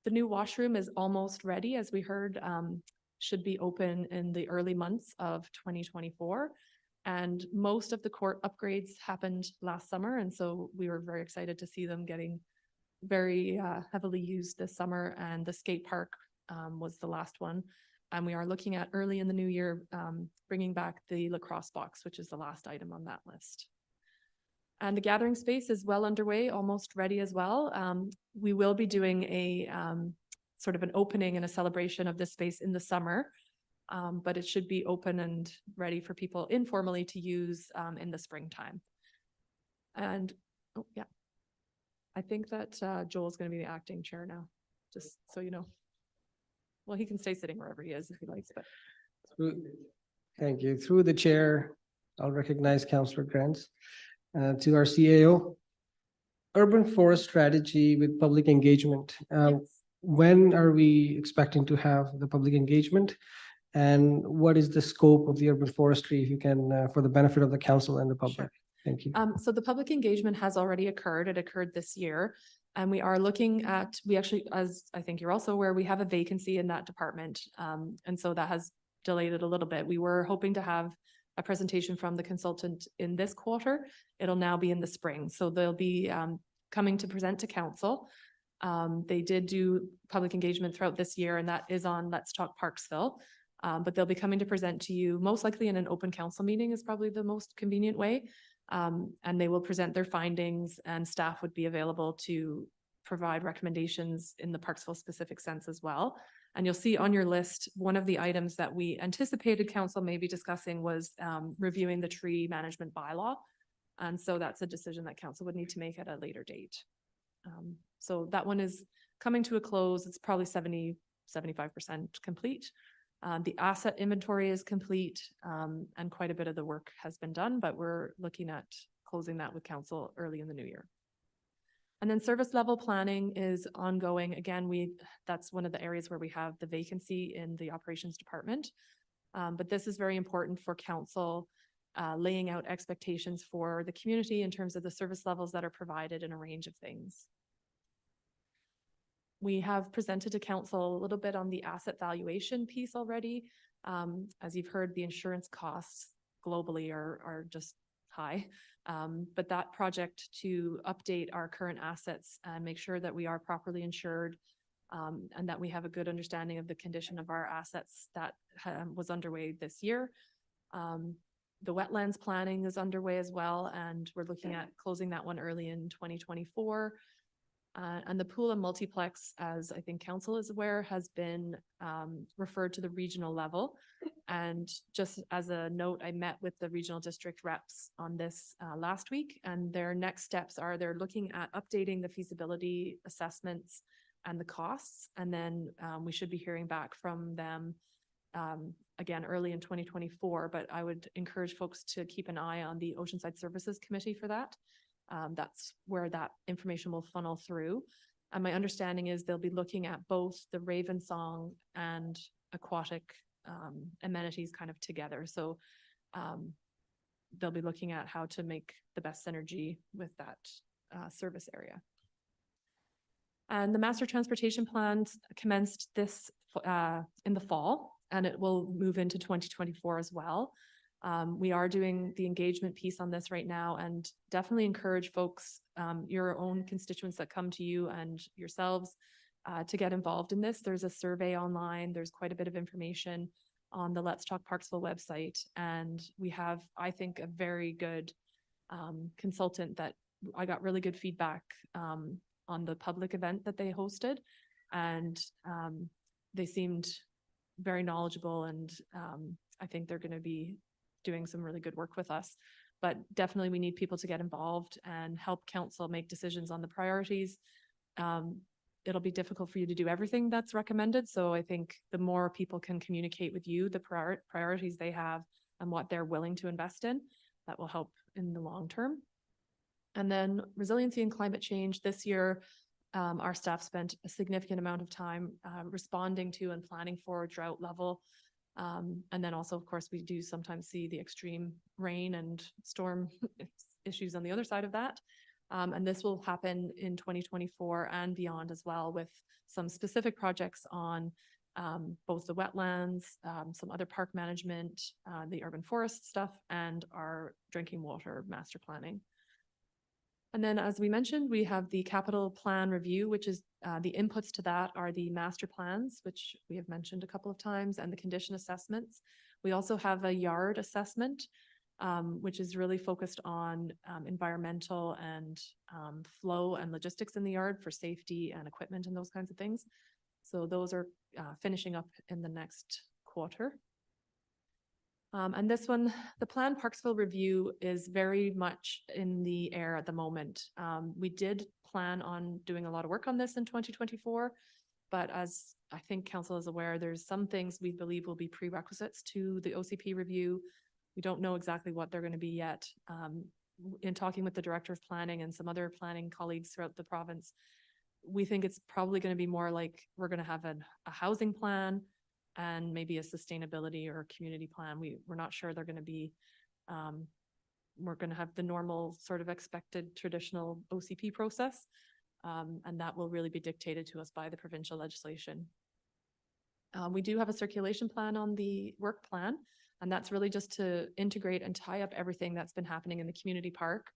The new washroom is almost ready, as we heard, should be open in the early months of 2024. And most of the court upgrades happened last summer. And so we were very excited to see them getting very heavily used this summer. And the skate park was the last one. And we are looking at early in the new year, bringing back the lacrosse box, which is the last item on that list. And the gathering space is well underway, almost ready as well. We will be doing a sort of an opening and a celebration of this space in the summer. But it should be open and ready for people informally to use in the springtime. And, oh, yeah. I think that Joel's gonna be the acting chair now, just so you know. Well, he can stay sitting wherever he is if he likes, but. Thank you. Through the chair, I'll recognize Councillor Grants. To our CAO, urban forest strategy with public engagement. When are we expecting to have the public engagement? And what is the scope of the urban forestry, if you can, for the benefit of the council and the public? Thank you. So the public engagement has already occurred. It occurred this year. And we are looking at, we actually, as I think you're also aware, we have a vacancy in that department. And so that has delayed it a little bit. We were hoping to have a presentation from the consultant in this quarter. It'll now be in the spring. So they'll be coming to present to council. They did do public engagement throughout this year, and that is on Let's Talk Parksville. But they'll be coming to present to you, most likely in an open council meeting is probably the most convenient way. And they will present their findings, and staff would be available to provide recommendations in the Parksville specific sense as well. And you'll see on your list, one of the items that we anticipated council may be discussing was reviewing the tree management bylaw. And so that's a decision that council would need to make at a later date. So that one is coming to a close. It's probably 75% complete. The asset inventory is complete, and quite a bit of the work has been done, but we're looking at closing that with council early in the new year. And then service level planning is ongoing. Again, that's one of the areas where we have the vacancy in the operations department. But this is very important for council, laying out expectations for the community in terms of the service levels that are provided in a range of things. We have presented to council a little bit on the asset valuation piece already. As you've heard, the insurance costs globally are just high. But that project to update our current assets and make sure that we are properly insured, and that we have a good understanding of the condition of our assets, that was underway this year. The wetlands planning is underway as well, and we're looking at closing that one early in 2024. And the pool and multiplex, as I think council is aware, has been referred to the regional level. And just as a note, I met with the regional district reps on this last week, and their next steps are they're looking at updating the feasibility assessments and the costs. And then we should be hearing back from them again early in 2024. But I would encourage folks to keep an eye on the Oceanside Services Committee for that. That's where that information will funnel through. And my understanding is they'll be looking at both the Raven Song and aquatic amenities kind of together. So they'll be looking at how to make the best synergy with that service area. And the master transportation plan commenced this in the fall, and it will move into 2024 as well. We are doing the engagement piece on this right now, and definitely encourage folks, your own constituents that come to you and yourselves, to get involved in this. There's a survey online. There's quite a bit of information on the Let's Talk Parksville website. And we have, I think, a very good consultant that I got really good feedback on the public event that they hosted. And they seemed very knowledgeable, and I think they're going to be doing some really good work with us. But definitely we need people to get involved and help council make decisions on the priorities. It'll be difficult for you to do everything that's recommended. So I think the more people can communicate with you the priorities they have and what they're willing to invest in, that will help in the long term. And then resiliency and climate change. This year, our staff spent a significant amount of time responding to and planning for drought level. And then also, of course, we do sometimes see the extreme rain and storm issues on the other side of that. And this will happen in 2024 and beyond as well, with some specific projects on both the wetlands, some other park management, the urban forest stuff, and our drinking water master planning. And then, as we mentioned, we have the capital plan review, which is the inputs to that are the master plans, which we have mentioned a couple of times, and the condition assessments. We also have a yard assessment, which is really focused on environmental and flow and logistics in the yard for safety and equipment and those kinds of things. So those are finishing up in the next quarter. And this one, the planned Parksville review is very much in the air at the moment. We did plan on doing a lot of work on this in 2024, but as I think council is aware, there's some things we believe will be prerequisites to the OCP review. We don't know exactly what they're going to be yet. In talking with the director of planning and some other planning colleagues throughout the province, we think it's probably going to be more like we're going to have a housing plan and maybe a sustainability or community plan. We're not sure they're going to be, we're going to have the normal sort of expected traditional OCP process. And that will really be dictated to us by the provincial legislation. We do have a circulation plan on the work plan, and that's really just to integrate and tie up everything that's been happening in the community park.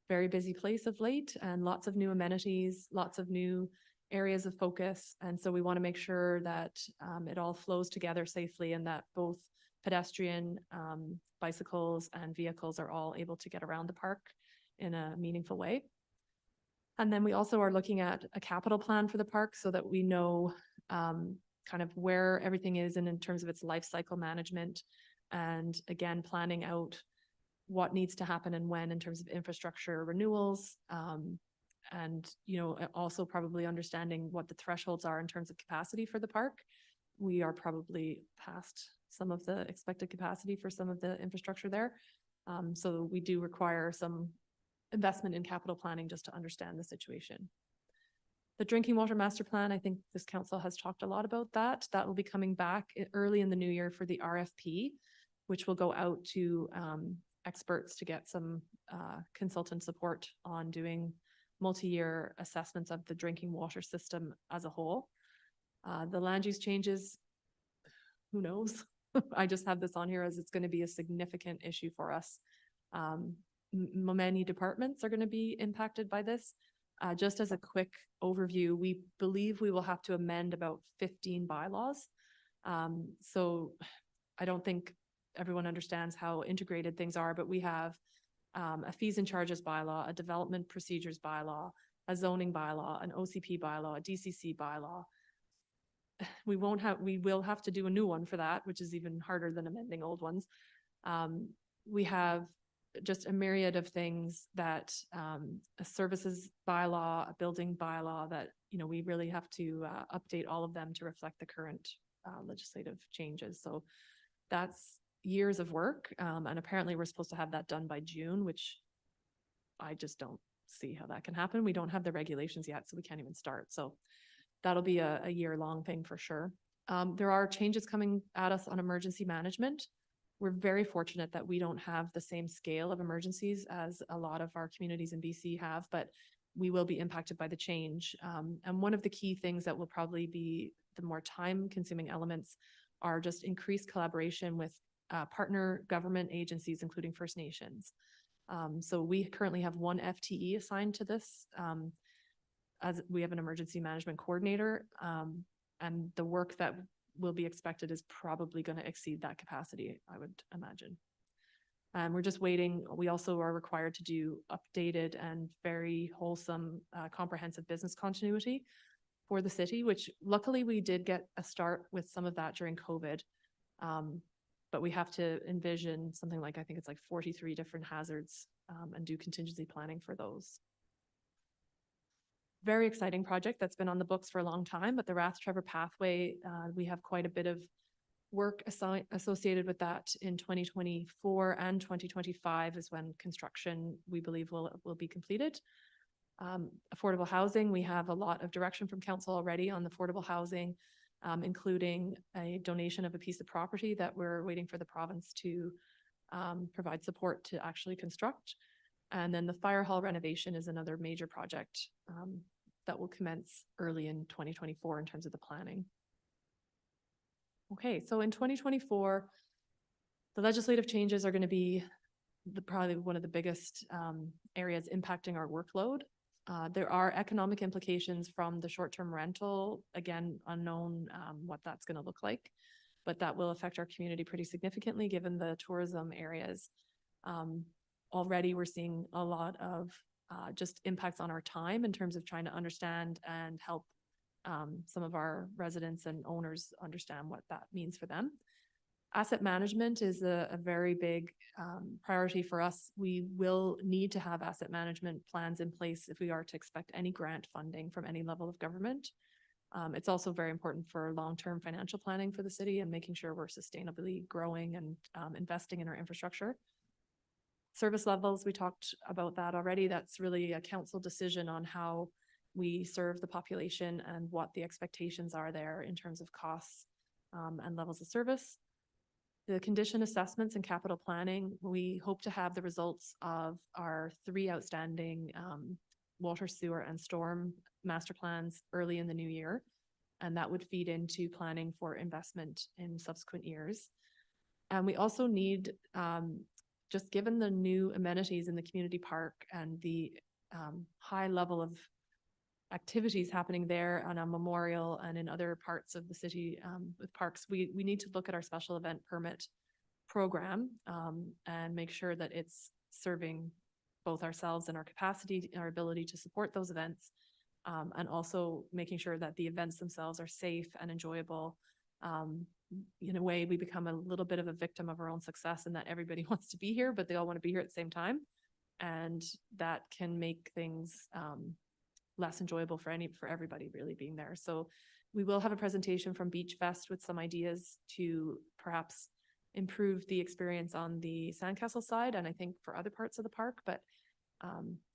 Very busy place of late, and lots of new amenities, lots of new areas of focus. And so we want to make sure that it all flows together safely and that both pedestrian, bicycles and vehicles are all able to get around the park in a meaningful way. And then we also are looking at a capital plan for the park so that we know kind of where everything is in terms of its life cycle management. And again, planning out what needs to happen and when in terms of infrastructure renewals. And, you know, also probably understanding what the thresholds are in terms of capacity for the park. We are probably past some of the expected capacity for some of the infrastructure there. So we do require some investment in capital planning just to understand the situation. The drinking water master plan, I think this council has talked a lot about that. That will be coming back early in the new year for the RFP, which will go out to experts to get some consultant support on doing multi-year assessments of the drinking water system as a whole. The land use changes, who knows? I just have this on here as it's going to be a significant issue for us. Many departments are going to be impacted by this. Just as a quick overview, we believe we will have to amend about 15 bylaws. So I don't think everyone understands how integrated things are, but we have a fees and charges bylaw, a development procedures bylaw, a zoning bylaw, an OCP bylaw, a DCC bylaw. We will have to do a new one for that, which is even harder than amending old ones. We have just a myriad of things that a services bylaw, a building bylaw that, you know, we really have to update all of them to reflect the current legislative changes. So that's years of work. And apparently we're supposed to have that done by June, which I just don't see how that can happen. We don't have the regulations yet, so we can't even start. So that'll be a year-long thing for sure. There are changes coming at us on emergency management. We're very fortunate that we don't have the same scale of emergencies as a lot of our communities in BC have, but we will be impacted by the change. And one of the key things that will probably be the more time-consuming elements are just increased collaboration with partner government agencies, including First Nations. So we currently have one FTE assigned to this, as we have an emergency management coordinator, and the work that will be expected is probably going to exceed that capacity, I would imagine. We're just waiting. We also are required to do updated and very wholesome, comprehensive business continuity for the city, which luckily we did get a start with some of that during COVID. But we have to envision something like, I think it's like 43 different hazards and do contingency planning for those. Very exciting project that's been on the books for a long time, but the Rath-Trevor pathway, we have quite a bit of work associated with that in 2024 and 2025 is when construction, we believe, will be completed. Affordable housing, we have a lot of direction from council already on affordable housing, including a donation of a piece of property that we're waiting for the province to provide support to actually construct. And then the fire hall renovation is another major project that will commence early in 2024 in terms of the planning. Okay, so in 2024, the legislative changes are going to be probably one of the biggest areas impacting our workload. There are economic implications from the short-term rental, again, unknown what that's going to look like, but that will affect our community pretty significantly given the tourism areas. Already we're seeing a lot of just impacts on our time in terms of trying to understand and help some of our residents and owners understand what that means for them. Asset management is a very big priority for us. We will need to have asset management plans in place if we are to expect any grant funding from any level of government. It's also very important for long-term financial planning for the city and making sure we're sustainably growing and investing in our infrastructure. Service levels, we talked about that already. That's really a council decision on how we serve the population and what the expectations are there in terms of costs and levels of service. The condition assessments and capital planning, we hope to have the results of our 3 outstanding water, sewer, and storm master plans early in the new year. And that would feed into planning for investment in subsequent years. And we also need, just given the new amenities in the community park and the high level of activities happening there on a memorial and in other parts of the city with parks, we need to look at our special event permit program and make sure that it's serving both ourselves and our capacity and our ability to support those events, and also making sure that the events themselves are safe and enjoyable. In a way, we become a little bit of a victim of our own success, and that everybody wants to be here, but they all want to be here at the same time. And that can make things less enjoyable for everybody really being there. So we will have a presentation from Beach Fest with some ideas to perhaps improve the experience on the Sandcastle side, and I think for other parts of the park. But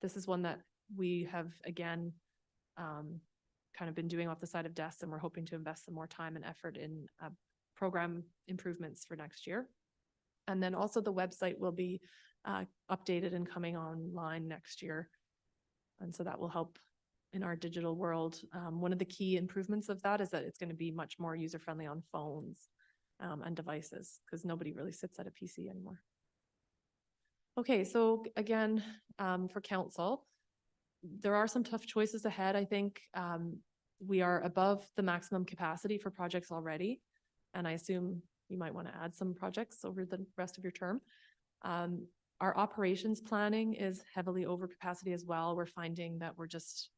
this is one that we have, again, kind of been doing off the side of desks, and we're hoping to invest some more time and effort in program improvements for next year. And then also the website will be updated and coming online next year. And so that will help in our digital world. One of the key improvements of that is that it's going to be much more user-friendly on phones and devices, because nobody really sits at a PC anymore. Okay, so again, for council, there are some tough choices ahead. I think we are above the maximum capacity for projects already, and I assume you might want to add some projects over the rest of your term. Our operations planning is heavily over capacity as well. We're finding that we're just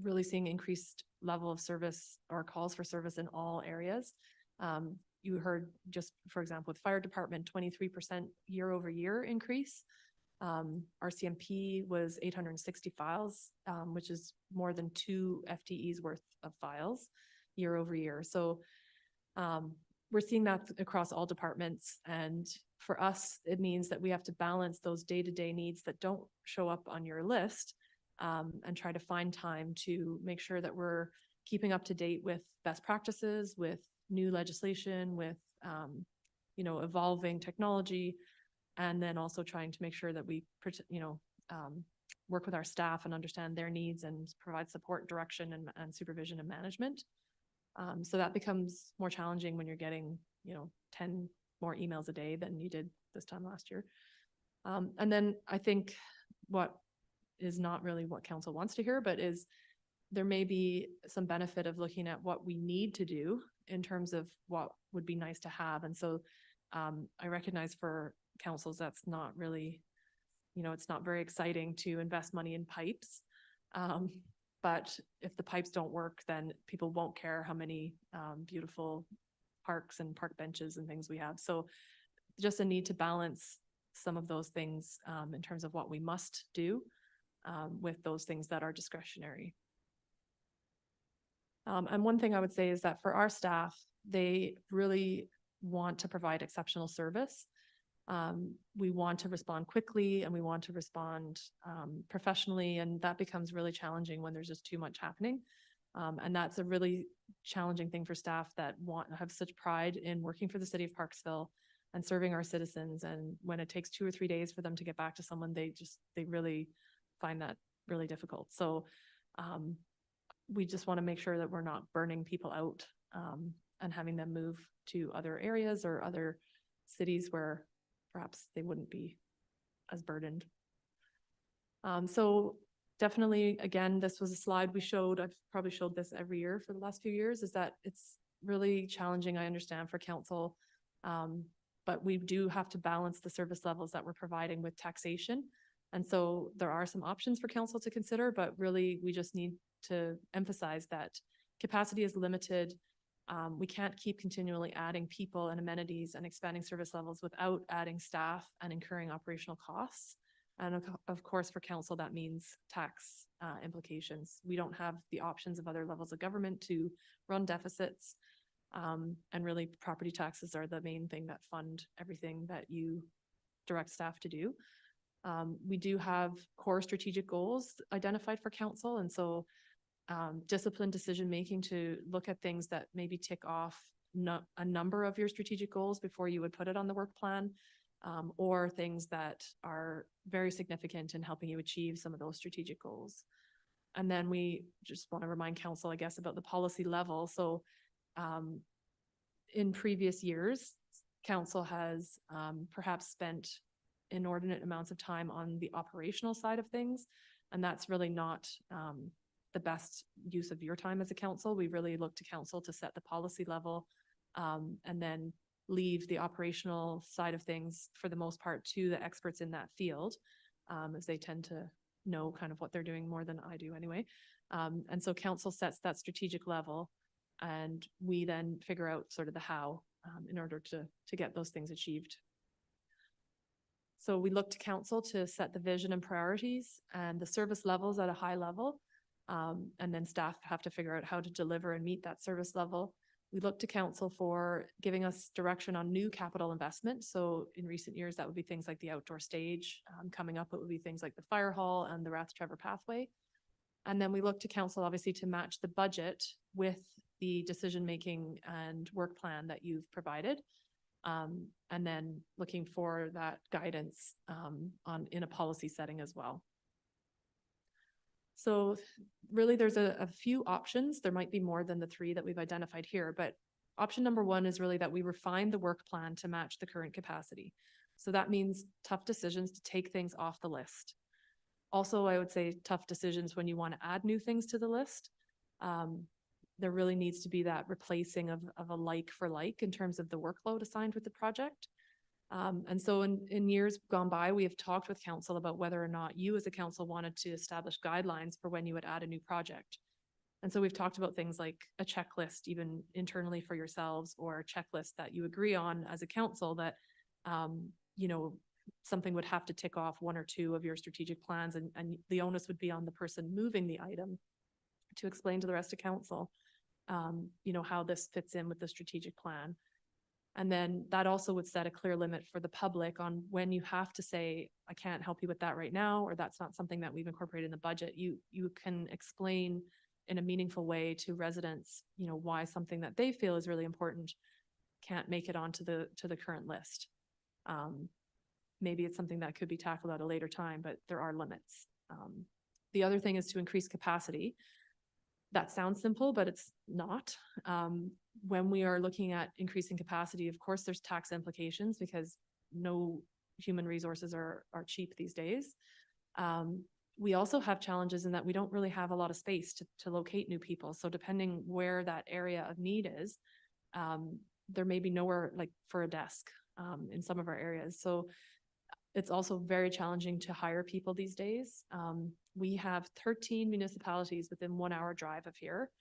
really seeing increased level of service or calls for service in all areas. You heard, just for example, with fire department, 23% year-over-year increase. RCMP was 860 files, which is more than 2 FTEs worth of files year-over-year. So we're seeing that across all departments. And for us, it means that we have to balance those day-to-day needs that don't show up on your list, and try to find time to make sure that we're keeping up to date with best practices, with new legislation, with evolving technology, and then also trying to make sure that we work with our staff and understand their needs and provide support, direction, and supervision and management. So that becomes more challenging when you're getting 10 more emails a day than you did this time last year. And then I think what is not really what council wants to hear, but is there may be some benefit of looking at what we need to do in terms of what would be nice to have. And so I recognize for councils that's not really, it's not very exciting to invest money in pipes. But if the pipes don't work, then people won't care how many beautiful parks and park benches and things we have. So just a need to balance some of those things in terms of what we must do with those things that are discretionary. And one thing I would say is that for our staff, they really want to provide exceptional service. We want to respond quickly, and we want to respond professionally, and that becomes really challenging when there's just too much happening. And that's a really challenging thing for staff that have such pride in working for the city of Parksville and serving our citizens. And when it takes 2 or 3 days for them to get back to someone, they really find that really difficult. So we just want to make sure that we're not burning people out and having them move to other areas or other cities where perhaps they wouldn't be as burdened. So definitely, again, this was a slide we showed. I've probably showed this every year for the last few years, is that it's really challenging, I understand, for council. But we do have to balance the service levels that we're providing with taxation. And so there are some options for council to consider, but really we just need to emphasize that capacity is limited. We can't keep continually adding people and amenities and expanding service levels without adding staff and incurring operational costs. And of course, for council, that means tax implications. We don't have the options of other levels of government to run deficits. And really, property taxes are the main thing that fund everything that you direct staff to do. We do have core strategic goals identified for council. And so disciplined decision-making to look at things that maybe tick off a number of your strategic goals before you would put it on the work plan, or things that are very significant in helping you achieve some of those strategic goals. And then we just want to remind council, I guess, about the policy level. So in previous years, council has perhaps spent inordinate amounts of time on the operational side of things, and that's really not the best use of your time as a council. We really look to council to set the policy level, and then leave the operational side of things for the most part to the experts in that field, as they tend to know kind of what they're doing more than I do anyway. And so council sets that strategic level, and we then figure out sort of the how in order to get those things achieved. So we look to council to set the vision and priorities and the service levels at a high level. And then staff have to figure out how to deliver and meet that service level. We look to council for giving us direction on new capital investment. So in recent years, that would be things like the outdoor stage. Coming up, it would be things like the fire hall and the Rath-Trevor pathway. And then we look to council, obviously, to match the budget with the decision-making and work plan that you've provided. And then looking for that guidance in a policy setting as well. So really there's a few options. There might be more than the three that we've identified here, but option number one is really that we refine the work plan to match the current capacity. So that means tough decisions to take things off the list. Also, I would say tough decisions when you want to add new things to the list. There really needs to be that replacing of a like for like in terms of the workload assigned with the project. And so in years gone by, we have talked with council about whether or not you as a council wanted to establish guidelines for when you would add a new project. And so we've talked about things like a checklist, even internally for yourselves, or a checklist that you agree on as a council that, you know, something would have to tick off one or two of your strategic plans, and the onus would be on the person moving the item to explain to the rest of council, you know, how this fits in with the strategic plan. And then that also would set a clear limit for the public on when you have to say, I can't help you with that right now, or that's not something that we've incorporated in the budget. You can explain in a meaningful way to residents, you know, why something that they feel is really important can't make it onto the current list. Maybe it's something that could be tackled at a later time, but there are limits. The other thing is to increase capacity. That sounds simple, but it's not. When we are looking at increasing capacity, of course, there's tax implications because no human resources are cheap these days. We also have challenges in that we don't really have a lot of space to locate new people. So depending where that area of need is, there may be nowhere like for a desk in some of our areas. So it's also very challenging to hire people these days. We have 13 municipalities within 1 hour drive of here,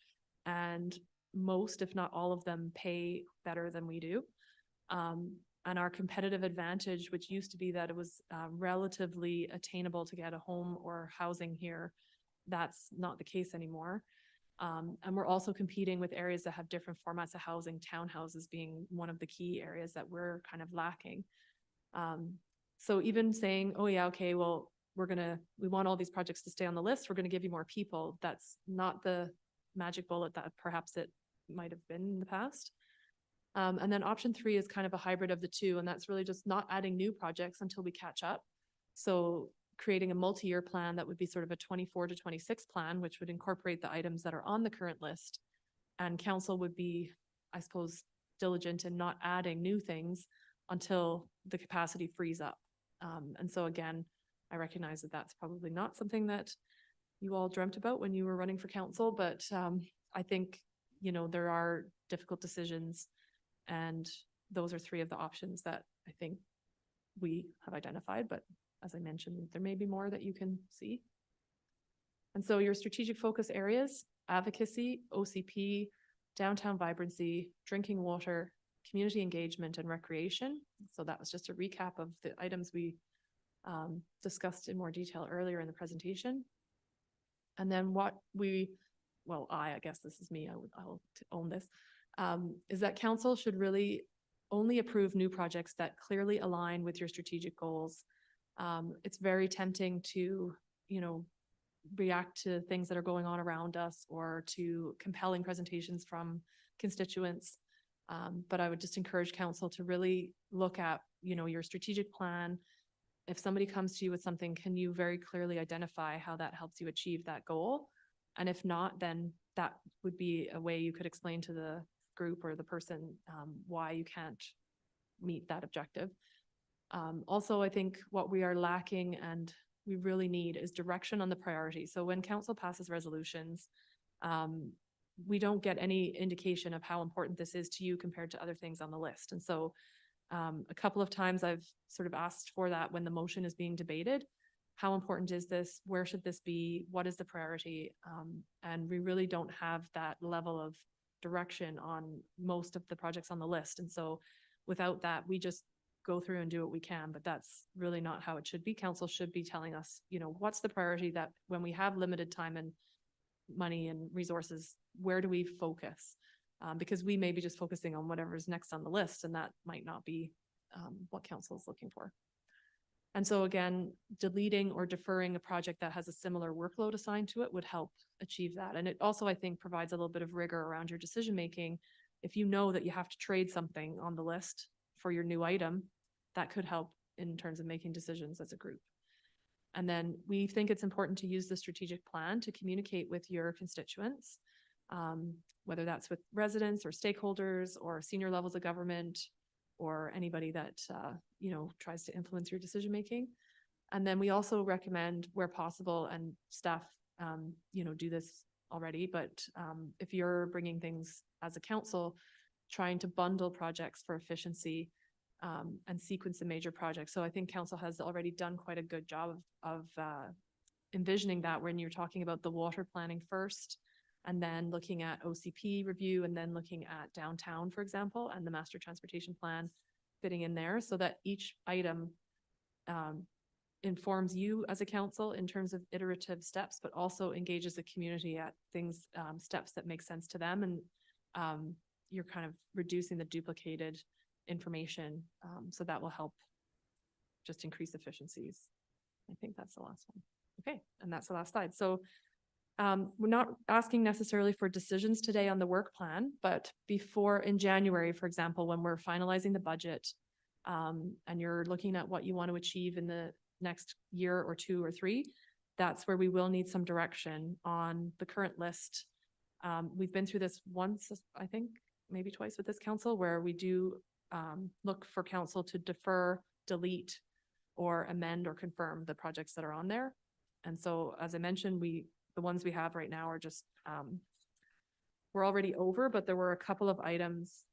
and most, if not all of them, pay better than we do. And our competitive advantage, which used to be that it was relatively attainable to get a home or housing here, that's not the case anymore. And we're also competing with areas that have different formats of housing, townhouses being one of the key areas that we're kind of lacking. So even saying, oh yeah, okay, well, we want all these projects to stay on the list, we're gonna give you more people, that's not the magic bullet that perhaps it might have been in the past. And then option 3 is kind of a hybrid of the two, and that's really just not adding new projects until we catch up. So creating a multi-year plan that would be sort of a 24 to 26 plan, which would incorporate the items that are on the current list. And council would be, I suppose, diligent in not adding new things until the capacity frees up. And so again, I recognize that that's probably not something that you all dreamt about when you were running for council, but I think, you know, there are difficult decisions, and those are 3 of the options that I think we have identified. But as I mentioned, there may be more that you can see. And so your strategic focus areas: advocacy, OCP, downtown vibrancy, drinking water, community engagement and recreation. So that was just a recap of the items we discussed in more detail earlier in the presentation. And then what we, well, I guess this is me, I'll own this, is that council should really only approve new projects that clearly align with your strategic goals. It's very tempting to, react to things that are going on around us or to compelling presentations from constituents. But I would just encourage council to really look at, your strategic plan. If somebody comes to you with something, can you very clearly identify how that helps you achieve that goal? And if not, then that would be a way you could explain to the group or the person why you can't meet that objective. Also, I think what we are lacking and we really need is direction on the priority. So when council passes resolutions, we don't get any indication of how important this is to you compared to other things on the list. And so a couple of times I've sort of asked for that when the motion is being debated. How important is this? Where should this be? What is the priority? And we really don't have that level of direction on most of the projects on the list. And so without that, we just go through and do what we can, but that's really not how it should be. Council should be telling us, what's the priority that when we have limited time and money and resources, where do we focus? Because we may be just focusing on whatever's next on the list, and that might not be what council is looking for. And so again, deleting or deferring a project that has a similar workload assigned to it would help achieve that. And it also, I think, provides a little bit of rigor around your decision-making. If you know that you have to trade something on the list for your new item, that could help in terms of making decisions as a group. And then we think it's important to use the strategic plan to communicate with your constituents, whether that's with residents or stakeholders or senior levels of government or anybody that, tries to influence your decision-making. And then we also recommend where possible, and staff, do this already, but if you're bringing things as a council, trying to bundle projects for efficiency and sequence the major projects. So I think council has already done quite a good job of envisioning that when you're talking about the water planning first, and then looking at OCP review, and then looking at downtown, for example, and the master transportation plan fitting in there, so that each item informs you as a council in terms of iterative steps, but also engages the community at things, steps that make sense to them. And you're kind of reducing the duplicated information. So that will help just increase efficiencies. I think that's the last one. Okay, and that's the last slide. So we're not asking necessarily for decisions today on the work plan, but before in January, for example, when we're finalizing the budget and you're looking at what you want to achieve in the next year or 2 or 3, that's where we will need some direction on the current list. We've been through this once, I think, maybe twice with this council, where we do look for council to defer, delete, or amend or confirm the projects that are on there. And so, as I mentioned, the ones we have right now are just, we're already over, but there were a couple of items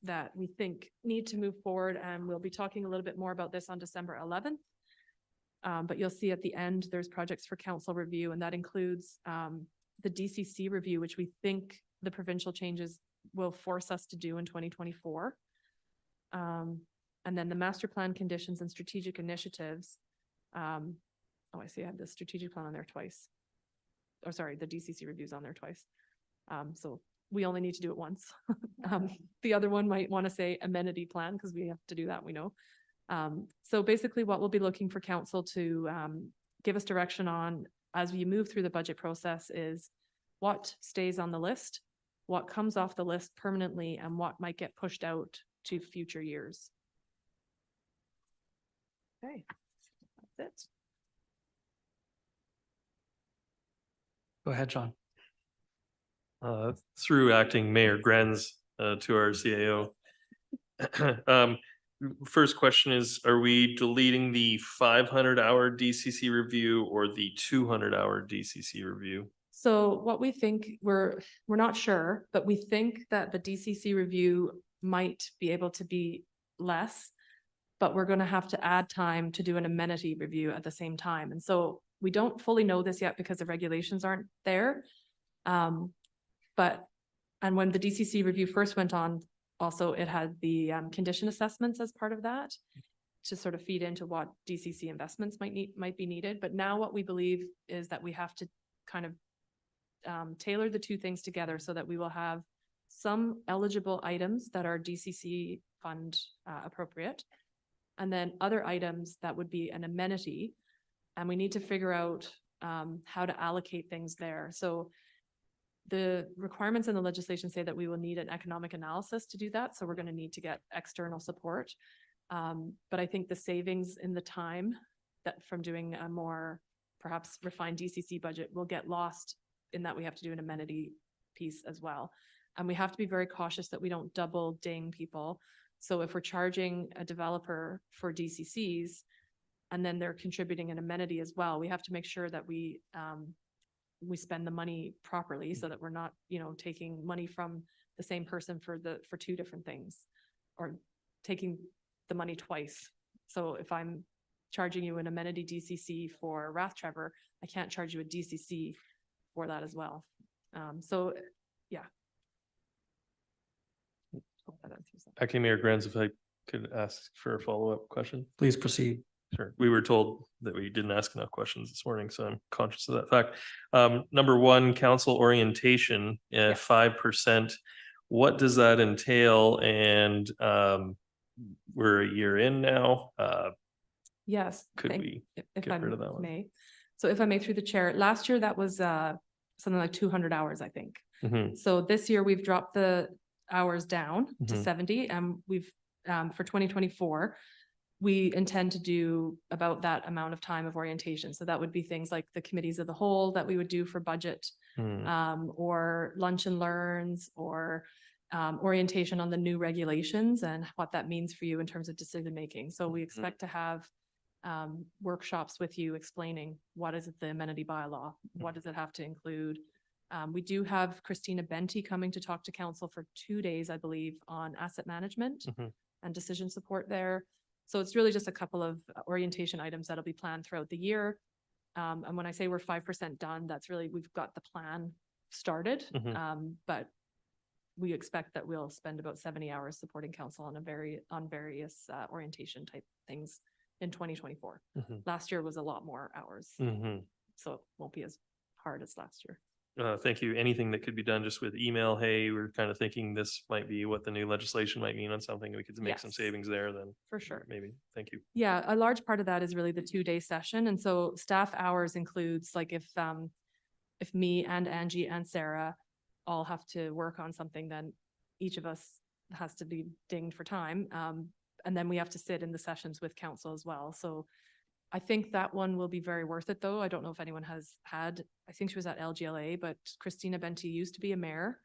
that we think need to move forward, and we'll be talking a little bit more about this on December 11th. But you'll see at the end, there's projects for council review, and that includes the DCC review, which we think the provincial changes will force us to do in 2024. And then the master plan conditions and strategic initiatives. Oh, I see I have the strategic plan on there twice. Oh, sorry, the DCC review's on there twice. So we only need to do it once. The other one might want to say amenity plan, because we have to do that, we know. So basically what we'll be looking for council to give us direction on as we move through the budget process is what stays on the list, what comes off the list permanently, and what might get pushed out to future years. Okay, that's it. Go ahead, John. Through acting Mayor Grenz to our CAO. First question is, are we deleting the 500-hour DCC review or the 200-hour DCC review? So what we think, we're not sure, but we think that the DCC review might be able to be less, but we're going to have to add time to do an amenity review at the same time. And so we don't fully know this yet because the regulations aren't there. But And when the DCC review first went on, also it had the condition assessments as part of that to sort of feed into what DCC investments might be needed. But now what we believe is that we have to kind of tailor the two things together so that we will have some eligible items that are DCC fund appropriate, and then other items that would be an amenity. And we need to figure out how to allocate things there. So the requirements in the legislation say that we will need an economic analysis to do that. So we're going to need to get external support. But I think the savings in the time that from doing a more perhaps refined DCC budget will get lost in that we have to do an amenity piece as well. And we have to be very cautious that we don't double ding people. So if we're charging a developer for DCCs and then they're contributing an amenity as well, we have to make sure that we spend the money properly so that we're not, taking money from the same person for two different things, or taking the money twice. So if I'm charging you an amenity DCC for Rath Trevor, I can't charge you a DCC for that as well. So yeah. Hope that answers that. Acting Mayor Granz, if I could ask for a follow-up question. Please proceed. Sure. We were told that we didn't ask enough questions this morning, so I'm conscious of that fact. Number one, council orientation, 5%. What does that entail? And we're a year in now. Yes. Could we if get I rid of that one? may. So if I may, through the chair, last year that was something like 200 hours, I think. Mhm. So this year we've dropped the hours down to Mhm. 70, and we've for 2024 we intend to do about that amount of time of orientation. So that would be things like the committees of the whole that we would do for budget, or lunch and learns, or orientation on the new regulations and what that means for you in terms of decision making. So we expect to have workshops with you explaining what is the amenity bylaw, what does it have to include. We do have Christina Benty coming to talk to council for 2 days, I believe, on asset management and decision support there. So it's really just a couple of orientation items that'll be planned throughout the year. And when I say we're 5% done, that's really, we've got the plan started, but we expect that we'll spend about 70 hours supporting council on various orientation type things in 2024. Last year was a lot more hours, so it won't be as hard as last year. Thank you. Anything that could be done just with email? Hey, we're kind of thinking this might be what the new legislation might mean on something. We could make some Yes. savings there then. For sure. Maybe. Thank you. Yeah, a large part of that is really the 2-day session. And so staff hours includes like if me and Angie and Sarah all have to work on something, then each of us has to be dinged for time. And then we have to sit in the sessions with council as well. So I think that one will be very worth it, though. I don't know if anyone has had, I think she was at LGLA, but Christina Benty used to be a mayor.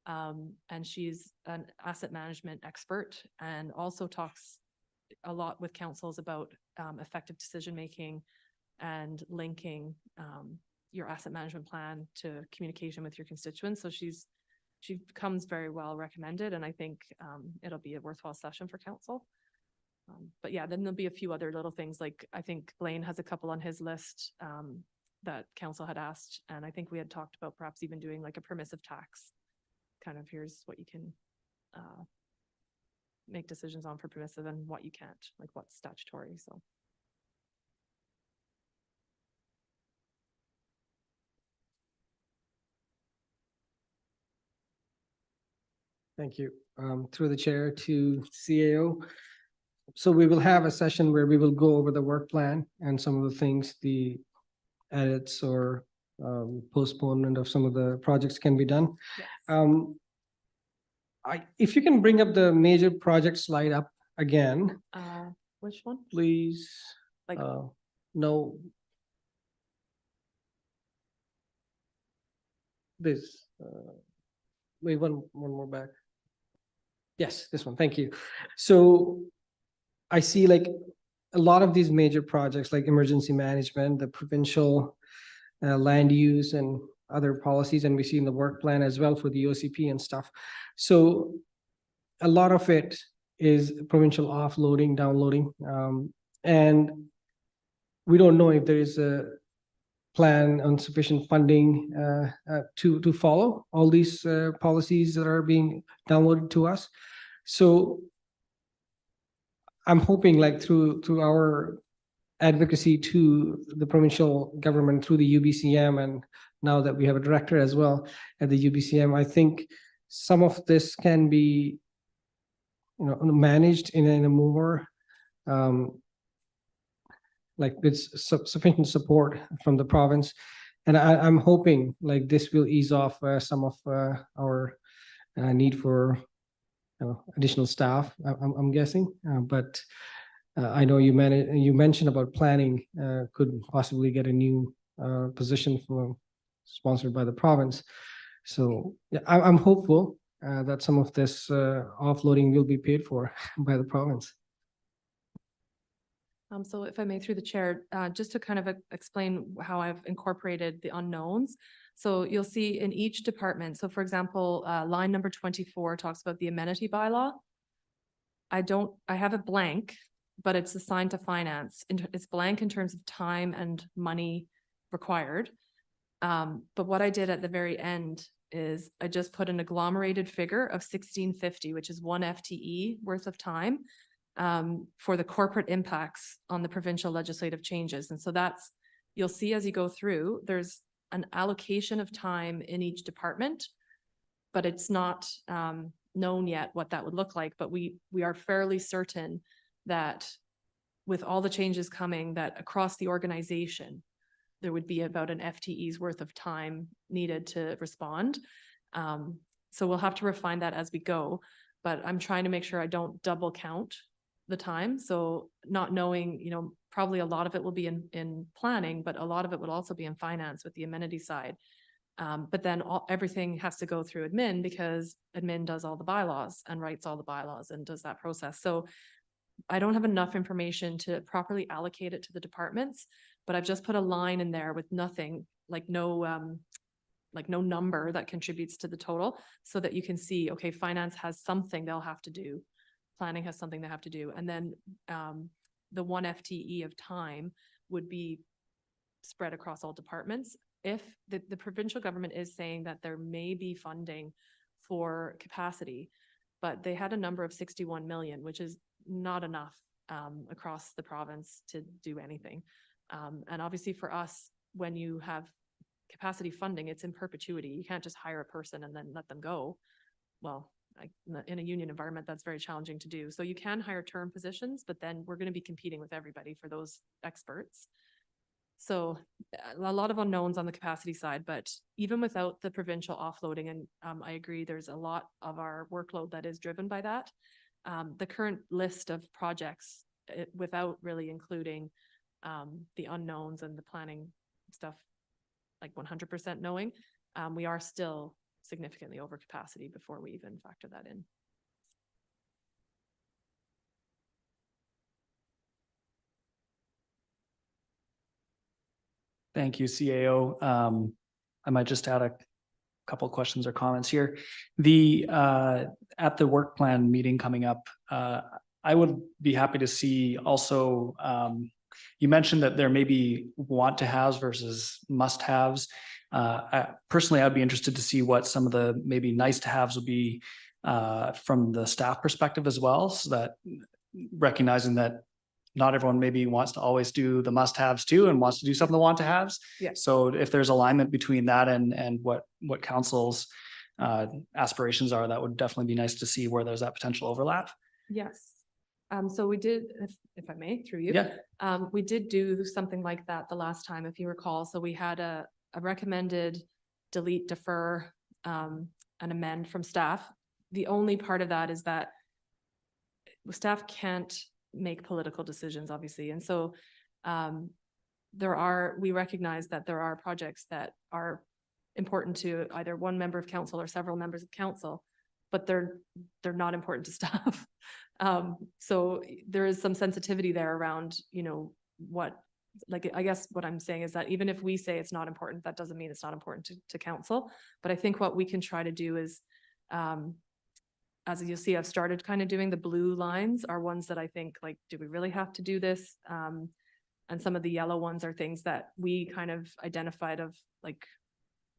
And she's an asset management expert and also talks a lot with councils about effective decision-making and linking your asset management plan to communication with your constituents. So she becomes very well recommended, and I think it'll be a worthwhile session for council. But yeah, then there'll be a few other little things, like I think Blaine has a couple on his list that council had asked, and I think we had talked about perhaps even doing like a permissive tax. Kind of here's what you can make decisions on for permissive and what you can't, like what's statutory, so. Thank you. Through the chair to CAO. So we will have a session where we will go over the work plan and some of the things, the edits or postponement of some of the projects can be done. Yes. If you can bring up the major project slide up again, Which one? please. Like, No. This, wait, one more back. Yes, this one, thank you. So I see like a lot of these major projects like emergency management, the provincial land use and other policies, and we see in the work plan as well for the OCP and stuff. So a lot of it is provincial offloading, downloading, and we don't know if there is a plan on sufficient funding to follow all these policies that are being downloaded to us. So I'm hoping like through our advocacy to the provincial government through the UBCM, and now that we have a director as well at the UBCM, I think some of this can be, managed in a more like with sufficient support from the province. And I'm hoping like this will ease off some of our need for additional staff, I'm guessing. But I know you mentioned about planning could possibly get a new position sponsored by the province. So yeah, I'm hopeful that some of this offloading will be paid for by the province. So if I may, through the chair, just to kind of explain how I've incorporated the unknowns. So you'll see in each department. So for example, line number 24 talks about the amenity bylaw. I have it blank, but it's assigned to finance. It's blank in terms of time and money required. But what I did at the very end is I just put an agglomerated figure of 1650, which is 1 FTE worth of time for the corporate impacts on the provincial legislative changes. And so you'll see as you go through, there's an allocation of time in each department, but it's not known yet what that would look like. But we are fairly certain that with all the changes coming, that across the organization, there would be about an FTE's worth of time needed to respond. So we'll have to refine that as we go, but I'm trying to make sure I don't double count the time. So not knowing, probably a lot of it will be in planning, but a lot of it will also be in finance with the amenity side. But then everything has to go through admin, because admin does all the bylaws and writes all the bylaws and does that process. So I don't have enough information to properly allocate it to the departments, but I've just put a line in there with nothing, like no number that contributes to the total, so that you can see, okay, finance has something they'll have to do. Planning has something they have to do. And then the 1 FTE of time would be spread across all departments. If the provincial government is saying that there may be funding for capacity, but they had a number of 61 million, which is not enough across the province to do anything. And obviously for us, when you have capacity funding, it's in perpetuity. You can't just hire a person and then let them go. Well, in a union environment, that's very challenging to do. So you can hire term positions, but then we're going to be competing with everybody for those experts. So a lot of unknowns on the capacity side, but even without the provincial offloading, and I agree, there's a lot of our workload that is driven by that. The current list of projects, without really including the unknowns and the planning stuff, like 100% knowing, we are still significantly over capacity before we even factor that in. Thank you, CAO. I might just add a couple of questions or comments here. At the work plan meeting coming up, I would be happy to see also, you mentioned that there may be want to haves versus must haves. Personally, I'd be interested to see what some of the maybe nice to haves would be from the staff perspective as well, so that recognizing that not everyone maybe wants to always do the must haves too and wants to do some of the want to haves. Yeah. So if there's alignment between that and what council's aspirations are, that would definitely be nice to see where there's that potential overlap. Yes. So we did, if I may, through you. Yeah. We did do something like that the last time, if you recall. So we had a recommended delete, defer, and amend from staff. The only part of that is that staff can't make political decisions, obviously. And so we recognize that there are projects that are important to either one member of council or several members of council, but they're not important to staff. So there is some sensitivity there around, I guess what I'm saying is that even if we say it's not important, that doesn't mean it's not important to council. But I think what we can try to do is, as you'll see, I've started kind of doing the blue lines are ones that I think, like, do we really have to do this? And And some of the yellow ones are things that we kind of identified of like,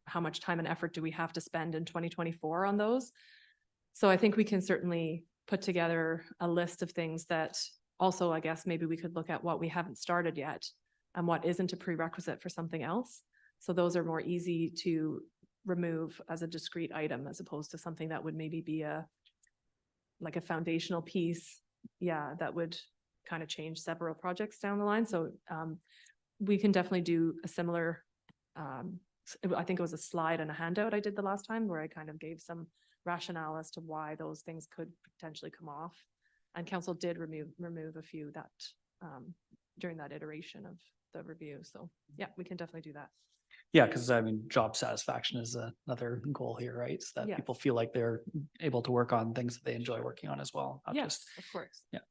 how much time and effort do we have to spend in 2024 on those? So I think we can certainly put together a list of things that also, I guess, maybe we could look at what we haven't started yet and what isn't a prerequisite for something else. So those are more easy to remove as a discrete item as opposed to something that would maybe be like a foundational piece. Yeah, that would kind of change several projects down the line. So we can definitely do a similar, I think it was a slide and a handout I did the last time where I kind of gave some rationale as to why those things could potentially come off. And council did remove a few that during that iteration of the review. So yeah, we can definitely do that. Yeah, because I mean, job satisfaction is another goal here, right? So that Yes. people feel like they're able to work on things that they enjoy working on as well. Not Yes, just, of course. yeah.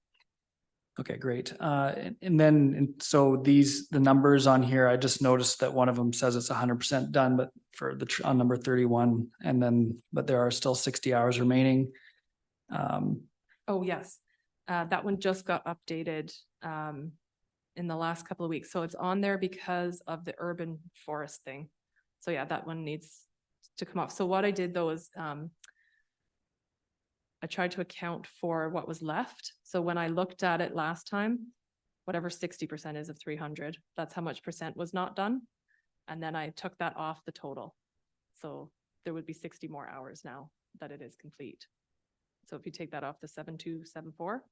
Okay, great. And then, so the numbers on here, I just noticed that one of them says it's 100% done, but for on number 31, and then, but there are still 60 hours remaining. Oh, yes. That one just got updated in the last couple of weeks. So it's on there because of the urban forest thing. So yeah, that one needs to come off. So what I did though is I tried to account for what was left. So when I looked at it last time, whatever 60% is of 300, that's how much percent was not done. And then I took that off the total. So there would be 60 more hours now that it is complete. So if you take that off the 7274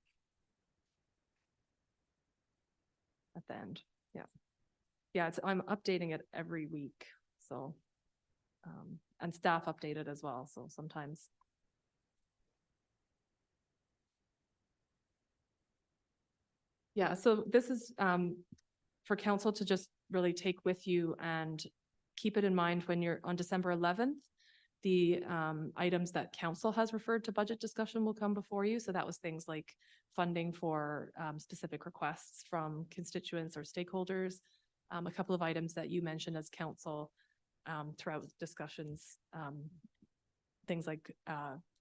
at the end, yeah. Yeah, I'm updating it every week. So, and staff update it as well. So sometimes. Yeah, so this is for council to just really take with you and keep it in mind when you're on December 11th. The items that council has referred to budget discussion will come before you. So that was things like funding for specific requests from constituents or stakeholders. A couple of items that you mentioned as council throughout discussions, things like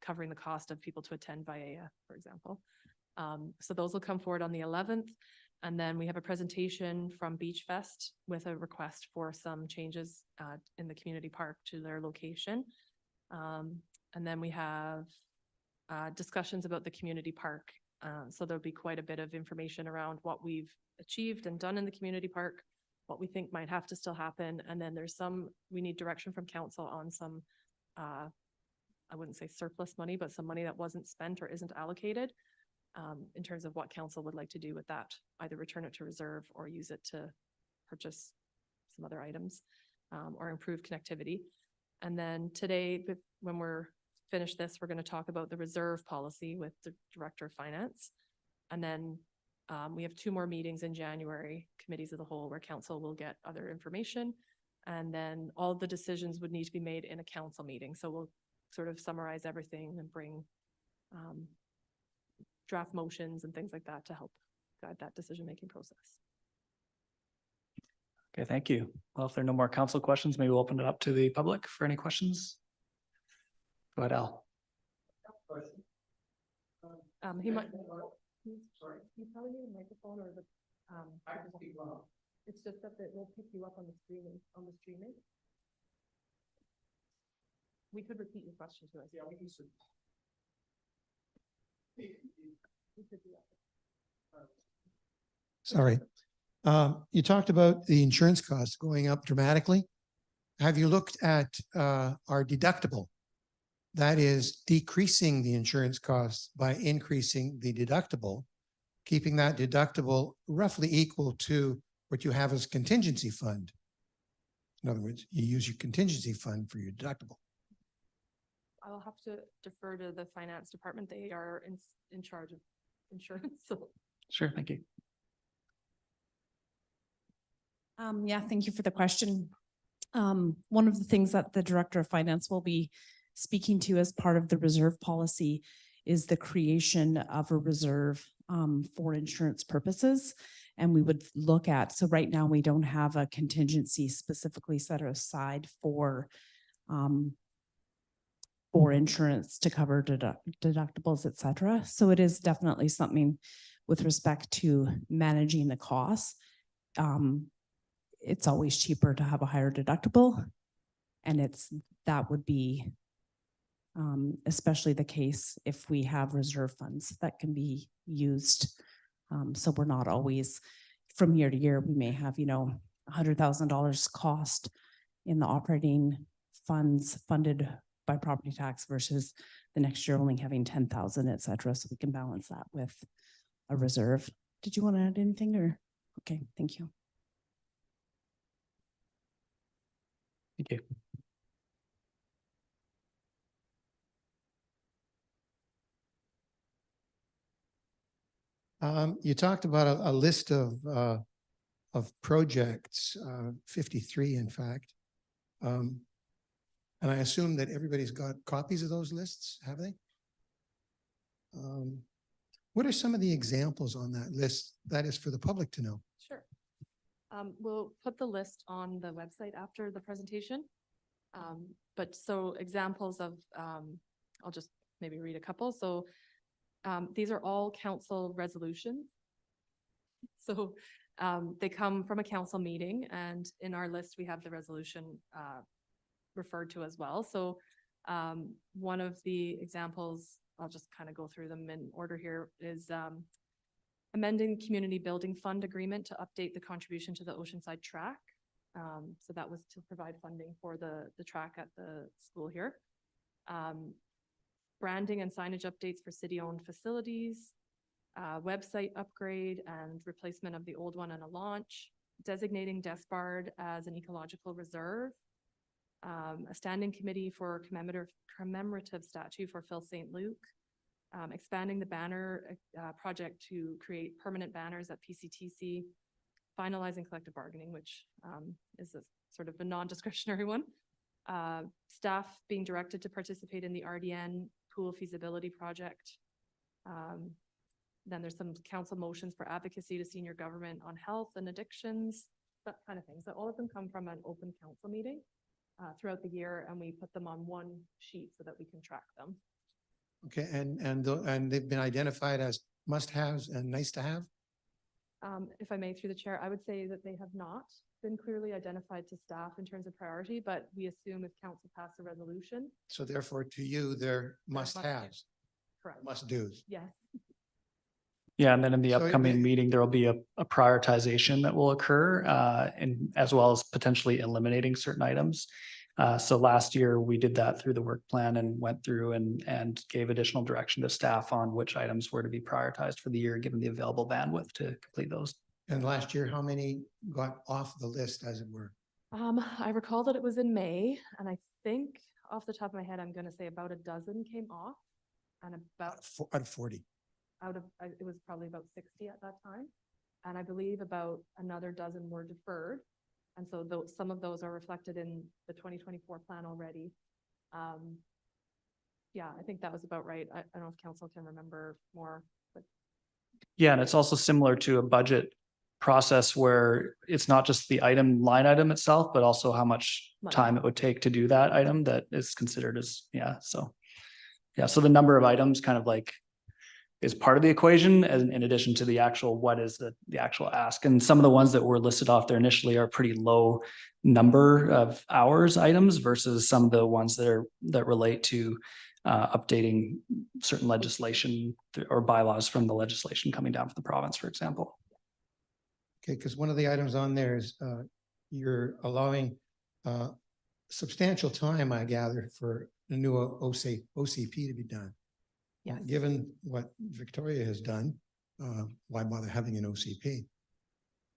covering the cost of people to attend via, for example. So those will come forward on the 11th. And then we have a presentation from Beach Fest with a request for some changes in the community park to their location. And then we have discussions about the community park. So there'll be quite a bit of information around what we've achieved and done in the community park, what we think might have to still happen. And then there's we need direction from council on some, I wouldn't say surplus money, but some money that wasn't spent or isn't allocated. In terms of what council would like to do with that, either return it to reserve or use it to purchase some other items or improve connectivity. And then today, when we're finished this, we're going to talk about the reserve policy with the Director of Finance. And then we have 2 more meetings in January, committees of the whole, where council will get other information. And then all the decisions would need to be made in a council meeting. So we'll sort of summarize everything and bring draft motions and things like that to help guide that decision-making process. Okay, thank you. Well, if there are no more council questions, maybe we'll open it up to the public for any questions. Go ahead, Al. He might. Sorry. You probably need a microphone or the. It's just that it will pick you up on the streaming. We could repeat your question to us. Yeah, we can. Sorry. You talked about the insurance costs going up dramatically. Have you looked at our deductible? That is decreasing the insurance costs by increasing the deductible, keeping that deductible roughly equal to what you have as contingency fund. In other words, you use your contingency fund for your deductible. I'll have to defer to the finance department. They are in charge of insurance. So. Sure, thank you. Yeah, thank you for the question. One of the things that the Director of Finance will be speaking to as part of the reserve policy is the creation of a reserve for insurance purposes. And we would look at, so right now we don't have a contingency specifically set aside for insurance to cover deductibles, et cetera. So it is definitely something with respect to managing the costs. it's always cheaper to have a higher deductible. And that would be especially the case if we have reserve funds that can be used. So we're not always, from year to year, we may have, $100,000 cost in the operating funds funded by property tax versus the next year only having 10,000, et cetera. So we can balance that with a reserve. Did you want to add anything or? Okay, thank you. Thank you. You talked about a list of projects, 53 in fact. And I assume that everybody's got copies of those lists, have they? What are some of the examples on that list that is for the public to know? Sure. We'll put the list on the website after the presentation. But so examples of, I'll just maybe read a couple. So these are all council resolutions. So they come from a council meeting, and in our list, we have the resolution referred to as well. So one of the examples, I'll just kind of go through them in order here, is amending community building fund agreement to update the contribution to the Oceanside track. So that was to provide funding for the track at the school here. Branding and signage updates for city-owned facilities, website upgrade and replacement of the old one and a launch, designating Despard as an ecological reserve, a standing committee for commemorative statue for Phil St. Luke, expanding the banner project to create permanent banners at PCTC, finalizing collective bargaining, which is a sort of a non-discretionary one. Staff being directed to participate in the RDN pool feasibility project. Then there's some council motions for advocacy to senior government on health and addictions, that kind of thing. So all of them come from an open council meeting throughout the year, and we put them on one sheet so that we can track them. Okay, and they've been identified as must-haves and nice-to-have? If I may, through the chair, I would say that they have not been clearly identified to staff in terms of priority, but we assume if council passed a resolution. So therefore, to you, they're must-haves, Correct. must-dos. Yes. Yeah, and then in the So upcoming meeting, there will be a prioritization that will occur, and as well as potentially eliminating certain items. So last year we did that through the work plan and went through and gave additional direction to staff on which items were to be prioritized for the year, given the available bandwidth to complete those. And last year, how many got off the list, as it were? I recall that it was in May, and I think off the top of my head, I'm going to say about a dozen came off, and about Out of 40. it was probably about 60 at that time. And I believe about another dozen were deferred. And so some of those are reflected in the 2024 plan already. Yeah, I think that was about right. I don't know if council can remember more, but. Yeah, and it's also similar to a budget process where it's not just the line item itself, but also how much time it would take to do that item that is considered as, so the number of items kind of like is part of the equation, and in addition to the actual, what is the actual ask. And some of the ones that were listed off there initially are pretty low number of hours items versus some of the ones that relate to updating certain legislation or bylaws from the legislation coming down from the province, for example. Okay, because one of the items on there is you're allowing substantial time, I gather, for the new OCP to be done. Yeah. Given what Victoria has done, why bother having an OCP?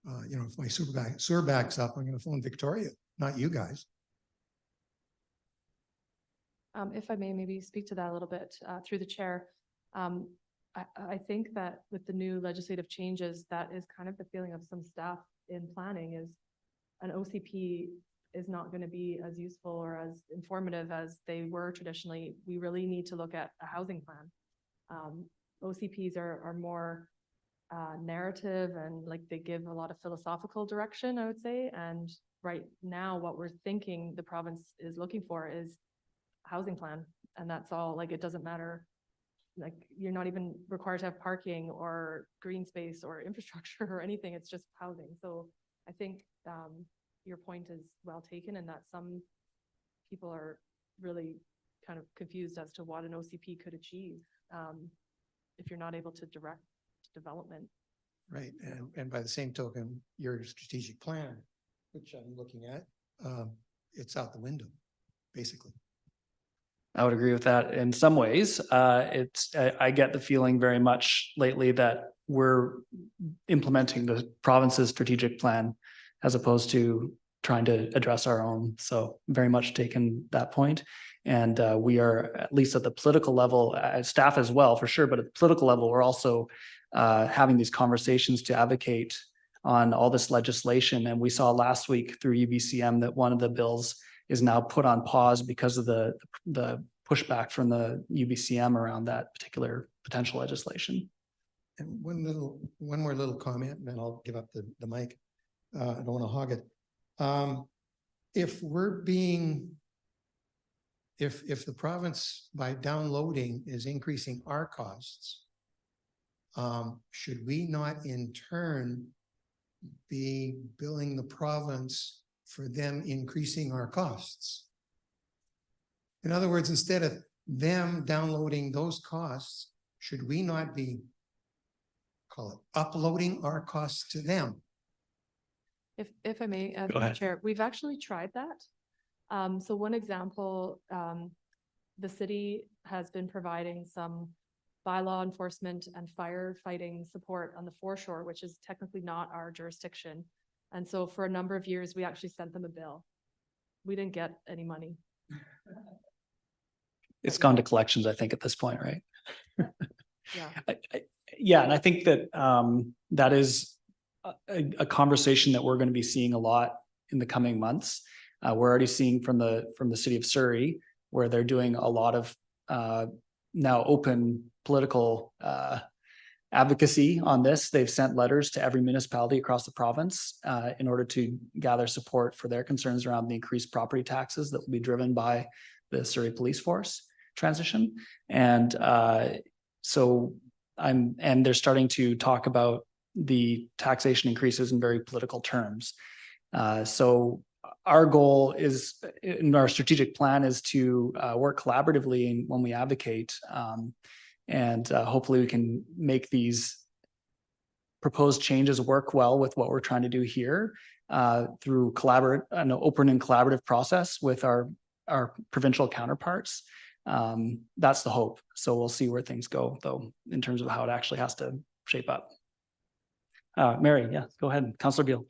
If my sewer backs up, I'm going to phone Victoria, not you guys. If I may maybe speak to that a little bit through the chair. I think that with the new legislative changes, that is kind of the feeling of some staff in planning is an OCP is not going to be as useful or as informative as they were traditionally. We really need to look at a housing plan. OCPs are more narrative and like they give a lot of philosophical direction, I would say. And right now what we're thinking the province is looking for is a housing plan. And that's all. Like, it doesn't matter. Like, you're not even required to have parking or green space or infrastructure or anything. It's just housing. So I think your point is well taken, and that some people are really kind of confused as to what an OCP could achieve if you're not able to direct development. Right, and by the same token, your strategic plan, which I'm looking at, it's out the window, basically. I would agree with that in some ways. I get the feeling very much lately that we're implementing the province's strategic plan as opposed to trying to address our own. So very much taken that point. And we are, at least at the political level, staff as well, for sure, but at the political level, we're also having these conversations to advocate on all this legislation. And we saw last week through UBCM that one of the bills is now put on pause because of the pushback from the UBCM around that particular potential legislation. And one more little comment, and then I'll give up the mic. I don't want to hog it. If the province by downloading is increasing our costs, should we not in turn be billing the province for them increasing our costs? In other words, instead of them downloading those costs, should we not be, call it, uploading our costs to them? If I may, Go ahead. Chair, we've actually tried that. So one example, the city has been providing some bylaw enforcement and firefighting support on the foreshore, which is technically not our jurisdiction. And so for a number of years, we actually sent them a bill. We didn't get any money. It's gone to collections, I think, at this point, right? Yeah. Yeah, and I think that that is a conversation that we're going to be seeing a lot in the coming months. We're already seeing from the city of Surrey, where they're doing a lot of now open political advocacy on this. They've sent letters to every municipality across the province in order to gather support for their concerns around the increased property taxes that will be driven by the Surrey police force transition. And and they're starting to talk about the taxation increases in very political terms. So our goal is, in our strategic plan, is to work collaboratively when we advocate, and hopefully we can make these proposed changes work well with what we're trying to do here through an open and collaborative process with our provincial counterparts. That's the hope. So we'll see where things go, though, in terms of how it actually has to shape up. Mary, yeah, go ahead. Councillor Beal.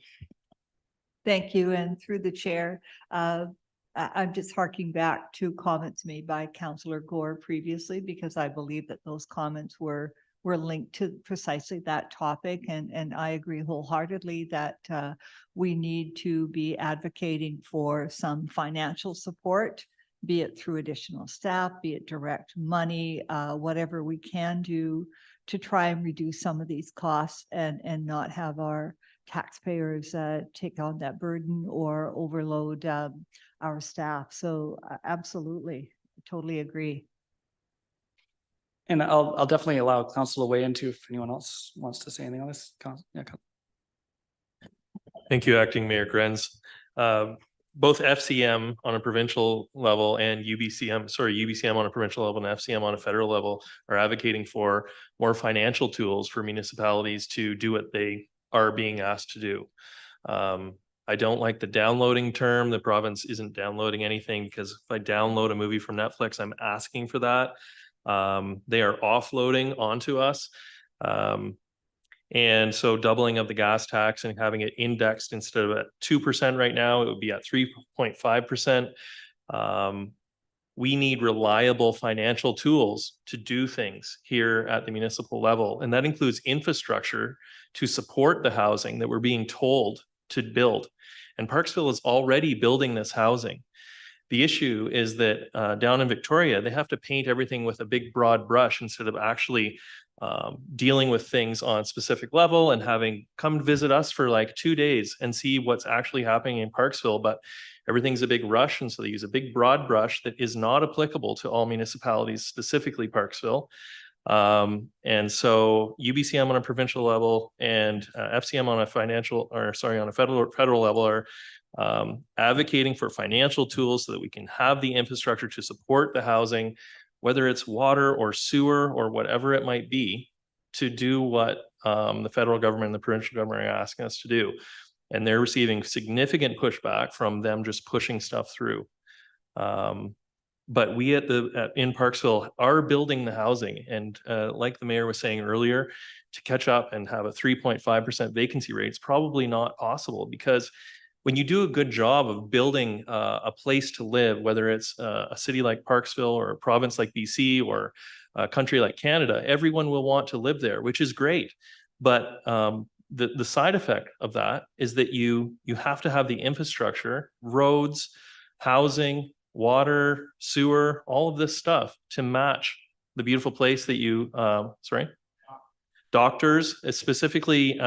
Thank you. And through the chair, I'm just harking back to comments made by Councillor Gore previously, because I believe that those comments were linked to precisely that topic. And I agree wholeheartedly that we need to be advocating for some financial support, be it through additional staff, be it direct money, whatever we can do to try and reduce some of these costs and not have our taxpayers take on that burden or overload our staff. So absolutely, totally agree. And I'll definitely allow council to weigh into if anyone else wants to say anything on this. Yeah. Thank you, Acting Mayor Grenz. Both FCM on a provincial level and UBCM on a provincial level and FCM on a federal level are advocating for more financial tools for municipalities to do what they are being asked to do. I don't like the downloading term. The province isn't downloading anything, because if I download a movie from Netflix, I'm asking for that. They are offloading onto us. And so doubling of the gas tax and having it indexed instead of at 2% right now, it would be at 3.5%. We need reliable financial tools to do things here at the municipal level. And that includes infrastructure to support the housing that we're being told to build. And Parksville is already building this housing. The issue is that down in Victoria, they have to paint everything with a big broad brush instead of actually dealing with things on a specific level and having come visit us for like 2 days and see what's actually happening in Parksville. But everything's a big rush, and so they use a big broad brush that is not applicable to all municipalities, specifically Parksville. And so UBCM on a provincial level and FCM on a federal level are advocating for financial tools so that we can have the infrastructure to support the housing, whether it's water or sewer or whatever it might be, to do what the federal government and the provincial government are asking us to do. And they're receiving significant pushback from them just pushing stuff through. But we in Parksville are building the housing, and like the mayor was saying earlier, to catch up and have a 3.5% vacancy rate is probably not possible, because when you do a good job of building a place to live, whether it's a city like Parksville or a province like BC or a country like Canada, everyone will want to live there, which is great. But the side effect of that is that you have to have the infrastructure, roads, housing, water, sewer, all of this stuff to match the beautiful place that you, doctors, specifically,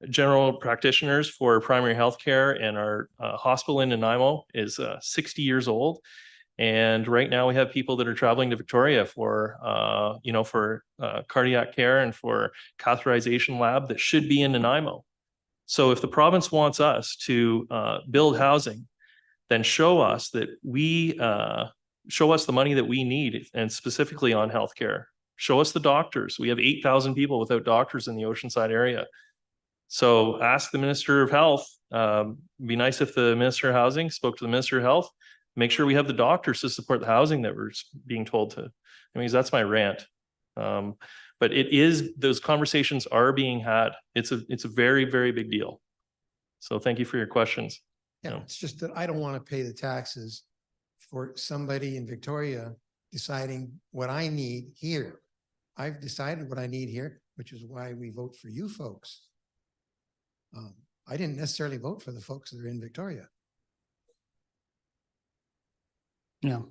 general practitioners for primary healthcare, and our hospital in Nanaimo is 60 years old. And right now we have people that are traveling to Victoria for, cardiac care and for catheterization lab that should be in Nanaimo. So if the province wants us to build housing, then show us that show us the money that we need, and specifically on healthcare. Show us the doctors. We have 8,000 people without doctors in the Oceanside area. So ask the Minister of Health. Be nice if the Minister of Housing spoke to the Minister of Health. Make sure we have the doctors to support the housing that we're being told to. I mean, that's my rant. But those conversations are being had. It's a very, very big deal. So thank you for your questions. Yeah, it's just that I don't want to pay the taxes for somebody in Victoria deciding what I need here. I've decided what I need here, which is why we vote for you folks. I didn't necessarily vote for the folks that are in Victoria. Yeah,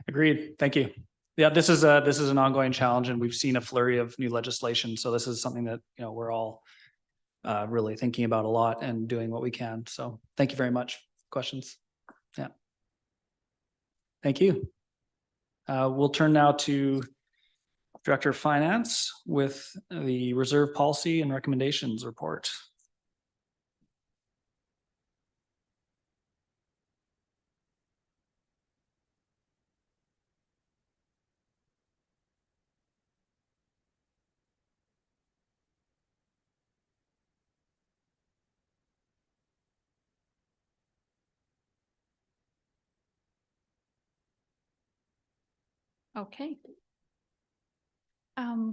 agreed. Thank you. Yeah, this is an ongoing challenge, and we've seen a flurry of new legislation. So this is something that, we're all really thinking about a lot and doing what we can. So thank you very much. Questions? Yeah. Thank you. We'll turn now to Director of Finance with the Reserve Policy and Recommendations report. Okay.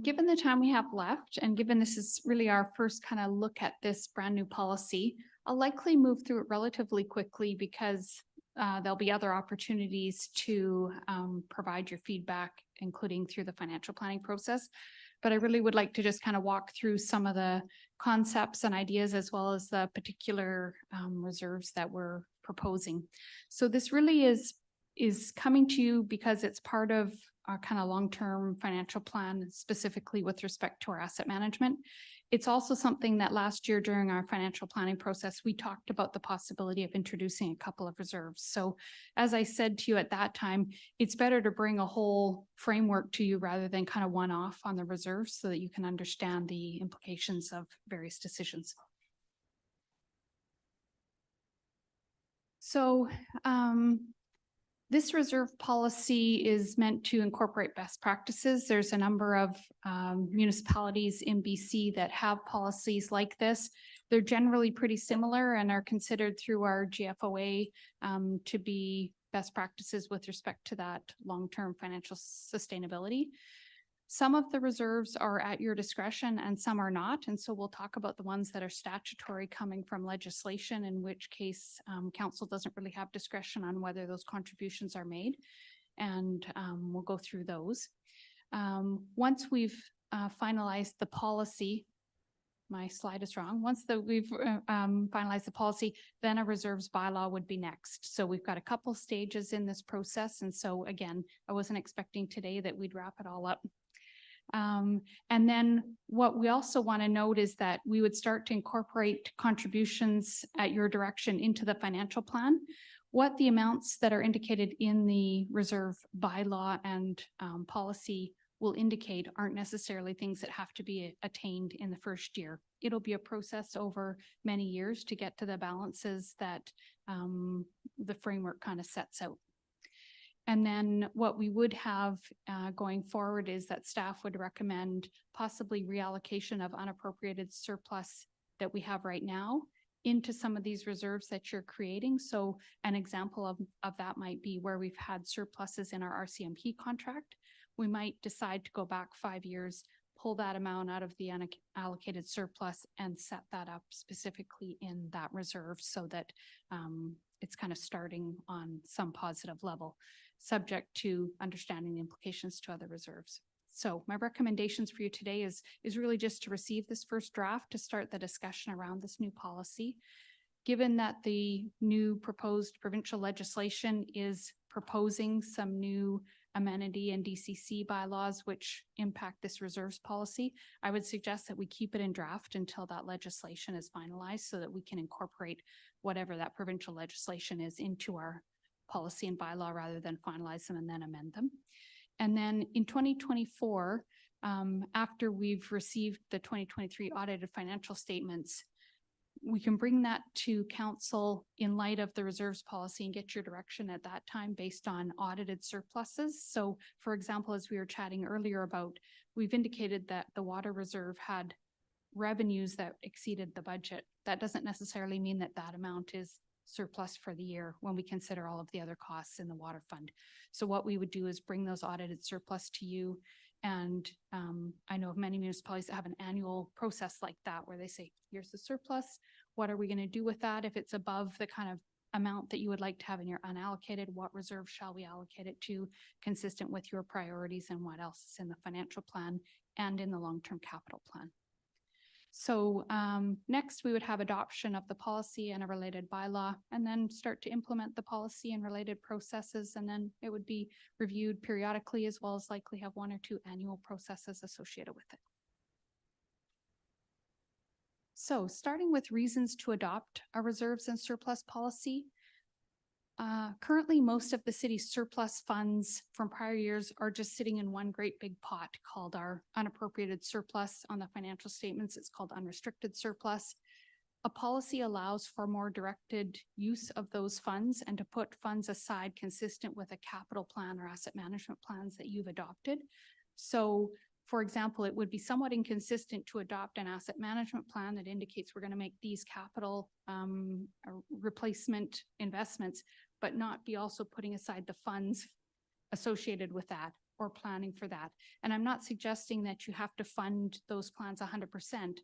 Given the time we have left, and given this is really our first kind of look at this brand new policy, I'll likely move through it relatively quickly, because there'll be other opportunities to provide your feedback, including through the financial planning process. But I really would like to just kind of walk through some of the concepts and ideas, as well as the particular reserves that we're proposing. So this really is coming to you because it's part of our kind of long-term financial plan, specifically with respect to our asset management. It's also something that last year during our financial planning process, we talked about the possibility of introducing a couple of reserves. So as I said to you at that time, it's better to bring a whole framework to you rather than kind of one-off on the reserves, so that you can understand the implications of various decisions. So this reserve policy is meant to incorporate best practices. There's a number of municipalities in BC that have policies like this. They're generally pretty similar and are considered through our GFOA to be best practices with respect to that long-term financial sustainability. Some of the reserves are at your discretion and some are not. And so we'll talk about the ones that are statutory, coming from legislation, in which case council doesn't really have discretion on whether those contributions are made. And we'll go through those. Once we've finalized the policy, my slide is wrong. Once we've finalized the policy, then a reserves bylaw would be next. So we've got a couple stages in this process. And so again, I wasn't expecting today that we'd wrap it all up. And then what we also want to note is that we would start to incorporate contributions at your direction into the financial plan. What the amounts that are indicated in the reserve bylaw and policy will indicate aren't necessarily things that have to be attained in the first year. It'll be a process over many years to get to the balances that the framework kind of sets out. And then what we would have going forward is that staff would recommend possibly reallocation of unappropriated surplus that we have right now into some of these reserves that you're creating. So an example of that might be where we've had surpluses in our RCMP contract. We might decide to go back 5 years, pull that amount out of the unallocated surplus and set that up specifically in that reserve so that it's kind of starting on some positive level, subject to understanding the implications to other reserves. So my recommendations for you today is really just to receive this first draft to start the discussion around this new policy. Given that the new proposed provincial legislation is proposing some new amenity and DCC bylaws which impact this reserves policy, I would suggest that we keep it in draft until that legislation is finalized so that we can incorporate whatever that provincial legislation is into our policy and bylaw rather than finalize them and then amend them. And then in 2024, after we've received the 2023 audited financial statements, we can bring that to council in light of the reserves policy and get your direction at that time based on audited surpluses. So for example, as we were chatting earlier about, we've indicated that the water reserve had revenues that exceeded the budget. That doesn't necessarily mean that that amount is surplus for the year when we consider all of the other costs in the water fund. So what we would do is bring those audited surplus to you. And I know of many municipalities that have an annual process like that where they say, here's the surplus. What are we going to do with that? If it's above the kind of amount that you would like to have in your unallocated, what reserve shall we allocate it to, consistent with your priorities and what else is in the financial plan and in the long-term capital plan. So next we would have adoption of the policy and a related bylaw, and then start to implement the policy and related processes. And then it would be reviewed periodically, as well as likely have 1 or 2 annual processes associated with it. So starting with reasons to adopt a reserves and surplus policy. Currently, most of the city's surplus funds from prior years are just sitting in one great big pot called our unappropriated surplus. On the financial statements, it's called unrestricted surplus. A policy allows for more directed use of those funds and to put funds aside consistent with a capital plan or asset management plans that you've adopted. So for example, it would be somewhat inconsistent to adopt an asset management plan that indicates we're going to make these capital replacement investments, but not be also putting aside the funds associated with that or planning for that. And I'm not suggesting that you have to fund those plans 100%,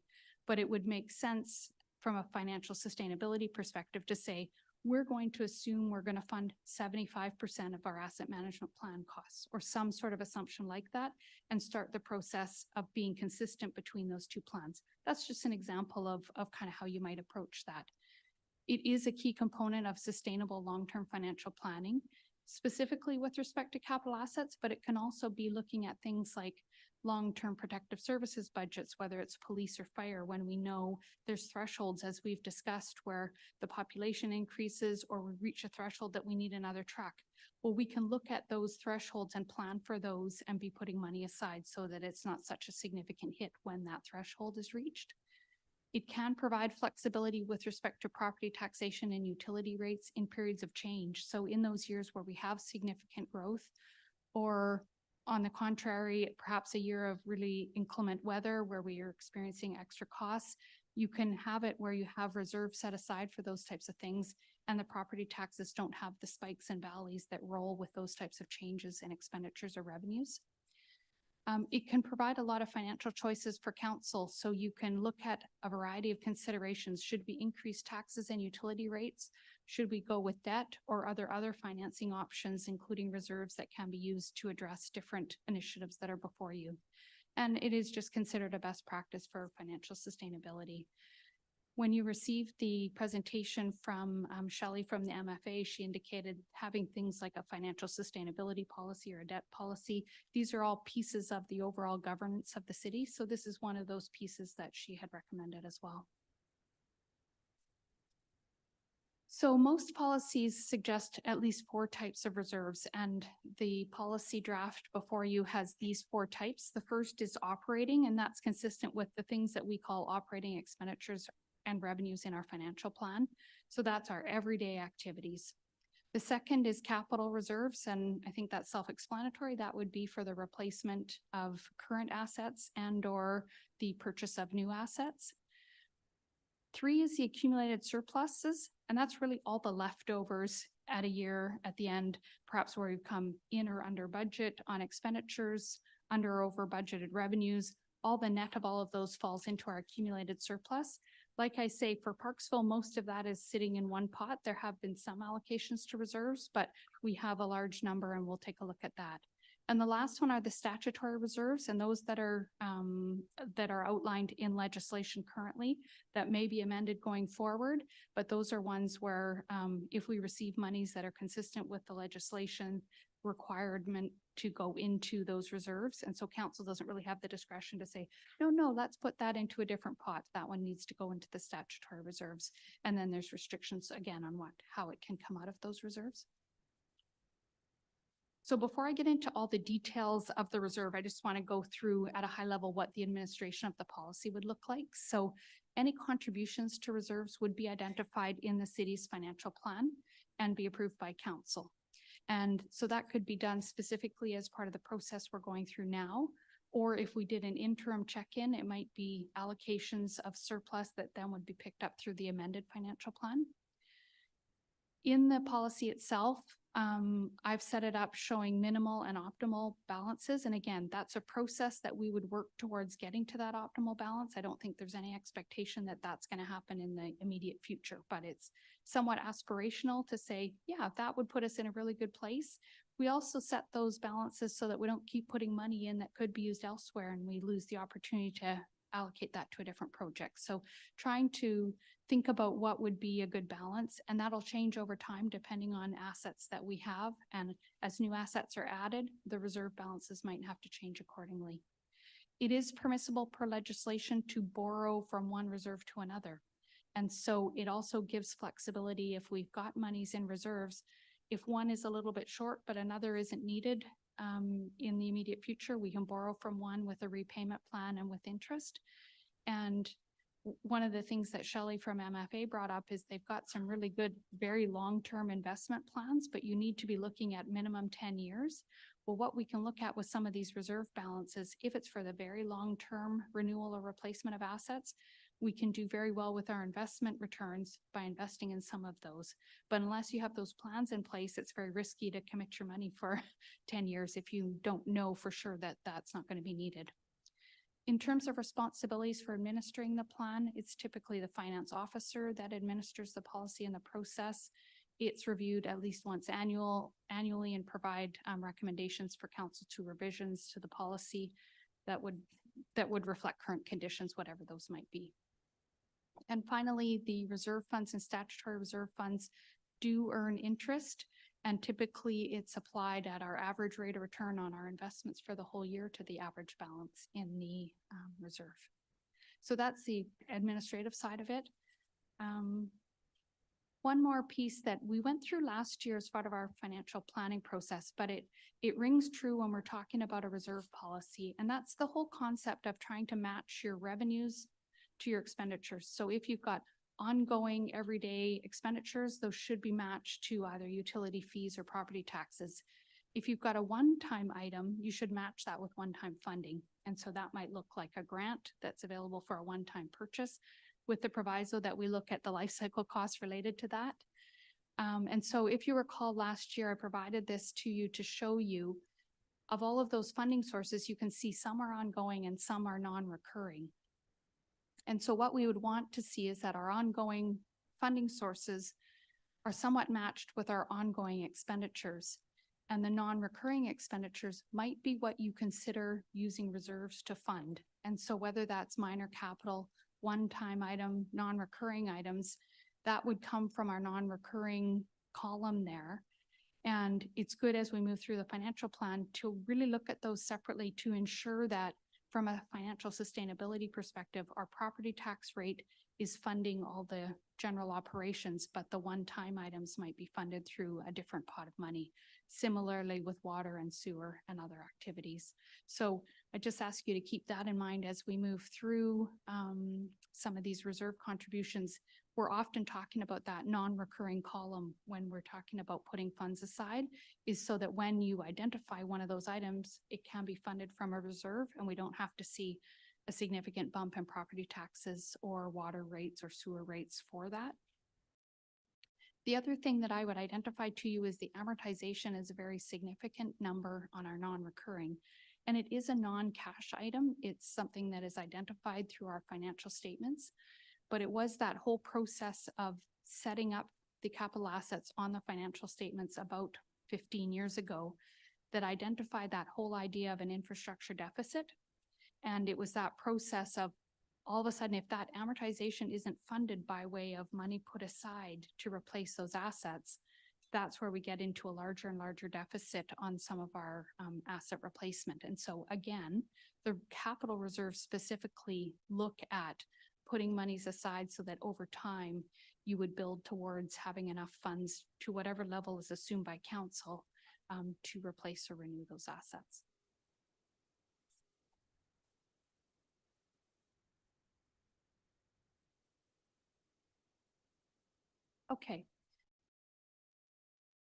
but it would make sense from a financial sustainability perspective to say, we're going to assume we're going to fund 75% of our asset management plan costs or some sort of assumption like that and start the process of being consistent between those two plans. That's just an example of kind of how you might approach that. It is a key component of sustainable long-term financial planning, specifically with respect to capital assets, but it can also be looking at things like long-term protective services budgets, whether it's police or fire, when we know there's thresholds, as we've discussed, where the population increases or we reach a threshold that we need another truck. Well, we can look at those thresholds and plan for those and be putting money aside so that it's not such a significant hit when that threshold is reached. It can provide flexibility with respect to property taxation and utility rates in periods of change. So in those years where we have significant growth, or on the contrary, perhaps a year of really inclement weather where we are experiencing extra costs, you can have it where you have reserves set aside for those types of things, and the property taxes don't have the spikes and valleys that roll with those types of changes in expenditures or revenues. It can provide a lot of financial choices for council, so you can look at a variety of considerations. Should we increase taxes and utility rates? Should we go with debt or other financing options, including reserves that can be used to address different initiatives that are before you? And it is just considered a best practice for financial sustainability. When you received the presentation from Shelley from the MFA, she indicated having things like a financial sustainability policy or a debt policy. These are all pieces of the overall governance of the city. So this is one of those pieces that she had recommended as well. So most policies suggest at least 4 types of reserves, and the policy draft before you has these 4 types. The first is operating, and that's consistent with the things that we call operating expenditures and revenues in our financial plan. So that's our everyday activities. The second is capital reserves, and I think that's self-explanatory. That would be for the replacement of current assets and or the purchase of new assets. 3 is the accumulated surpluses, and that's really all the leftovers at a year at the end, perhaps where we've come in or under budget on expenditures, under or over budgeted revenues. All the net of all of those falls into our accumulated surplus. Like I say, for Parksville, most of that is sitting in one pot. There have been some allocations to reserves, but we have a large number and we'll take a look at that. And the last one are the statutory reserves, and those that are outlined in legislation currently that may be amended going forward. But those are ones where if we receive monies that are consistent with the legislation requirement to go into those reserves. And so council doesn't really have the discretion to say, no, let's put that into a different pot. That one needs to go into the statutory reserves. And then there's restrictions again on how it can come out of those reserves. So before I get into all the details of the reserve, I just want to go through at a high level what the administration of the policy would look like. So any contributions to reserves would be identified in the city's financial plan and be approved by council. And so that could be done specifically as part of the process we're going through now. Or if we did an interim check-in, it might be allocations of surplus that then would be picked up through the amended financial plan. In the policy itself, I've set it up showing minimal and optimal balances. And again, that's a process that we would work towards getting to that optimal balance. I don't think there's any expectation that that's going to happen in the immediate future, but it's somewhat aspirational to say, yeah, that would put us in a really good place. We also set those balances so that we don't keep putting money in that could be used elsewhere and we lose the opportunity to allocate that to a different project. So trying to think about what would be a good balance, and that'll change over time depending on assets that we have. And as new assets are added, the reserve balances might have to change accordingly. It is permissible per legislation to borrow from one reserve to another. And so it also gives flexibility if we've got monies in reserves. If one is a little bit short, but another isn't needed, in the immediate future, we can borrow from one with a repayment plan and with interest. And one of the things that Shelley from MFA brought up is they've got some really good, very long-term investment plans, but you need to be looking at minimum 10 years. Well, what we can look at with some of these reserve balances, if it's for the very long-term renewal or replacement of assets, we can do very well with our investment returns by investing in some of those. But unless you have those plans in place, it's very risky to commit your money for 10 years if you don't know for sure that that's not going to be needed. In terms of responsibilities for administering the plan, it's typically the finance officer that administers the policy and the process. It's reviewed at least once annually and provide recommendations for council to revisions to the policy that would reflect current conditions, whatever those might be. And finally, the reserve funds and statutory reserve funds do earn interest, and typically it's applied at our average rate of return on our investments for the whole year to the average balance in the reserve. So that's the administrative side of it. One more piece that we went through last year as part of our financial planning process, but it rings true when we're talking about a reserve policy, and that's the whole concept of trying to match your revenues to your expenditures. So if you've got ongoing everyday expenditures, those should be matched to either utility fees or property taxes. If you've got a one-time item, you should match that with one-time funding. And so that might look like a grant that's available for a one-time purchase, with the proviso that we look at the life cycle costs related to that. And so if you recall last year, I provided this to you to show you of all of those funding sources, you can see some are ongoing and some are non-recurring. And so what we would want to see is that our ongoing funding sources are somewhat matched with our ongoing expenditures. And the non-recurring expenditures might be what you consider using reserves to fund. And so whether that's minor capital, one-time item, non-recurring items, that would come from our non-recurring column there. And it's good as we move through the financial plan to really look at those separately to ensure that from a financial sustainability perspective, our property tax rate is funding all the general operations, but the one-time items might be funded through a different pot of money. Similarly with water and sewer and other activities. So I just ask you to keep that in mind as we move through some of these reserve contributions. We're often talking about that non-recurring column when we're talking about putting funds aside, is so that when you identify one of those items, it can be funded from a reserve and we don't have to see a significant bump in property taxes or water rates or sewer rates for that. The other thing that I would identify to you is the amortization is a very significant number on our non-recurring. And it is a non-cash item. It's something that is identified through our financial statements. But it was that whole process of setting up the capital assets on the financial statements about 15 years ago that identified that whole idea of an infrastructure deficit. And it was that process of all of a sudden, if that amortization isn't funded by way of money put aside to replace those assets, that's where we get into a larger and larger deficit on some of our asset replacement. And so again, the capital reserves specifically look at putting monies aside so that over time you would build towards having enough funds to whatever level is assumed by council to replace or renew those assets. Okay.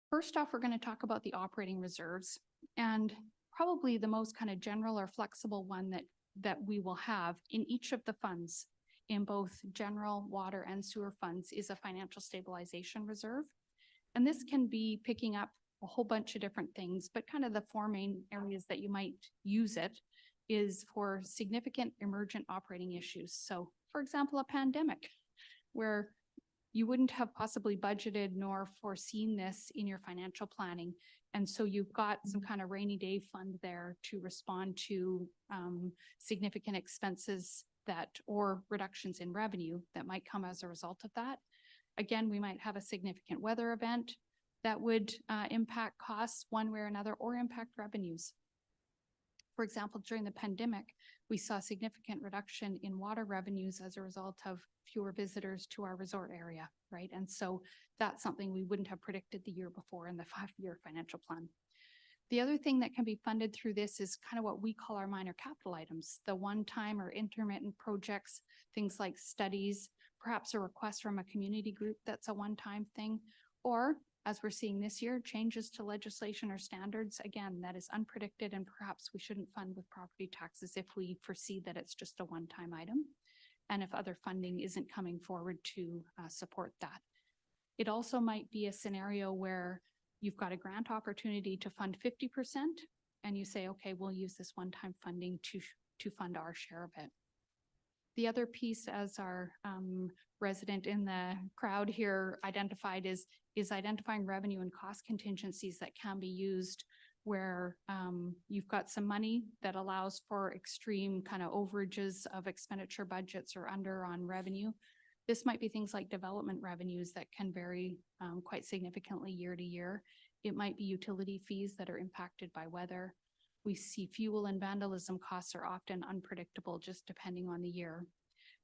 First off, we're going to talk about the operating reserves, and probably the most kind of general or flexible one that we will have in each of the funds in both general, water and sewer funds is a financial stabilization reserve. And this can be picking up a whole bunch of different things, but kind of the four main areas that you might use it is for significant emergent operating issues. So for example, a pandemic where you wouldn't have possibly budgeted nor foreseen this in your financial planning. And so you've got some kind of rainy day fund there to respond to significant expenses that or reductions in revenue that might come as a result of that. Again, we might have a significant weather event that would impact costs one way or another or impact revenues. For example, during the pandemic, we saw significant reduction in water revenues as a result of fewer visitors to our resort area, right? And so that's something we wouldn't have predicted the year before in the 5-year financial plan. The other thing that can be funded through this is kind of what we call our minor capital items, the one-time or intermittent projects, things like studies, perhaps a request from a community group that's a one-time thing, or as we're seeing this year, changes to legislation or standards, again, that is unpredicted and perhaps we shouldn't fund with property taxes if we foresee that it's just a one-time item and if other funding isn't coming forward to support that. It also might be a scenario where you've got a grant opportunity to fund 50% and you say, okay, we'll use this one-time funding to fund our share of it. The other piece, as our resident in the crowd here identified, is identifying revenue and cost contingencies that can be used where you've got some money that allows for extreme kind of overages of expenditure budgets or under on revenue. This might be things like development revenues that can vary quite significantly year to year. It might be utility fees that are impacted by weather. We see fuel and vandalism costs are often unpredictable just depending on the year,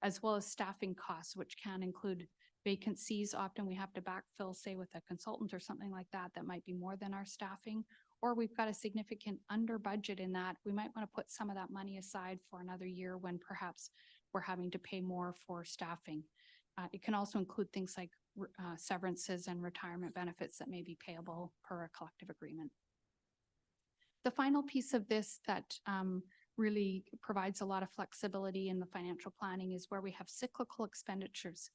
as well as staffing costs, which can include vacancies. Often we have to backfill, say with a consultant or something like that, that might be more than our staffing, or we've got a significant under budget in that. We might want to put some of that money aside for another year when perhaps we're having to pay more for staffing. It can also include things like severances and retirement benefits that may be payable per a collective agreement. The final piece of this that really provides a lot of flexibility in the financial planning is where we have cyclical expenditures.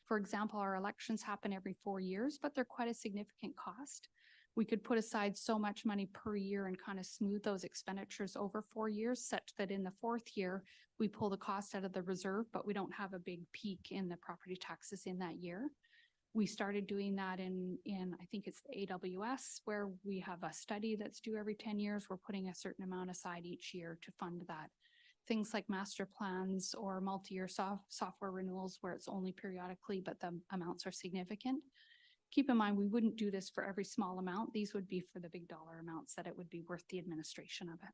For example, our elections happen every 4 years, but they're quite a significant cost. We could put aside so much money per year and kind of smooth those expenditures over 4 years, such that in the 4th year, we pull the cost out of the reserve, but we don't have a big peak in the property taxes in that year. We started doing that in I think it's the AWS, where we have a study that's due every 10 years. We're putting a certain amount aside each year to fund that. Things like master plans or multi-year software renewals where it's only periodically, but the amounts are significant. Keep in mind, we wouldn't do this for every small amount. These would be for the big dollar amounts that it would be worth the administration of it.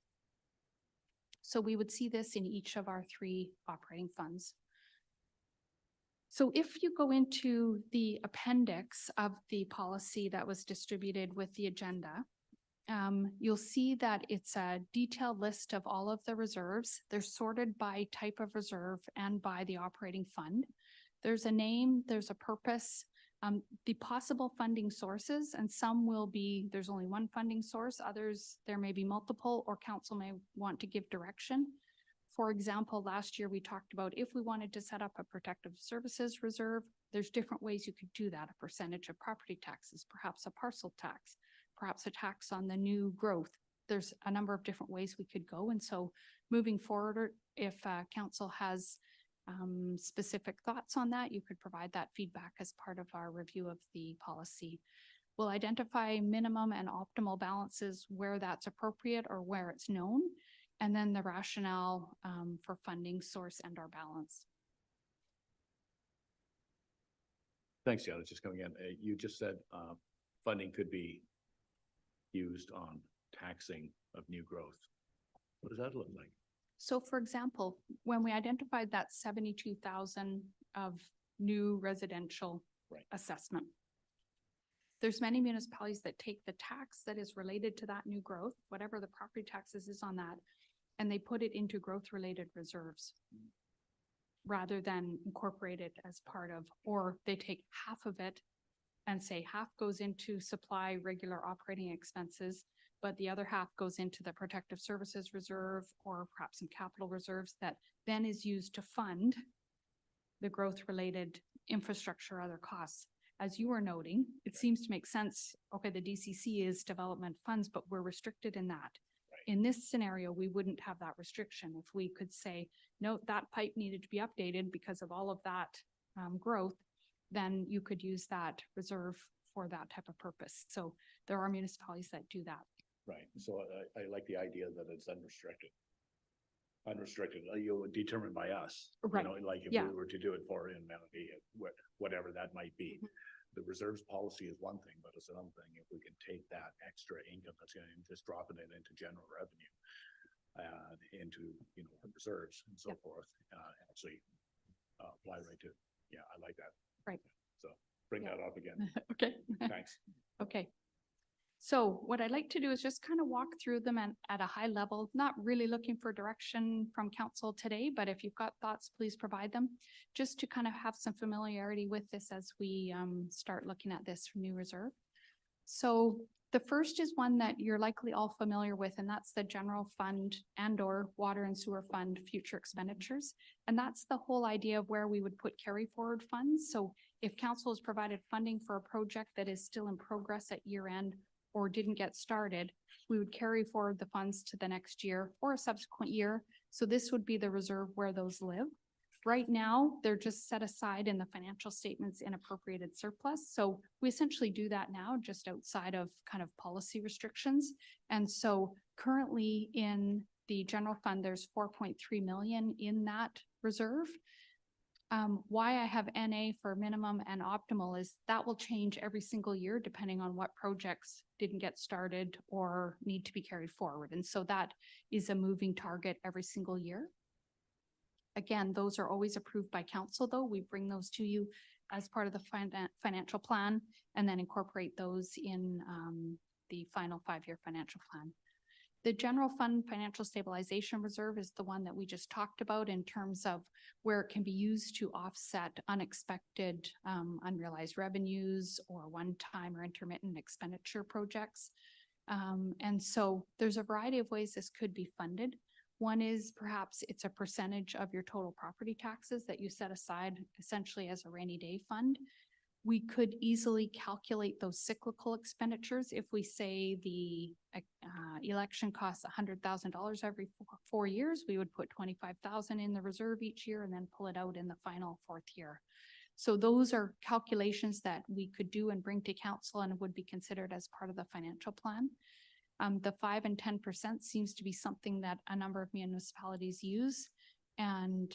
So we would see this in each of our 3 operating funds. So if you go into the appendix of the policy that was distributed with the agenda, you'll see that it's a detailed list of all of the reserves. They're sorted by type of reserve and by the operating fund. There's a name, there's a purpose, the possible funding sources, and some will be, there's only one funding source, others, there may be multiple, or council may want to give direction. For example, last year we talked about if we wanted to set up a protective services reserve, there's different ways you could do that, a percentage of property taxes, perhaps a parcel tax, perhaps a tax on the new growth. There's a number of different ways we could go. And so moving forward, if council has specific thoughts on that, you could provide that feedback as part of our review of the policy. We'll identify minimum and optimal balances where that's appropriate or where it's known, and then the rationale for funding source and our balance. Thanks, Janet. Just coming in. You just said funding could be used on taxing of new growth. What does that look like? So for example, when we identified that 72,000 of new residential assessment, there's many municipalities that take the tax that is related to that new growth, whatever the property taxes is on that, and they put it into growth-related reserves rather than incorporate it as part of, or they take half of it and say half goes into supply regular operating expenses, but the other half goes into the protective services reserve or perhaps some capital reserves that then is used to fund the growth-related infrastructure, other costs. As you were noting, it seems to make sense. Okay, the DCC is development funds, but we're restricted in that. In this scenario, we wouldn't have that restriction. If we could say, no, that pipe needed to be updated because of all of that growth, then you could use that reserve for that type of purpose. So there are municipalities that do that. Right. So I like the idea that it's unrestricted. Unrestricted, you would determine by us. Right. You know, like if Yeah. we were to do it for Melody, whatever that might be. The reserves policy is one thing, but it's another thing if we can take that extra income that's going to just dropping it into general revenue, into, you know, reserves and so forth, actually apply right to, yeah, I like that. Right. So bring that up again. Okay. Thanks. Okay. So what I'd like to do is just kind of walk through them at a high level, not really looking for direction from council today, but if you've got thoughts, please provide them just to kind of have some familiarity with this as we start looking at this new reserve. So the first is one that you're likely all familiar with, and that's the general fund and or water and sewer fund future expenditures. And that's the whole idea of where we would put carry forward funds. So if council has provided funding for a project that is still in progress at year end, or didn't get started, we would carry forward the funds to the next year or a subsequent year. So this would be the reserve where those live. Right now, they're just set aside in the financial statements in appropriated surplus. So we essentially do that now just outside of kind of policy restrictions. And so currently in the general fund, there's 4.3 million in that reserve. Why I have NA for minimum and optimal is that will change every single year depending on what projects didn't get started or need to be carried forward. And so that is a moving target every single year. Again, those are always approved by council though. We bring those to you as part of the financial plan and then incorporate those in the final 5-year financial plan. The general fund financial stabilization reserve is the one that we just talked about in terms of where it can be used to offset unexpected unrealized revenues or one-time or intermittent expenditure projects. And so there's a variety of ways this could be funded. One is perhaps it's a percentage of your total property taxes that you set aside essentially as a rainy day fund. We could easily calculate those cyclical expenditures. If we say the election costs $100,000 every 4 years, we would put 25,000 in the reserve each year and then pull it out in the final 4th year. So those are calculations that we could do and bring to council and would be considered as part of the financial plan. The 5 and 10% seems to be something that a number of municipalities use, and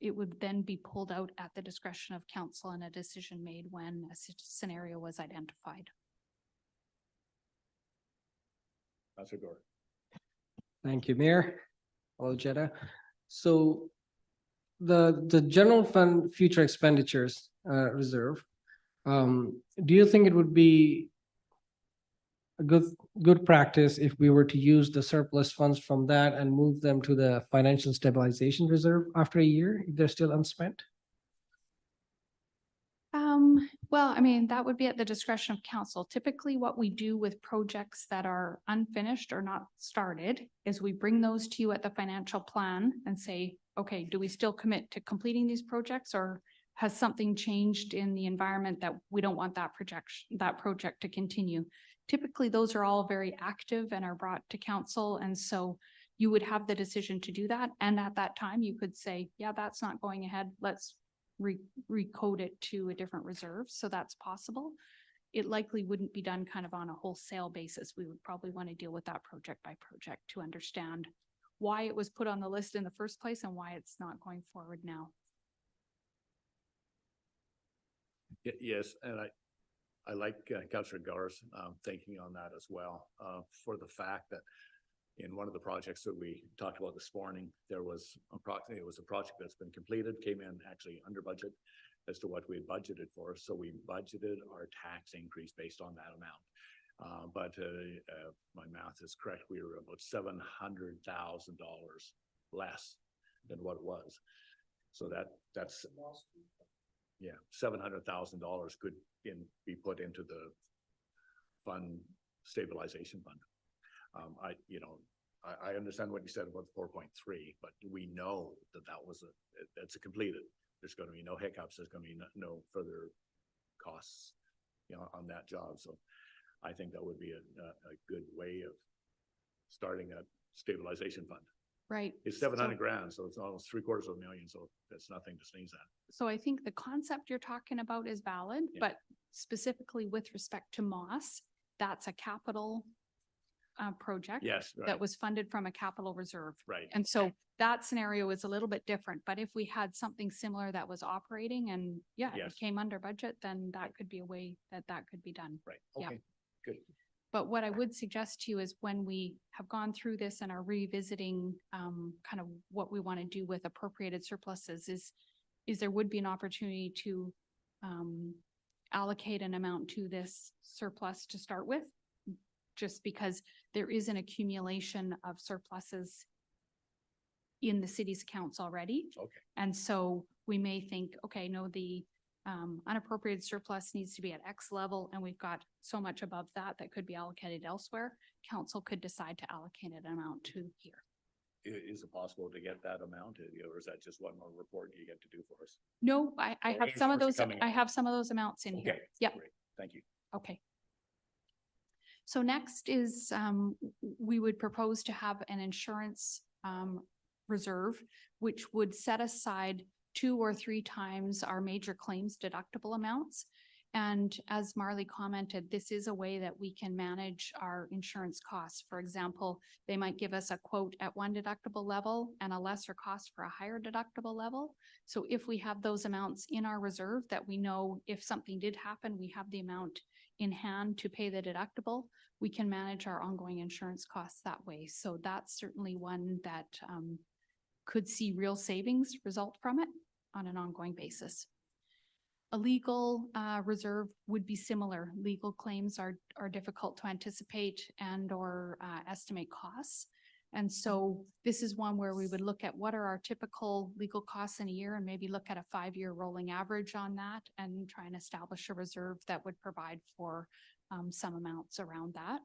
it would then be pulled out at the discretion of council and a decision made when a scenario was identified. Councilor Gore. Thank you, Mayor. Hello, Jetta. So the general fund future expenditures reserve, do you think it would be a good practice if we were to use the surplus funds from that and move them to the financial stabilization reserve after a year if they're still unspent? Well, I mean, that would be at the discretion of council. Typically, what we do with projects that are unfinished or not started is we bring those to you at the financial plan and say, okay, do we still commit to completing these projects, or has something changed in the environment that we don't want that project to continue? Typically, those are all very active and are brought to council. And so you would have the decision to do that. And at that time, you could say, yeah, that's not going ahead. Let's recode it to a different reserve. So that's possible. It likely wouldn't be done kind of on a wholesale basis. We would probably want to deal with that project by project to understand why it was put on the list in the first place and why it's not going forward now. Yes, and I like Councillor Gar's thinking on that as well, for the fact that in one of the projects that we talked about this morning, there was approximately, it was a project that's been completed, came in actually under budget as to what we had budgeted for. So we budgeted our tax increase based on that amount. But my math is correct, we were about $700,000 less than what it was. So that's yeah, $700,000 could be put into the fund stabilization fund. I understand what you said about 4.3, but we know that that's a completed. There's going to be no hiccups. There's going to be no further costs, on that job. So I think that would be a good way of starting a stabilization fund. Right. It's 700 grand, so it's almost $750,000. So that's nothing to sneeze at. So I think the concept you're talking about is valid, but specifically with respect to Moss, that's a capital project. Yes, right. That was funded from a capital reserve. Right. And so that scenario is a little bit different, but if we had something similar that was operating and it came under budget, then that could be a way that could be done. Right. Yeah. Okay, good. But what I would suggest to you is when we have gone through this and are revisiting kind of what we want to do with appropriated surpluses is there would be an opportunity to allocate an amount to this surplus to start with, just because there is an accumulation of surpluses in the city's accounts already. Okay. And so we may think, okay, no, the unappropriated surplus needs to be at X level, and we've got so much above that could be allocated elsewhere. Council could decide to allocate an amount to here. Is it possible to get that amount, or is that just one more report you get to do for us? No, I have Or some of is it those, coming I up? have some of those amounts in here. Okay. Yep. Great. Thank you. Okay. So next is, we would propose to have an insurance reserve, which would set aside 2 or 3 times our major claims deductible amounts. And as Marley commented, this is a way that we can manage our insurance costs. For example, they might give us a quote at one deductible level and a lesser cost for a higher deductible level. So if we have those amounts in our reserve that we know if something did happen, we have the amount in hand to pay the deductible, we can manage our ongoing insurance costs that way. So that's certainly one that could see real savings result from it on an ongoing basis. A legal reserve would be similar. Legal claims are difficult to anticipate and or estimate costs. And so this is one where we would look at what are our typical legal costs in a year and maybe look at a 5-year rolling average on that and try and establish a reserve that would provide for some amounts around that.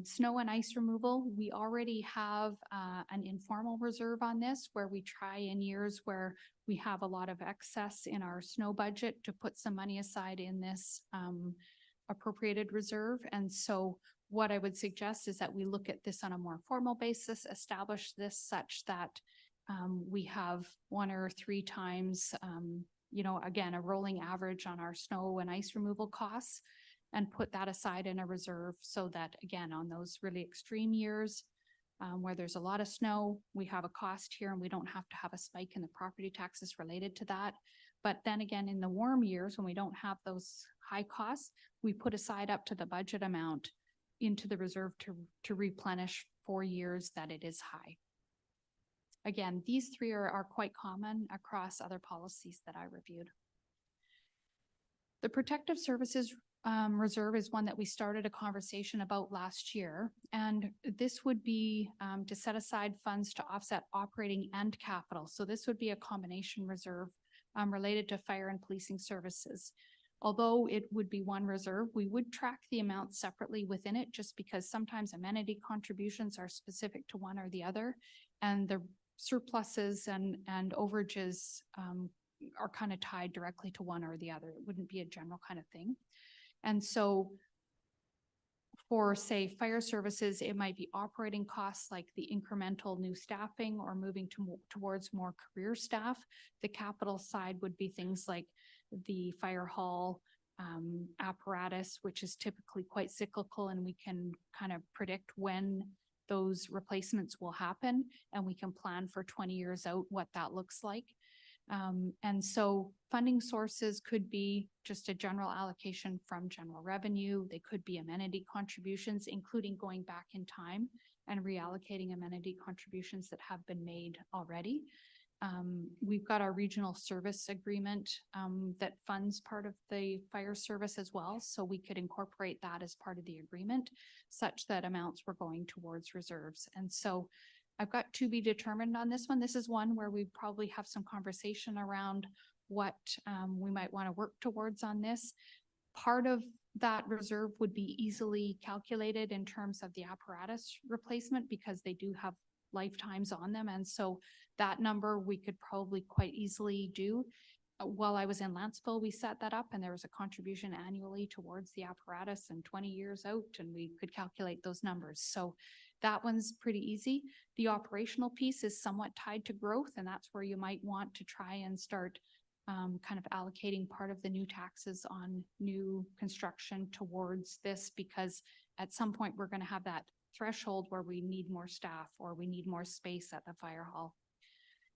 Snow and ice removal, we already have an informal reserve on this where we try in years where we have a lot of excess in our snow budget to put some money aside in this appropriated reserve. And so what I would suggest is that we look at this on a more formal basis, establish this such that we have 1 or 3 times, again, a rolling average on our snow and ice removal costs, and put that aside in a reserve so that, again, on those really extreme years where there's a lot of snow, we have a cost here and we don't have to have a spike in the property taxes related to that. But then again, in the warm years, when we don't have those high costs, we put aside up to the budget amount into the reserve to replenish for years that it is high. again, these three are quite common across other policies that I reviewed. The Protective Services Reserve is one that we started a conversation about last year. And this would be to set aside funds to offset operating and capital. So this would be a combination reserve related to fire and policing services. Although it would be one reserve, we would track the amount separately within it, just because sometimes amenity contributions are specific to one or the other. And the surpluses and overages are kind of tied directly to one or the other. It wouldn't be a general kind of thing. And so for, say, fire services, it might be operating costs like the incremental new staffing or moving towards more career staff. The capital side would be things like the fire hall apparatus, which is typically quite cyclical, and we can kind of predict when those replacements will happen, and we can plan for 20 years out what that looks like. And so funding sources could be just a general allocation from general revenue. They could be amenity contributions, including going back in time and reallocating amenity contributions that have been made already. We've got our regional service agreement that funds part of the fire service as well. So we could incorporate that as part of the agreement, such that amounts were going towards reserves. And so I've got to be determined on this one. This is one where we probably have some conversation around what we might want to work towards on this. Part of that reserve would be easily calculated in terms of the apparatus replacement, because they do have lifetimes on them. And so that number we could probably quite easily do. While I was in Lanceville, we set that up, and there was a contribution annually towards the apparatus and 20 years out, and we could calculate those numbers. So that one's pretty easy. The operational piece is somewhat tied to growth, and that's where you might want to try and start kind of allocating part of the new taxes on new construction towards this, because at some point we're going to have that threshold where we need more staff or we need more space at the fire hall.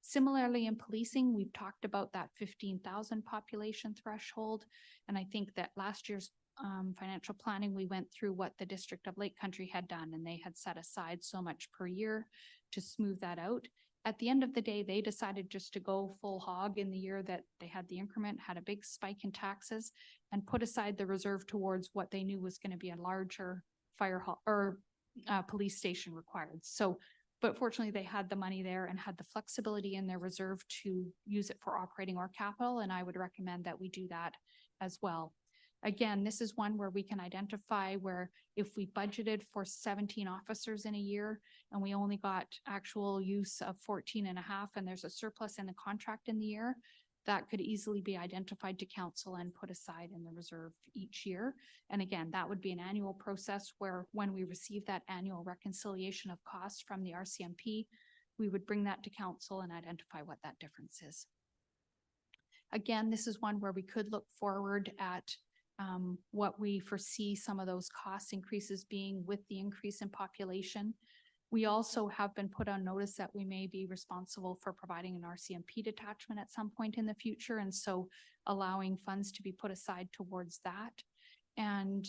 Similarly, in policing, we've talked about that 15,000 population threshold. And I think that last year's financial planning, we went through what the District of Lake Country had done, and they had set aside so much per year to smooth that out. At the end of the day, they decided just to go full hog in the year that they had the increment, had a big spike in taxes, and put aside the reserve towards what they knew was going to be a larger fire hall or police station required. So, but fortunately they had the money there and had the flexibility in their reserve to use it for operating or capital. And I would recommend that we do that as well. Again, this is one where we can identify where if we budgeted for 17 officers in a year and we only got actual use of 14 and a half, and there's a surplus in the contract in the year, that could easily be identified to council and put aside in the reserve each year. And again, that would be an annual process where when we receive that annual reconciliation of costs from the RCMP, we would bring that to council and identify what that difference is. Again, this is one where we could look forward at what we foresee some of those cost increases being with the increase in population. We also have been put on notice that we may be responsible for providing an RCMP detachment at some point in the future, and so allowing funds to be put aside towards that. And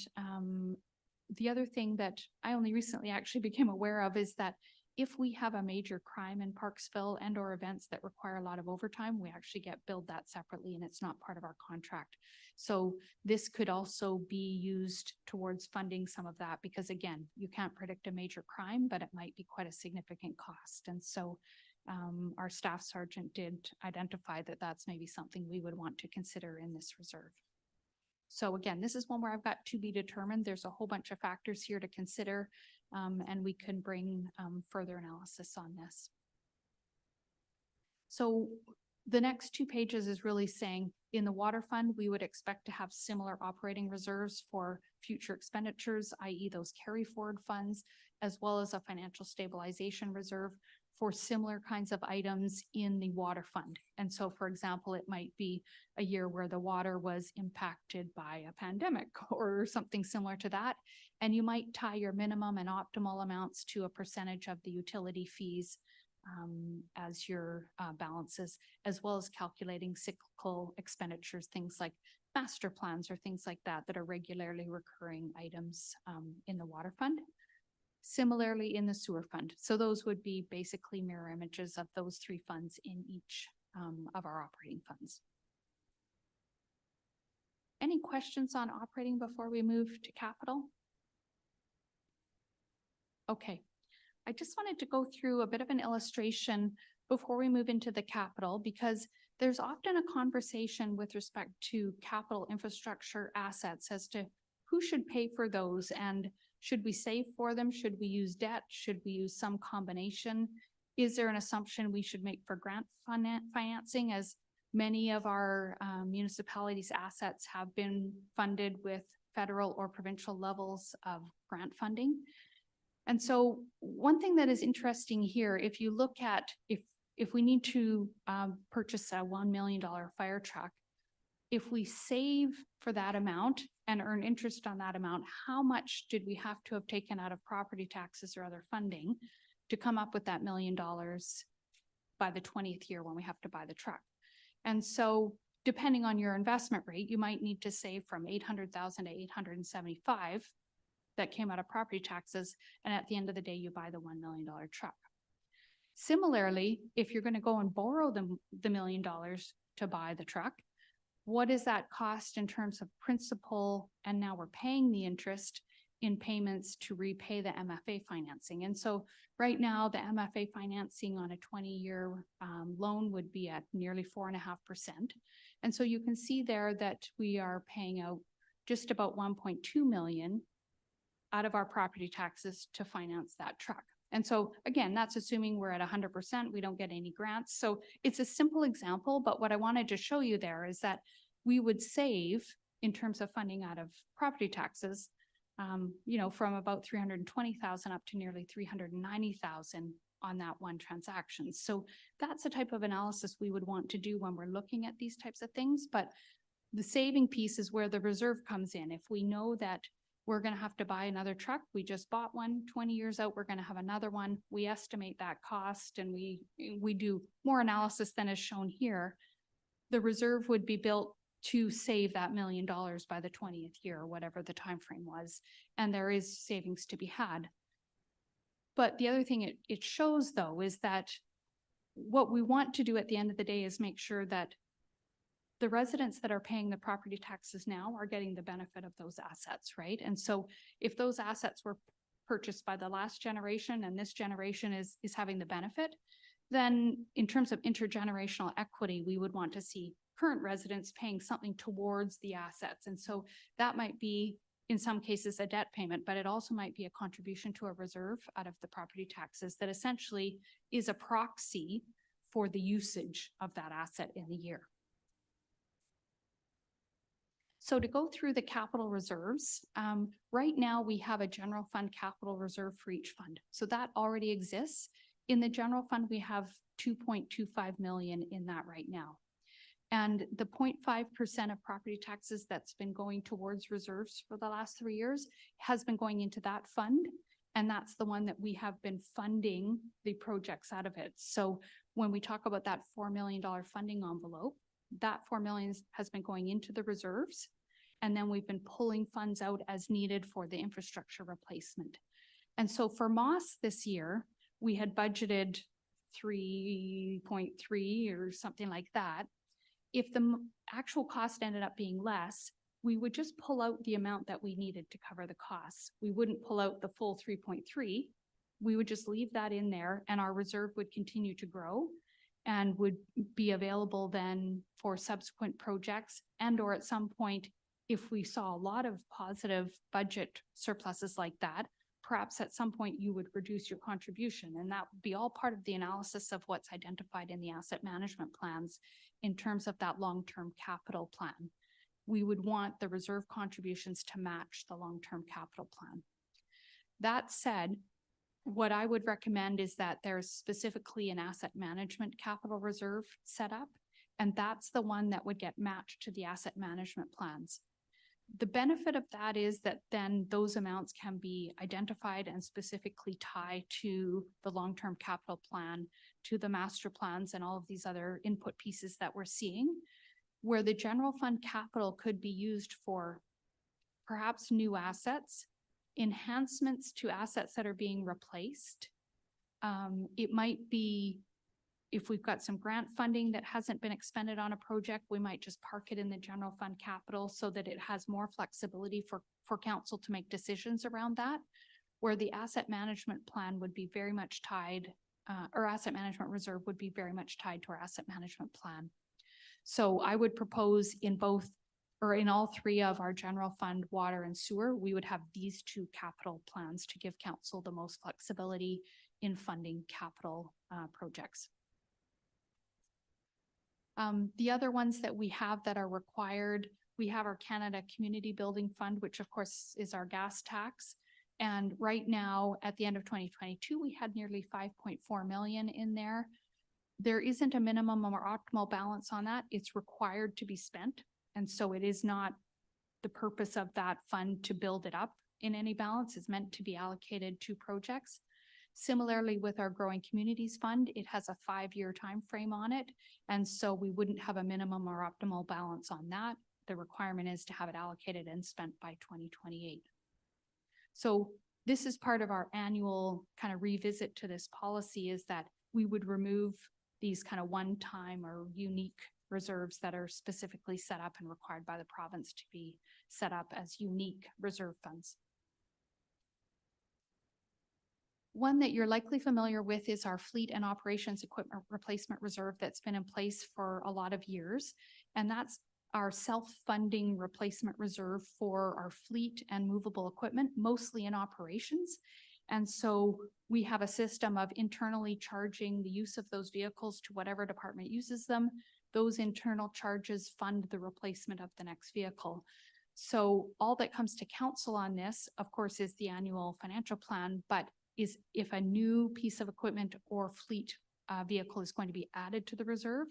the other thing that I only recently actually became aware of is that if we have a major crime in Parksville and or events that require a lot of overtime, we actually get billed that separately, and it's not part of our contract. So this could also be used towards funding some of that, because again, you can't predict a major crime, but it might be quite a significant cost. And so our staff sergeant did identify that that's maybe something we would want to consider in this reserve. So again, this is one where I've got to be determined. There's a whole bunch of factors here to consider, and we can bring further analysis on this. So the next 2 pages is really saying in the water fund, we would expect to have similar operating reserves for future expenditures, i.e. those carry forward funds, as well as a financial stabilization reserve for similar kinds of items in the water fund. And so, for example, it might be a year where the water was impacted by a pandemic or something similar to that. And you might tie your minimum and optimal amounts to a percentage of the utility fees as your balances, as well as calculating cyclical expenditures, things like master plans or things like that, that are regularly recurring items in the water fund. Similarly in the sewer fund. So those would be basically mirror images of those three funds in each of our operating funds. Any questions on operating before we move to capital? Okay, I just wanted to go through a bit of an illustration before we move into the capital, because there's often a conversation with respect to capital infrastructure assets as to who should pay for those, and should we save for them? Should we use debt? Should we use some combination? Is there an assumption we should make for grant financing, as many of our municipalities' assets have been funded with federal or provincial levels of grant funding? And so one thing that is interesting here, if you look at if we need to purchase a $1 million fire truck, if we save for that amount and earn interest on that amount, how much did we have to have taken out of property taxes or other funding to come up with that $1 million by the 20th year when we have to buy the truck? And so depending on your investment rate, you might need to save from 800,000 to 875 that came out of property taxes. And at the end of the day, you buy the $1 million truck. Similarly, if you're going to go and borrow the $1 million to buy the truck, what does that cost in terms of principal? And now we're paying the interest in payments to repay the MFA financing. And so right now, the MFA financing on a 20-year loan would be at nearly 4.5%. And so you can see there that we are paying out just about 1.2 million out of our property taxes to finance that truck. And so again, that's assuming we're at 100%, we don't get any grants. So it's a simple example, but what I wanted to show you there is that we would save in terms of funding out of property taxes, you know, from about 320,000 up to nearly 390,000 on that one transaction. So that's the type of analysis we would want to do when we're looking at these types of things. But the saving piece is where the reserve comes in. If we know that we're going to have to buy another truck, we just bought one, 20 years out, we're going to have another one, we estimate that cost and we do more analysis than is shown here. The reserve would be built to save that $1 million by the 20th year, or whatever the time frame was. And there is savings to be had. But the other thing it shows, though, is that what we want to do at the end of the day is make sure that the residents that are paying the property taxes now are getting the benefit of those assets, right? And so if those assets were purchased by the last generation and this generation is having the benefit, then in terms of intergenerational equity, we would want to see current residents paying something towards the assets. And so that might be, in some cases, a debt payment, but it also might be a contribution to a reserve out of the property taxes that essentially is a proxy for the usage of that asset in the year. So to go through the capital reserves, right now we have a general fund capital reserve for each fund. So that already exists. In the general fund, we have 2.25 million in that right now. And the 0.5% of property taxes that's been going towards reserves for the last 3 years has been going into that fund. And that's the one that we have been funding the projects out of it. So when we talk about that $4 million funding envelope, that 4 million has been going into the reserves. And then we've been pulling funds out as needed for the infrastructure replacement. And so for Moss this year, we had budgeted 3.3 or something like that. If the actual cost ended up being less, we would just pull out the amount that we needed to cover the costs. We wouldn't pull out the full 3.3. We would just leave that in there and our reserve would continue to grow and would be available then for subsequent projects, and or at some point, if we saw a lot of positive budget surpluses like that, perhaps at some point you would reduce your contribution, and that would be all part of the analysis of what's identified in the asset management plans in terms of that long-term capital plan. We would want the reserve contributions to match the long-term capital plan. That said, what I would recommend is that there's specifically an asset management capital reserve set up, and that's the one that would get matched to the asset management plans. The benefit of that is that then those amounts can be identified and specifically tied to the long-term capital plan, to the master plans and all of these other input pieces that we're seeing, where the general fund capital could be used for perhaps new assets, enhancements to assets that are being replaced. It might be, if we've got some grant funding that hasn't been expended on a project, we might just park it in the general fund capital so that it has more flexibility for council to make decisions around that. Where the asset management plan would be very much tied, or asset management reserve would be very much tied to our asset management plan. So I would propose in both, or in all three of our general fund, water and sewer, we would have these two capital plans to give council the most flexibility in funding capital projects. The other ones that we have that are required, we have our Canada Community Building Fund, which of course is our gas tax. And right now, at the end of 2022, we had nearly 5.4 million in there. There isn't a minimum or optimal balance on that. It's required to be spent. And so it is not the purpose of that fund to build it up in any balance. It's meant to be allocated to projects. Similarly, with our Growing Communities Fund, it has a 5-year time frame on it. And so we wouldn't have a minimum or optimal balance on that. The requirement is to have it allocated and spent by 2028. So this is part of our annual kind of revisit to this policy, is that we would remove these kind of one-time or unique reserves that are specifically set up and required by the province to be set up as unique reserve funds. One that you're likely familiar with is our Fleet and Operations Equipment Replacement Reserve that's been in place for a lot of years. And that's our self-funding replacement reserve for our fleet and movable equipment, mostly in operations. And so we have a system of internally charging the use of those vehicles to whatever department uses them. Those internal charges fund the replacement of the next vehicle. So all that comes to council on this, of course, is the annual financial plan, but is if a new piece of equipment or fleet vehicle is going to be added to the reserve,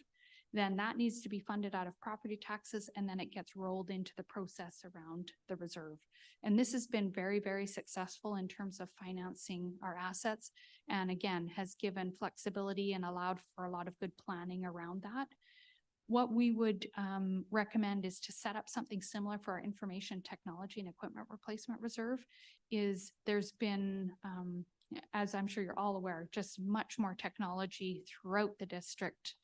then that needs to be funded out of property taxes, and then it gets rolled into the process around the reserve. And this has been very, very successful in terms of financing our assets, and again, has given flexibility and allowed for a lot of good planning around that. What we would recommend is to set up something similar for our information technology and equipment replacement reserve. There's been, as I'm sure you're all aware, just much more technology throughout the district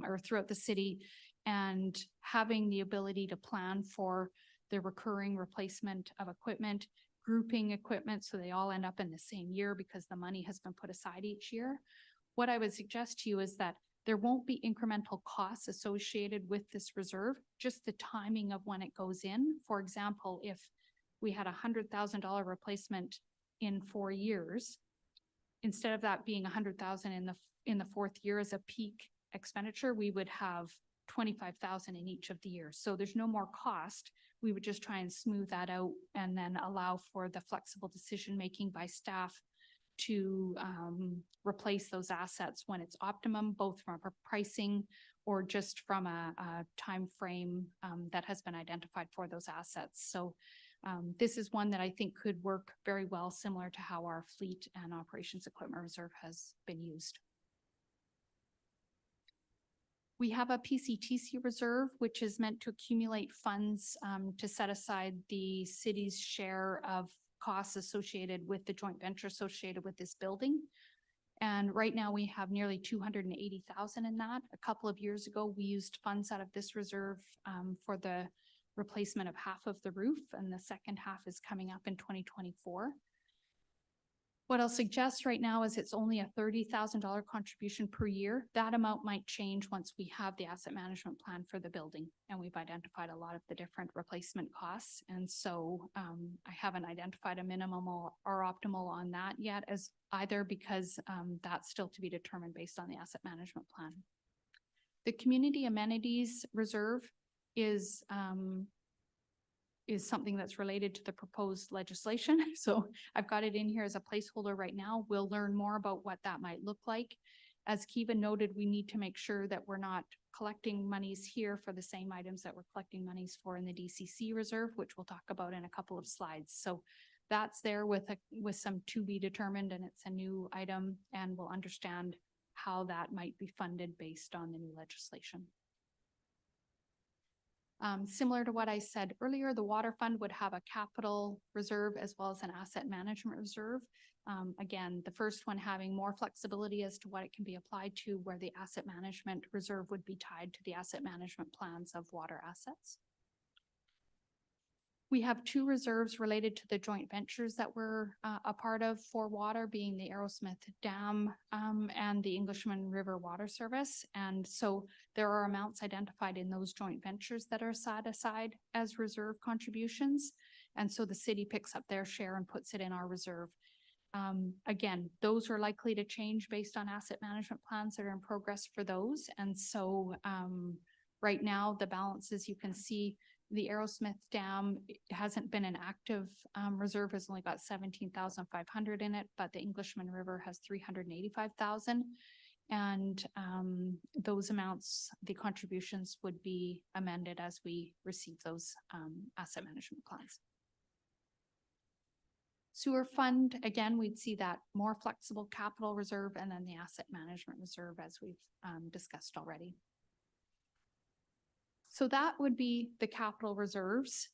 or throughout the city, and having the ability to plan for the recurring replacement of equipment, grouping equipment so they all end up in the same year because the money has been put aside each year. What I would suggest to you is that there won't be incremental costs associated with this reserve, just the timing of when it goes in. For example, if we had $100,000 replacement in 4 years, instead of that being 100,000 in the fourth year as a peak expenditure, we would have 25,000 in each of the years. So there's no more cost. We would just try and smooth that out and then allow for the flexible decision-making by staff to replace those assets when it's optimum, both from a pricing or just from a time frame that has been identified for those assets. So this is one that I think could work very well, similar to how our Fleet and Operations Equipment Reserve has been used. We have a PCTC reserve, which is meant to accumulate funds to set aside the city's share of costs associated with the joint venture associated with this building. And right now we have nearly 280,000 in that. A couple of years ago, we used funds out of this reserve for the replacement of half of the roof, and the second half is coming up in 2024. What I'll suggest right now is it's only a $30,000 contribution per year. That amount might change once we have the asset management plan for the building, and we've identified a lot of the different replacement costs. And so I haven't identified a minimum or optimal on that yet as either, because that's still to be determined based on the asset management plan. The community amenities reserve is something that's related to the proposed legislation. So I've got it in here as a placeholder right now. We'll learn more about what that might look like. As Kiva noted, we need to make sure that we're not collecting monies here for the same items that we're collecting monies for in the DCC reserve, which we'll talk about in a couple of slides. So that's there with some to be determined, and it's a new item, and we'll understand how that might be funded based on the new legislation. Similar to what I said earlier, the water fund would have a capital reserve as well as an asset management reserve. Again, the first one having more flexibility as to what it can be applied to, where the asset management reserve would be tied to the asset management plans of water assets. We have two reserves related to the joint ventures that we're a part of for water, being the Arrowsmith Dam and the Englishman River Water Service. And so there are amounts identified in those joint ventures that are set aside as reserve contributions. And so the city picks up their share and puts it in our reserve. Again, those are likely to change based on asset management plans that are in progress for those. And so right now, the balances you can see, the Arrowsmith Dam hasn't been an active reserve, has only got 17,500 in it, but the Englishman River has 385,000. And those amounts, the contributions would be amended as we receive those asset management plans. Sewer fund, again, we'd see that more flexible capital reserve and then the asset management reserve as we've discussed already. So that would be the capital reserves.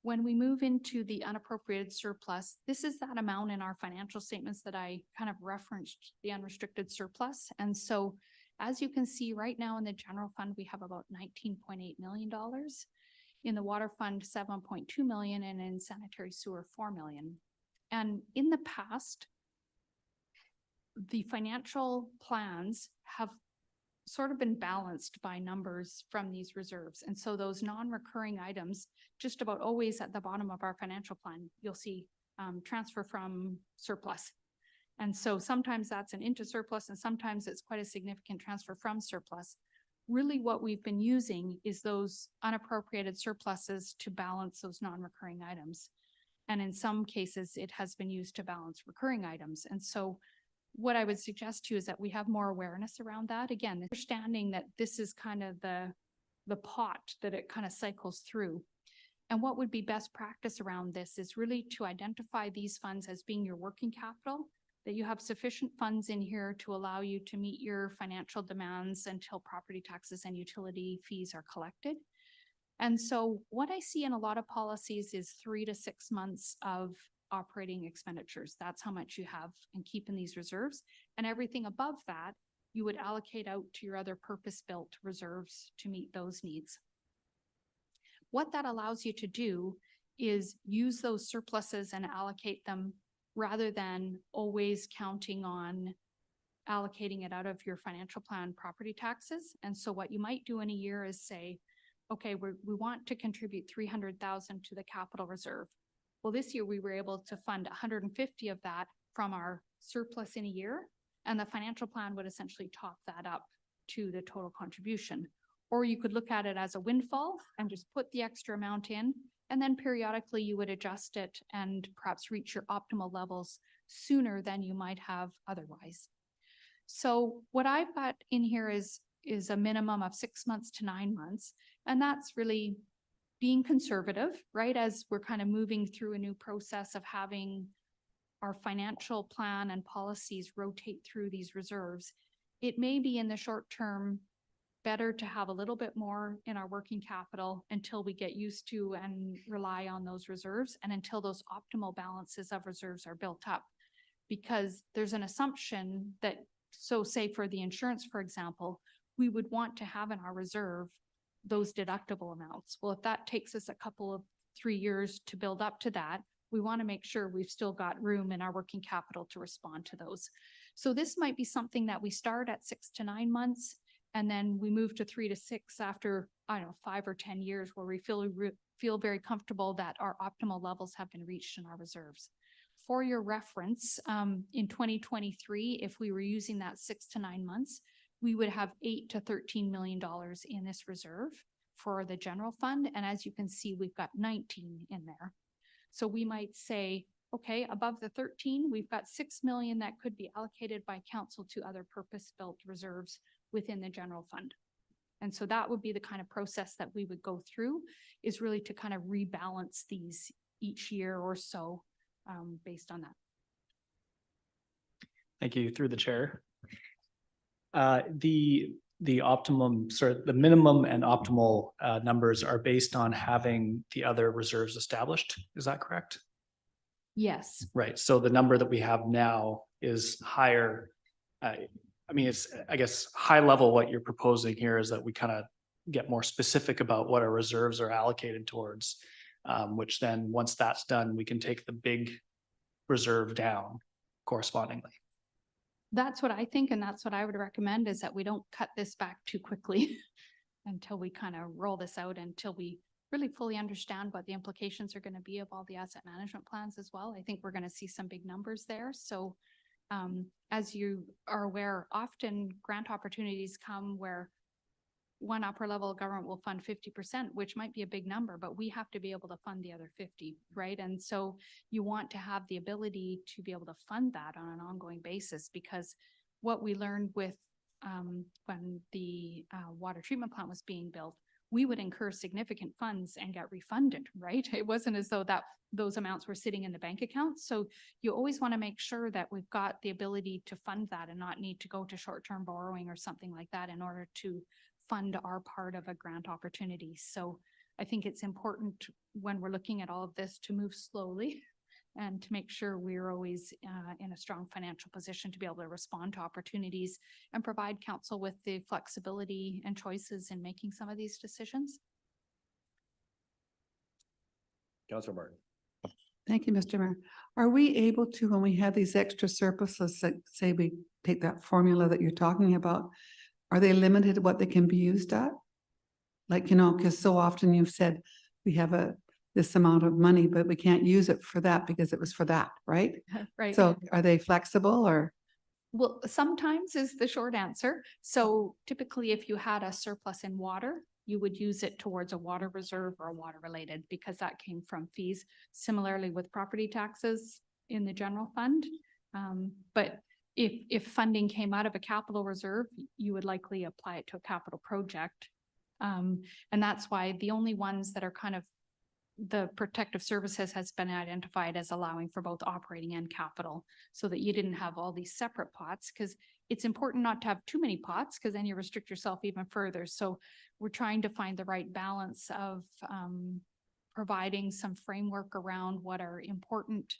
When we move into the unappropriated surplus, this is that amount in our financial statements that I kind of referenced, the unrestricted surplus. And so as you can see right now in the general fund, we have about $19.8 million. In the water fund, 7.2 million, and in sanitary sewer, 4 million. And in the past, the financial plans have sort of been balanced by numbers from these reserves. And so those non-recurring items, just about always at the bottom of our financial plan, you'll see transfer from surplus. And so sometimes that's an into surplus and sometimes it's quite a significant transfer from surplus. Really what we've been using is those unappropriated surpluses to balance those non-recurring items. And in some cases, it has been used to balance recurring items. And so what I would suggest to you is that we have more awareness around that. Again, understanding that this is kind of the pot that it kind of cycles through. And what would be best practice around this is really to identify these funds as being your working capital, that you have sufficient funds in here to allow you to meet your financial demands until property taxes and utility fees are collected. And so what I see in a lot of policies is 3 to 6 months of operating expenditures. That's how much you have and keep in these reserves. And everything above that, you would allocate out to your other purpose-built reserves to meet those needs. What that allows you to do is use those surpluses and allocate them rather than always counting on allocating it out of your financial plan property taxes. And so what you might do in a year is say, okay, we want to contribute 300,000 to the capital reserve. Well, this year we were able to fund 150 of that from our surplus in a year, and the financial plan would essentially top that up to the total contribution. Or you could look at it as a windfall and just put the extra amount in, and then periodically you would adjust it and perhaps reach your optimal levels sooner than you might have otherwise. So what I've got in here is a minimum of 6 months to 9 months, and that's really being conservative, right? As we're kind of moving through a new process of having our financial plan and policies rotate through these reserves, it may be in the short term better to have a little bit more in our working capital until we get used to and rely on those reserves and until those optimal balances of reserves are built up. Because there's an assumption that, so say for the insurance, for example, we would want to have in our reserve those deductible amounts. Well, if that takes us a couple of 3 years to build up to that, we want to make sure we've still got room in our working capital to respond to those. So this might be something that we start at 6 to 9 months, and then we move to 3 to 6 after, I don't know, 5 or 10 years where we feel very comfortable that our optimal levels have been reached in our reserves. For your reference, in 2023, if we were using that 6 to 9 months, we would have $8 to $13 million in this reserve for the general fund. And as you can see, we've got 19 in there. So we might say, okay, above the 13, we've got 6 million that could be allocated by council to other purpose-built reserves within the general fund. And so that would be the kind of process that we would go through, is really to kind of rebalance these each year or so based on that. Thank you. Through the chair. The the optimum, sorry, the minimum and optimal numbers are based on having the other reserves established. Is that correct? Yes. Right. So the number that we have now is higher. I mean, it's, I guess, high level, what you're proposing here is that we kind of get more specific about what our reserves are allocated towards, which then, once that's done, we can take the big reserve down correspondingly. That's what I think, and that's what I would recommend, is that we don't cut this back too quickly until we kind of roll this out, until we really fully understand what the implications are going to be of all the asset management plans as well. I think we're going to see some big numbers there. So as you are aware, often grant opportunities come where one upper level of government will fund 50%, which might be a big number, but we have to be able to fund the other 50, right? And so you want to have the ability to be able to fund that on an ongoing basis, because what we learned with when the water treatment plant was being built, we would incur significant funds and get refunded, right? It wasn't as though that those amounts were sitting in the bank account. So you always want to make sure that we've got the ability to fund that and not need to go to short-term borrowing or something like that in order to fund our part of a grant opportunity. So I think it's important when we're looking at all of this to move slowly and to make sure we're always in a strong financial position to be able to respond to opportunities and provide council with the flexibility and choices in making some of these decisions. Councillor Martin. Thank you, Mr. Mayor. Are we able to, when we have these extra surpluses, say we take that formula that you're talking about, are they limited to what they can be used at? Like, you know, because so often you've said we have this amount of money, but we can't use it for that because it was for that, right? Right. So are they flexible or? Well, sometimes is the short answer. So typically, if you had a surplus in water, you would use it towards a water reserve or a water related, because that came from fees. Similarly with property taxes in the general fund. But if funding came out of a capital reserve, you would likely apply it to a capital project. And that's why the only ones that are kind of the protective services has been identified as allowing for both operating and capital, so that you didn't have all these separate pots, because it's important not to have too many pots, because then you restrict yourself even further. So we're trying to find the right balance of providing some framework around what are important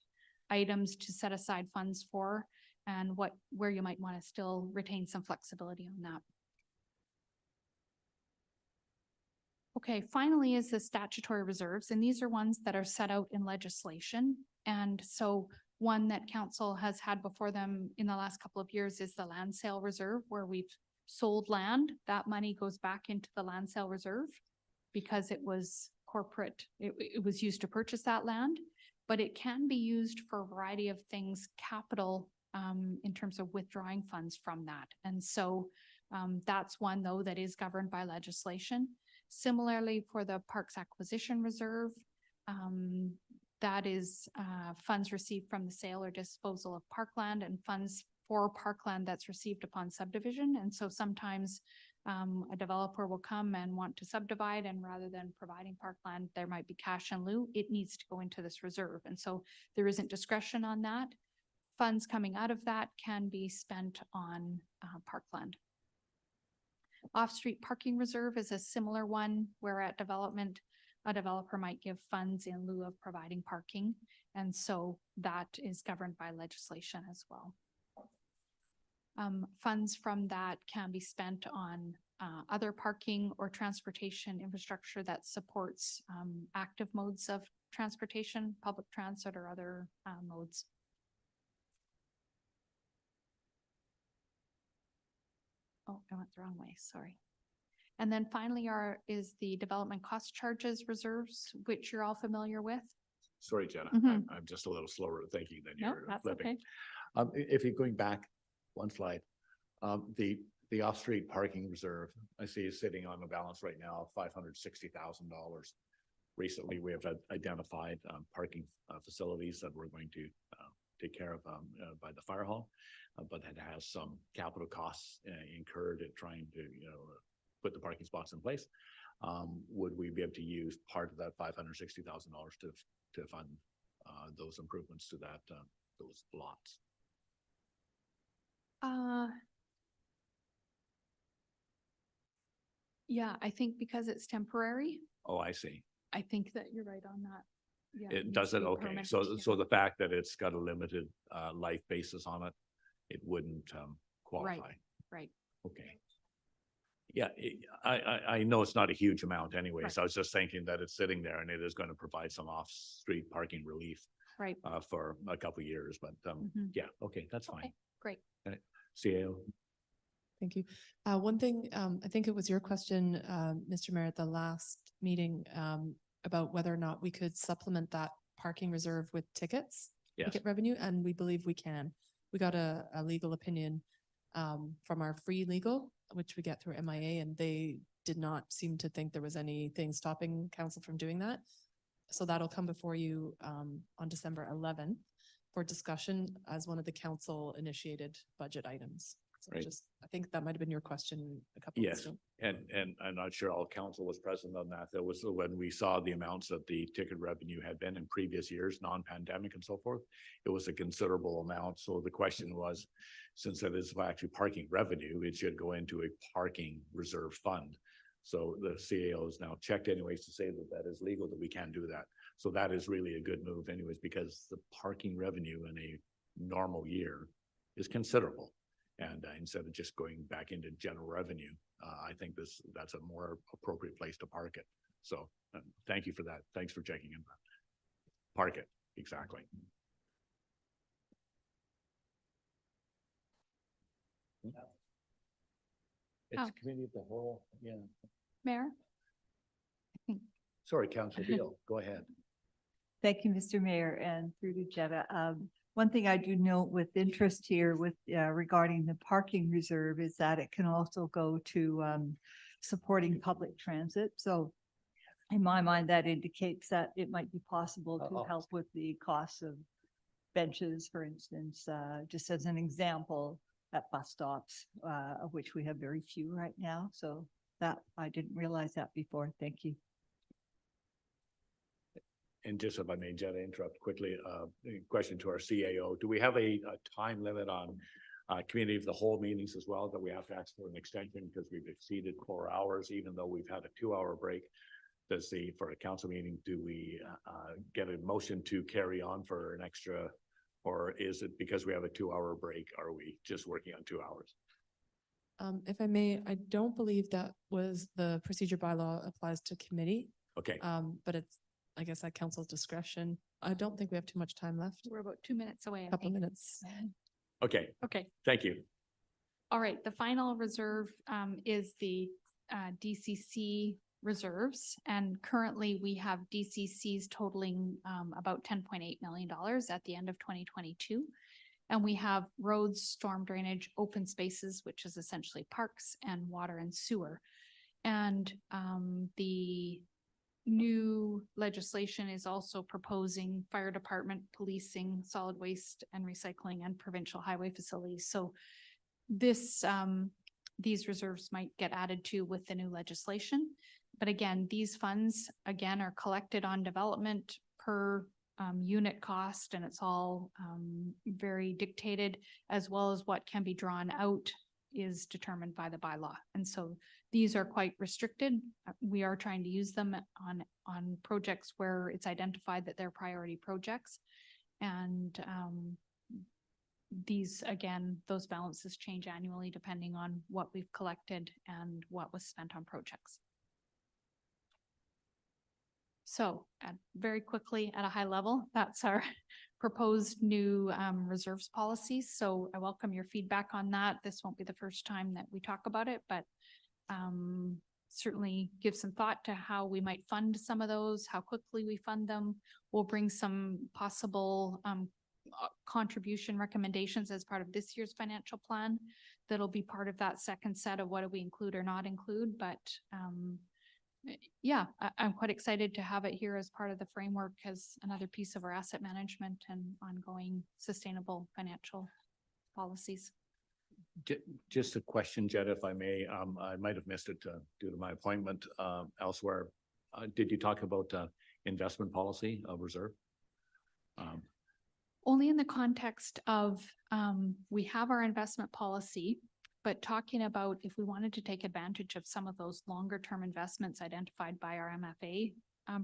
items to set aside funds for, and where you might want to still retain some flexibility on that. Okay, finally is the statutory reserves, and these are ones that are set out in legislation. And so one that council has had before them in the last couple of years is the land sale reserve, where we've sold land. That money goes back into the land sale reserve because it was corporate. It was used to purchase that land, but it can be used for a variety of things, capital, in terms of withdrawing funds from that. And so that's one, though, that is governed by legislation. Similarly, for the Parks Acquisition Reserve, that is funds received from the sale or disposal of parkland, and funds for parkland that's received upon subdivision. And so sometimes a developer will come and want to subdivide, and rather than providing parkland, there might be cash in lieu. It needs to go into this reserve. And so there isn't discretion on that. Funds coming out of that can be spent on parkland. Off-street parking reserve is a similar one, where at development, a developer might give funds in lieu of providing parking. And so that is governed by legislation as well. Funds from that can be spent on other parking or transportation infrastructure that supports active modes of transportation, public transit or other modes. Oh, I went the wrong way, sorry. And then finally is the development cost charges reserves, which you're all familiar with. Sorry, Jenna, I'm just a little slower at thinking than No, you're that's flipping. okay. If you're going back one slide, the off-street parking reserve, I see is sitting on a balance right now of $560,000. Recently, we have identified parking facilities that we're going to take care of by the fire hall, but it has some capital costs incurred in trying to, put the parking spots in place. Would we be able to use part of that $560,000 to fund those improvements to those lots? Yeah, I think because it's temporary, Oh, I see. I think that you're right on that. Yeah, It needs does to it, be okay. permanent, So, yeah. so the fact that it's got a limited life basis on it, it wouldn't qualify. Right. Okay. Yeah, I know it's not a huge amount anyways. Right. I was just thinking that it's sitting there and it is going to provide some off-street parking relief Right. for a couple of years, but Mhm. yeah, okay, that's fine. Okay, great. CAO, Thank you. One thing, I think it was your question, Mr. Mayor, at the last meeting, about whether or not we could supplement that parking reserve with tickets. Yes. Ticket revenue, and we believe we can. We got a legal opinion from our free legal, which we get through MIA, and they did not seem to think there was anything stopping council from doing that. So that'll come before you on December 11th for discussion as one of the council initiated budget items. So Right. just, I think that might have been your question a couple of yes, weeks ago. and I'm not sure all council was present on that. That was when we saw the amounts that the ticket revenue had been in previous years, non-pandemic and so forth. It was a considerable amount. So the question was, since it is actually parking revenue, it should go into a parking reserve fund. So the CAO is now checked anyways to say that that is legal, that we can do that. So that is really a good move anyways, because the parking revenue in a normal year is considerable. And instead of just going back into general revenue, I think that's a more appropriate place to park it. So thank you for that. Thanks for checking in. Park it, exactly. It's Oh. committee of the whole, yeah. Mayor? Sorry, Councilor Beal, go ahead. Thank you, Mr. Mayor, and through to Jetta. One thing I do note with interest here with regarding the parking reserve is that it can also go to supporting public transit. So in my mind, that indicates that it might be possible to help with the costs of benches, for instance, just as an example, at bus stops, of which we have very few right now. So that, I didn't realize that before. Thank you. And just if I may, Jenna, interrupt quickly, a question to our CAO. Do we have a time limit on committee of the whole meetings as well, that we have to ask for an extension because we've exceeded 4 hours, even though we've had a 2-hour break? For a council meeting, do we get a motion to carry on for an extra, or is it because we have a 2-hour break, are we just working on 2 hours? If I may, I don't believe that was the procedure bylaw applies to committee. Okay, But it's, I guess, at council's discretion. I don't think we have too much time left. We're about 2 minutes away, I Couple think. minutes. okay, Okay, thank you. all right. The final reserve is the DCC reserves. And currently we have DCCs totaling about $10.8 million at the end of 2022. And we have roads, storm drainage, open spaces, which is essentially parks, and water and sewer. And the new legislation is also proposing fire department, policing, solid waste and recycling, and provincial highway facilities. So this, these reserves might get added to with the new legislation. But again, these funds, again, are collected on development per unit cost, and it's all very dictated, as well as what can be drawn out is determined by the bylaw. And so these are quite restricted. We are trying to use them on projects where it's identified that they're priority projects. And these, again, those balances change annually depending on what we've collected and what was spent on projects. So very quickly at a high level, that's our proposed new reserves policies. So I welcome your feedback on that. This won't be the first time that we talk about it, but certainly give some thought to how we might fund some of those, how quickly we fund them. We'll bring some possible contribution recommendations as part of this year's financial plan. That'll be part of that second set of what do we include or not include, but yeah, I'm quite excited to have it here as part of the framework as another piece of our asset management and ongoing sustainable financial policies. Just a question, Jed, if I may. I might have missed it due to my appointment elsewhere. Did you talk about investment policy of reserve? Only in the context of we have our investment policy. but talking about if we wanted to take advantage of some of those longer term investments identified by our MFA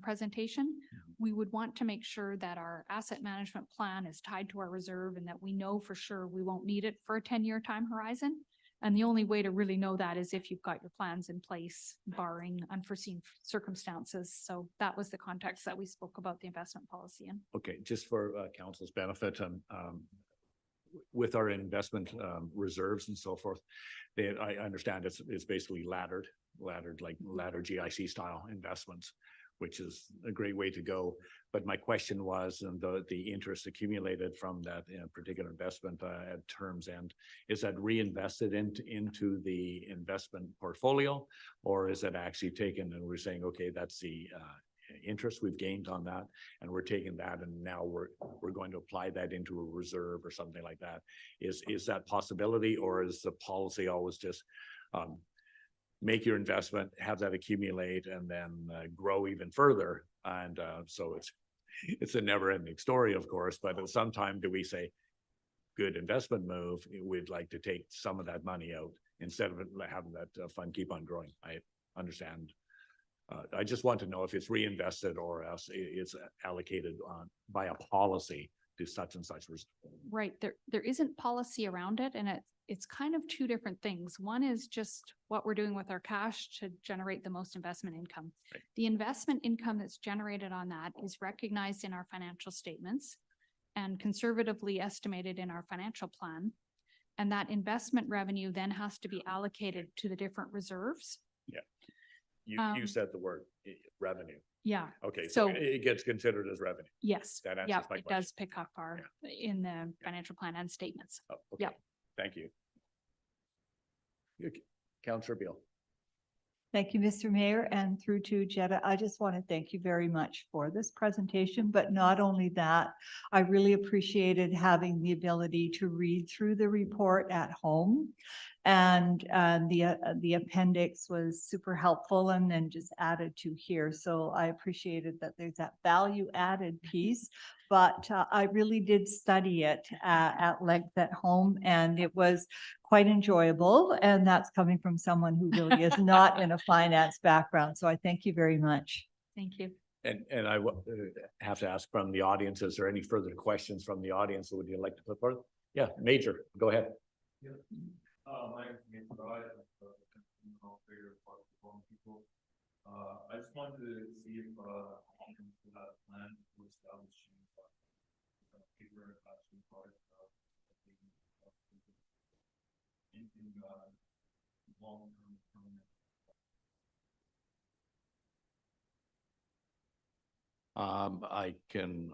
presentation, we would want to make sure that our asset management plan is tied to our reserve and that we know for sure we won't need it for a 10-year time horizon. And the only way to really know that is if you've got your plans in place, barring unforeseen circumstances. So that was the context that we spoke about the investment policy in. Okay, just for council's benefit, with our investment reserves and so forth, I understand it's basically laddered like ladder GIC style investments, which is a great way to go. But my question was, and the interest accumulated from that particular investment at term's end, is that reinvested into the investment portfolio, or is it actually taken and we're saying, okay, that's the interest we've gained on that, and we're taking that and now we're going to apply that into a reserve or something like that? Is that possibility, or is the policy always just make your investment, have that accumulate, and then grow even further? And so it's a never-ending story, of course, but at some time do we say, good investment move, we'd like to take some of that money out instead of having that fund keep on growing? I understand. I just want to know if it's reinvested or else it's allocated by a policy to such and such. Right. There isn't policy around it, and it's kind of two different things. One is just what we're doing with our cash to generate the most investment income. Right. The investment income that's generated on that is recognized in our financial statements and conservatively estimated in our financial plan. And that investment revenue then has to be allocated to the different reserves. Yeah. You said the word revenue. Yeah. Okay, so it gets considered as revenue. Yes. That answers Yeah, my it question. does pick up in the financial plan and statements. Oh, okay. Yeah. Thank you. Councillor Beal. Thank you, Mr. Mayor, and through to Jetta. I just want to thank you very much for this presentation, but not only that, I really appreciated having the ability to read through the report at home. And the appendix was super helpful and then just added to here. So I appreciated that there's that value added piece, but I really did study it at length at home, and it was quite enjoyable. And that's coming from someone who really is not in a finance background. So I thank you very much. Thank you. And I have to ask from the audience, is there any further questions from the audience that would you like to put forth? Yeah, Major, go ahead. Yeah. My name is Major Bride. People. I just wanted to see if you had a plan for establishing paper and packaging products anything long-term permanent.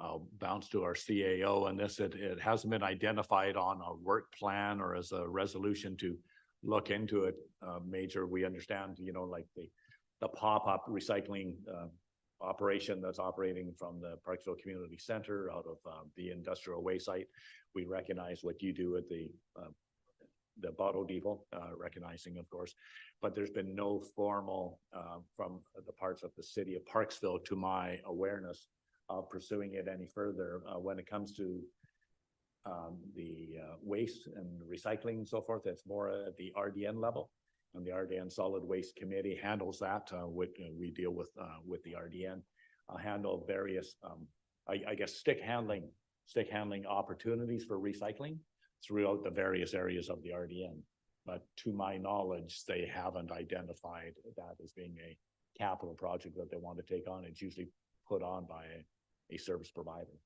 I'll bounce to our CAO on this. It hasn't been identified on a work plan or as a resolution to look into it. Major, we understand, like the pop-up recycling operation that's operating from the Parksville Community Center out of the industrial waste site. We recognize what you do at the bottle depot, recognizing, of course, but there's been no formal from the parts of the city of Parksville, to my awareness, of pursuing it any further when it comes to the waste and recycling and so forth. It's more at the RDN level, and the RDN Solid Waste Committee handles that. We deal with the RDN, handle various, I guess, stick handling opportunities for recycling throughout the various areas of the RDN. But to my knowledge, they haven't identified that as being a capital project that they want to take on. It's usually put on by a service provider,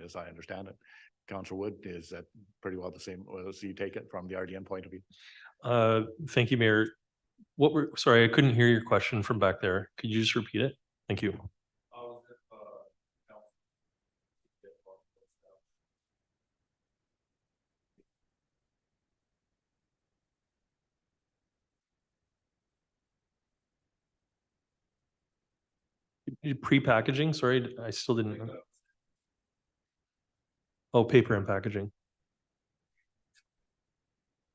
as I understand it. Councillor Wood, is that pretty well the same? So you take it from the RDN point of view? Thank you, Mayor. Sorry, I couldn't hear your question from back there. Could you just repeat it? Thank you. Pre-packaging, sorry, I still didn't. Oh, paper and packaging.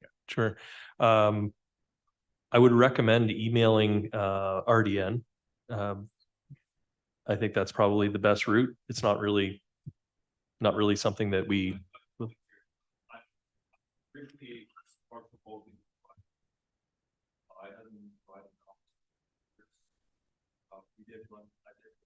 Yeah, sure. I would recommend emailing RDN. I think that's probably the best route. It's not really something that we. did one. I did.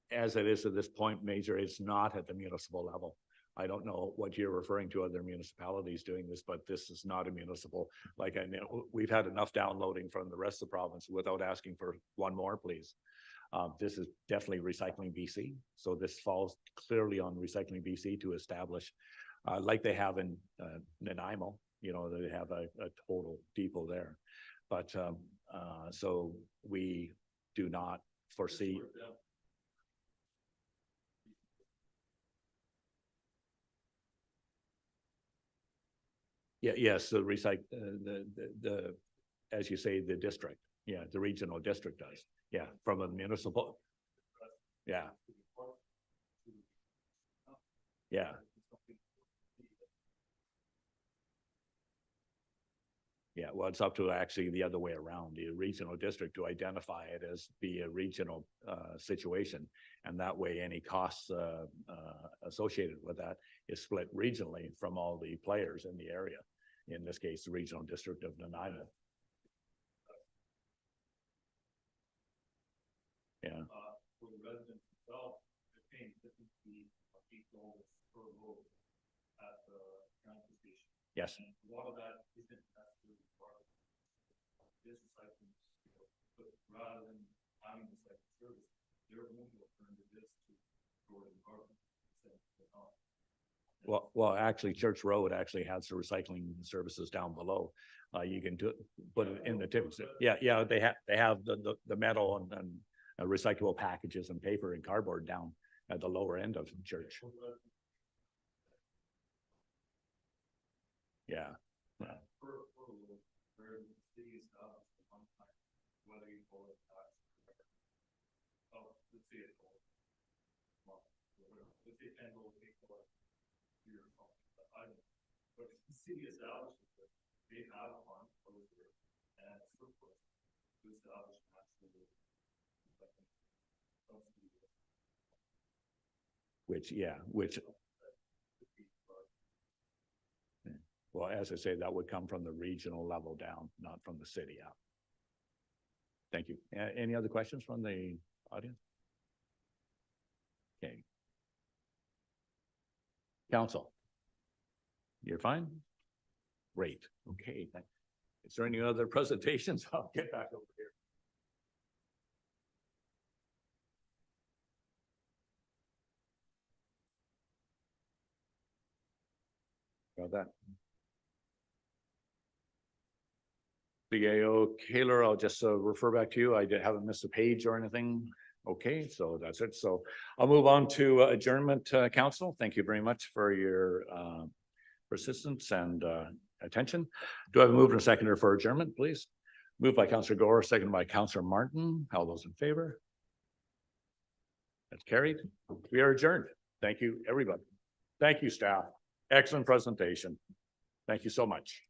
As it is at this point, Major, it's not at the municipal level. I don't know what you're referring to other municipalities doing this, but this is not a municipal. Like I know, we've had enough downloading from the rest of the province without asking for one more, please. This is definitely Recycling BC. So this falls clearly on Recycling BC to establish, like they have in Nanaimo, you know, they have a total depot there. But so we do not foresee. Yeah, yes, the as you say, the district, yeah, the regional district does, yeah, from a municipal. Yeah. Yeah. Yeah, well, it's up to actually the other way around, the regional district to identify it as be a regional situation. And that way any costs associated with that is split regionally from all the players in the area. In this case, the regional district of Nanaimo. Yeah. For the residents themselves, they're paying $50 per load at the transfer station. Yes. And a lot of that isn't necessarily part of this recycling, but rather than having the recycling service, they're going to turn to this to store the carbon. Well, actually, Church Road actually has the recycling services down below. You can put it in the tips. Yeah, they have the metal and recyclable packages and paper and cardboard down at the lower end of Church. Yeah. Whether you call it let's say it's let's say but the city establishes that they have a fund over and surplus to establish actually which well, as I say, that would come from the regional level down, not from the city up. Thank you. Any other questions from the audience? Okay. Council. You're fine? Great. Okay. Is there any other presentations? I'll get back over here. Got that. CAO Kaler, I'll just refer back to you. I haven't missed a page or anything. Okay, so that's it. So I'll move on to adjournment, council. Thank you very much for your persistence and attention. Do I have a mover and a seconder for adjournment, please? Moved by Councillor Gore, seconded by Councillor Martin. All those in favor? That's carried. We are adjourned. Thank you, everybody. Thank you, staff. Excellent presentation. Thank you so much.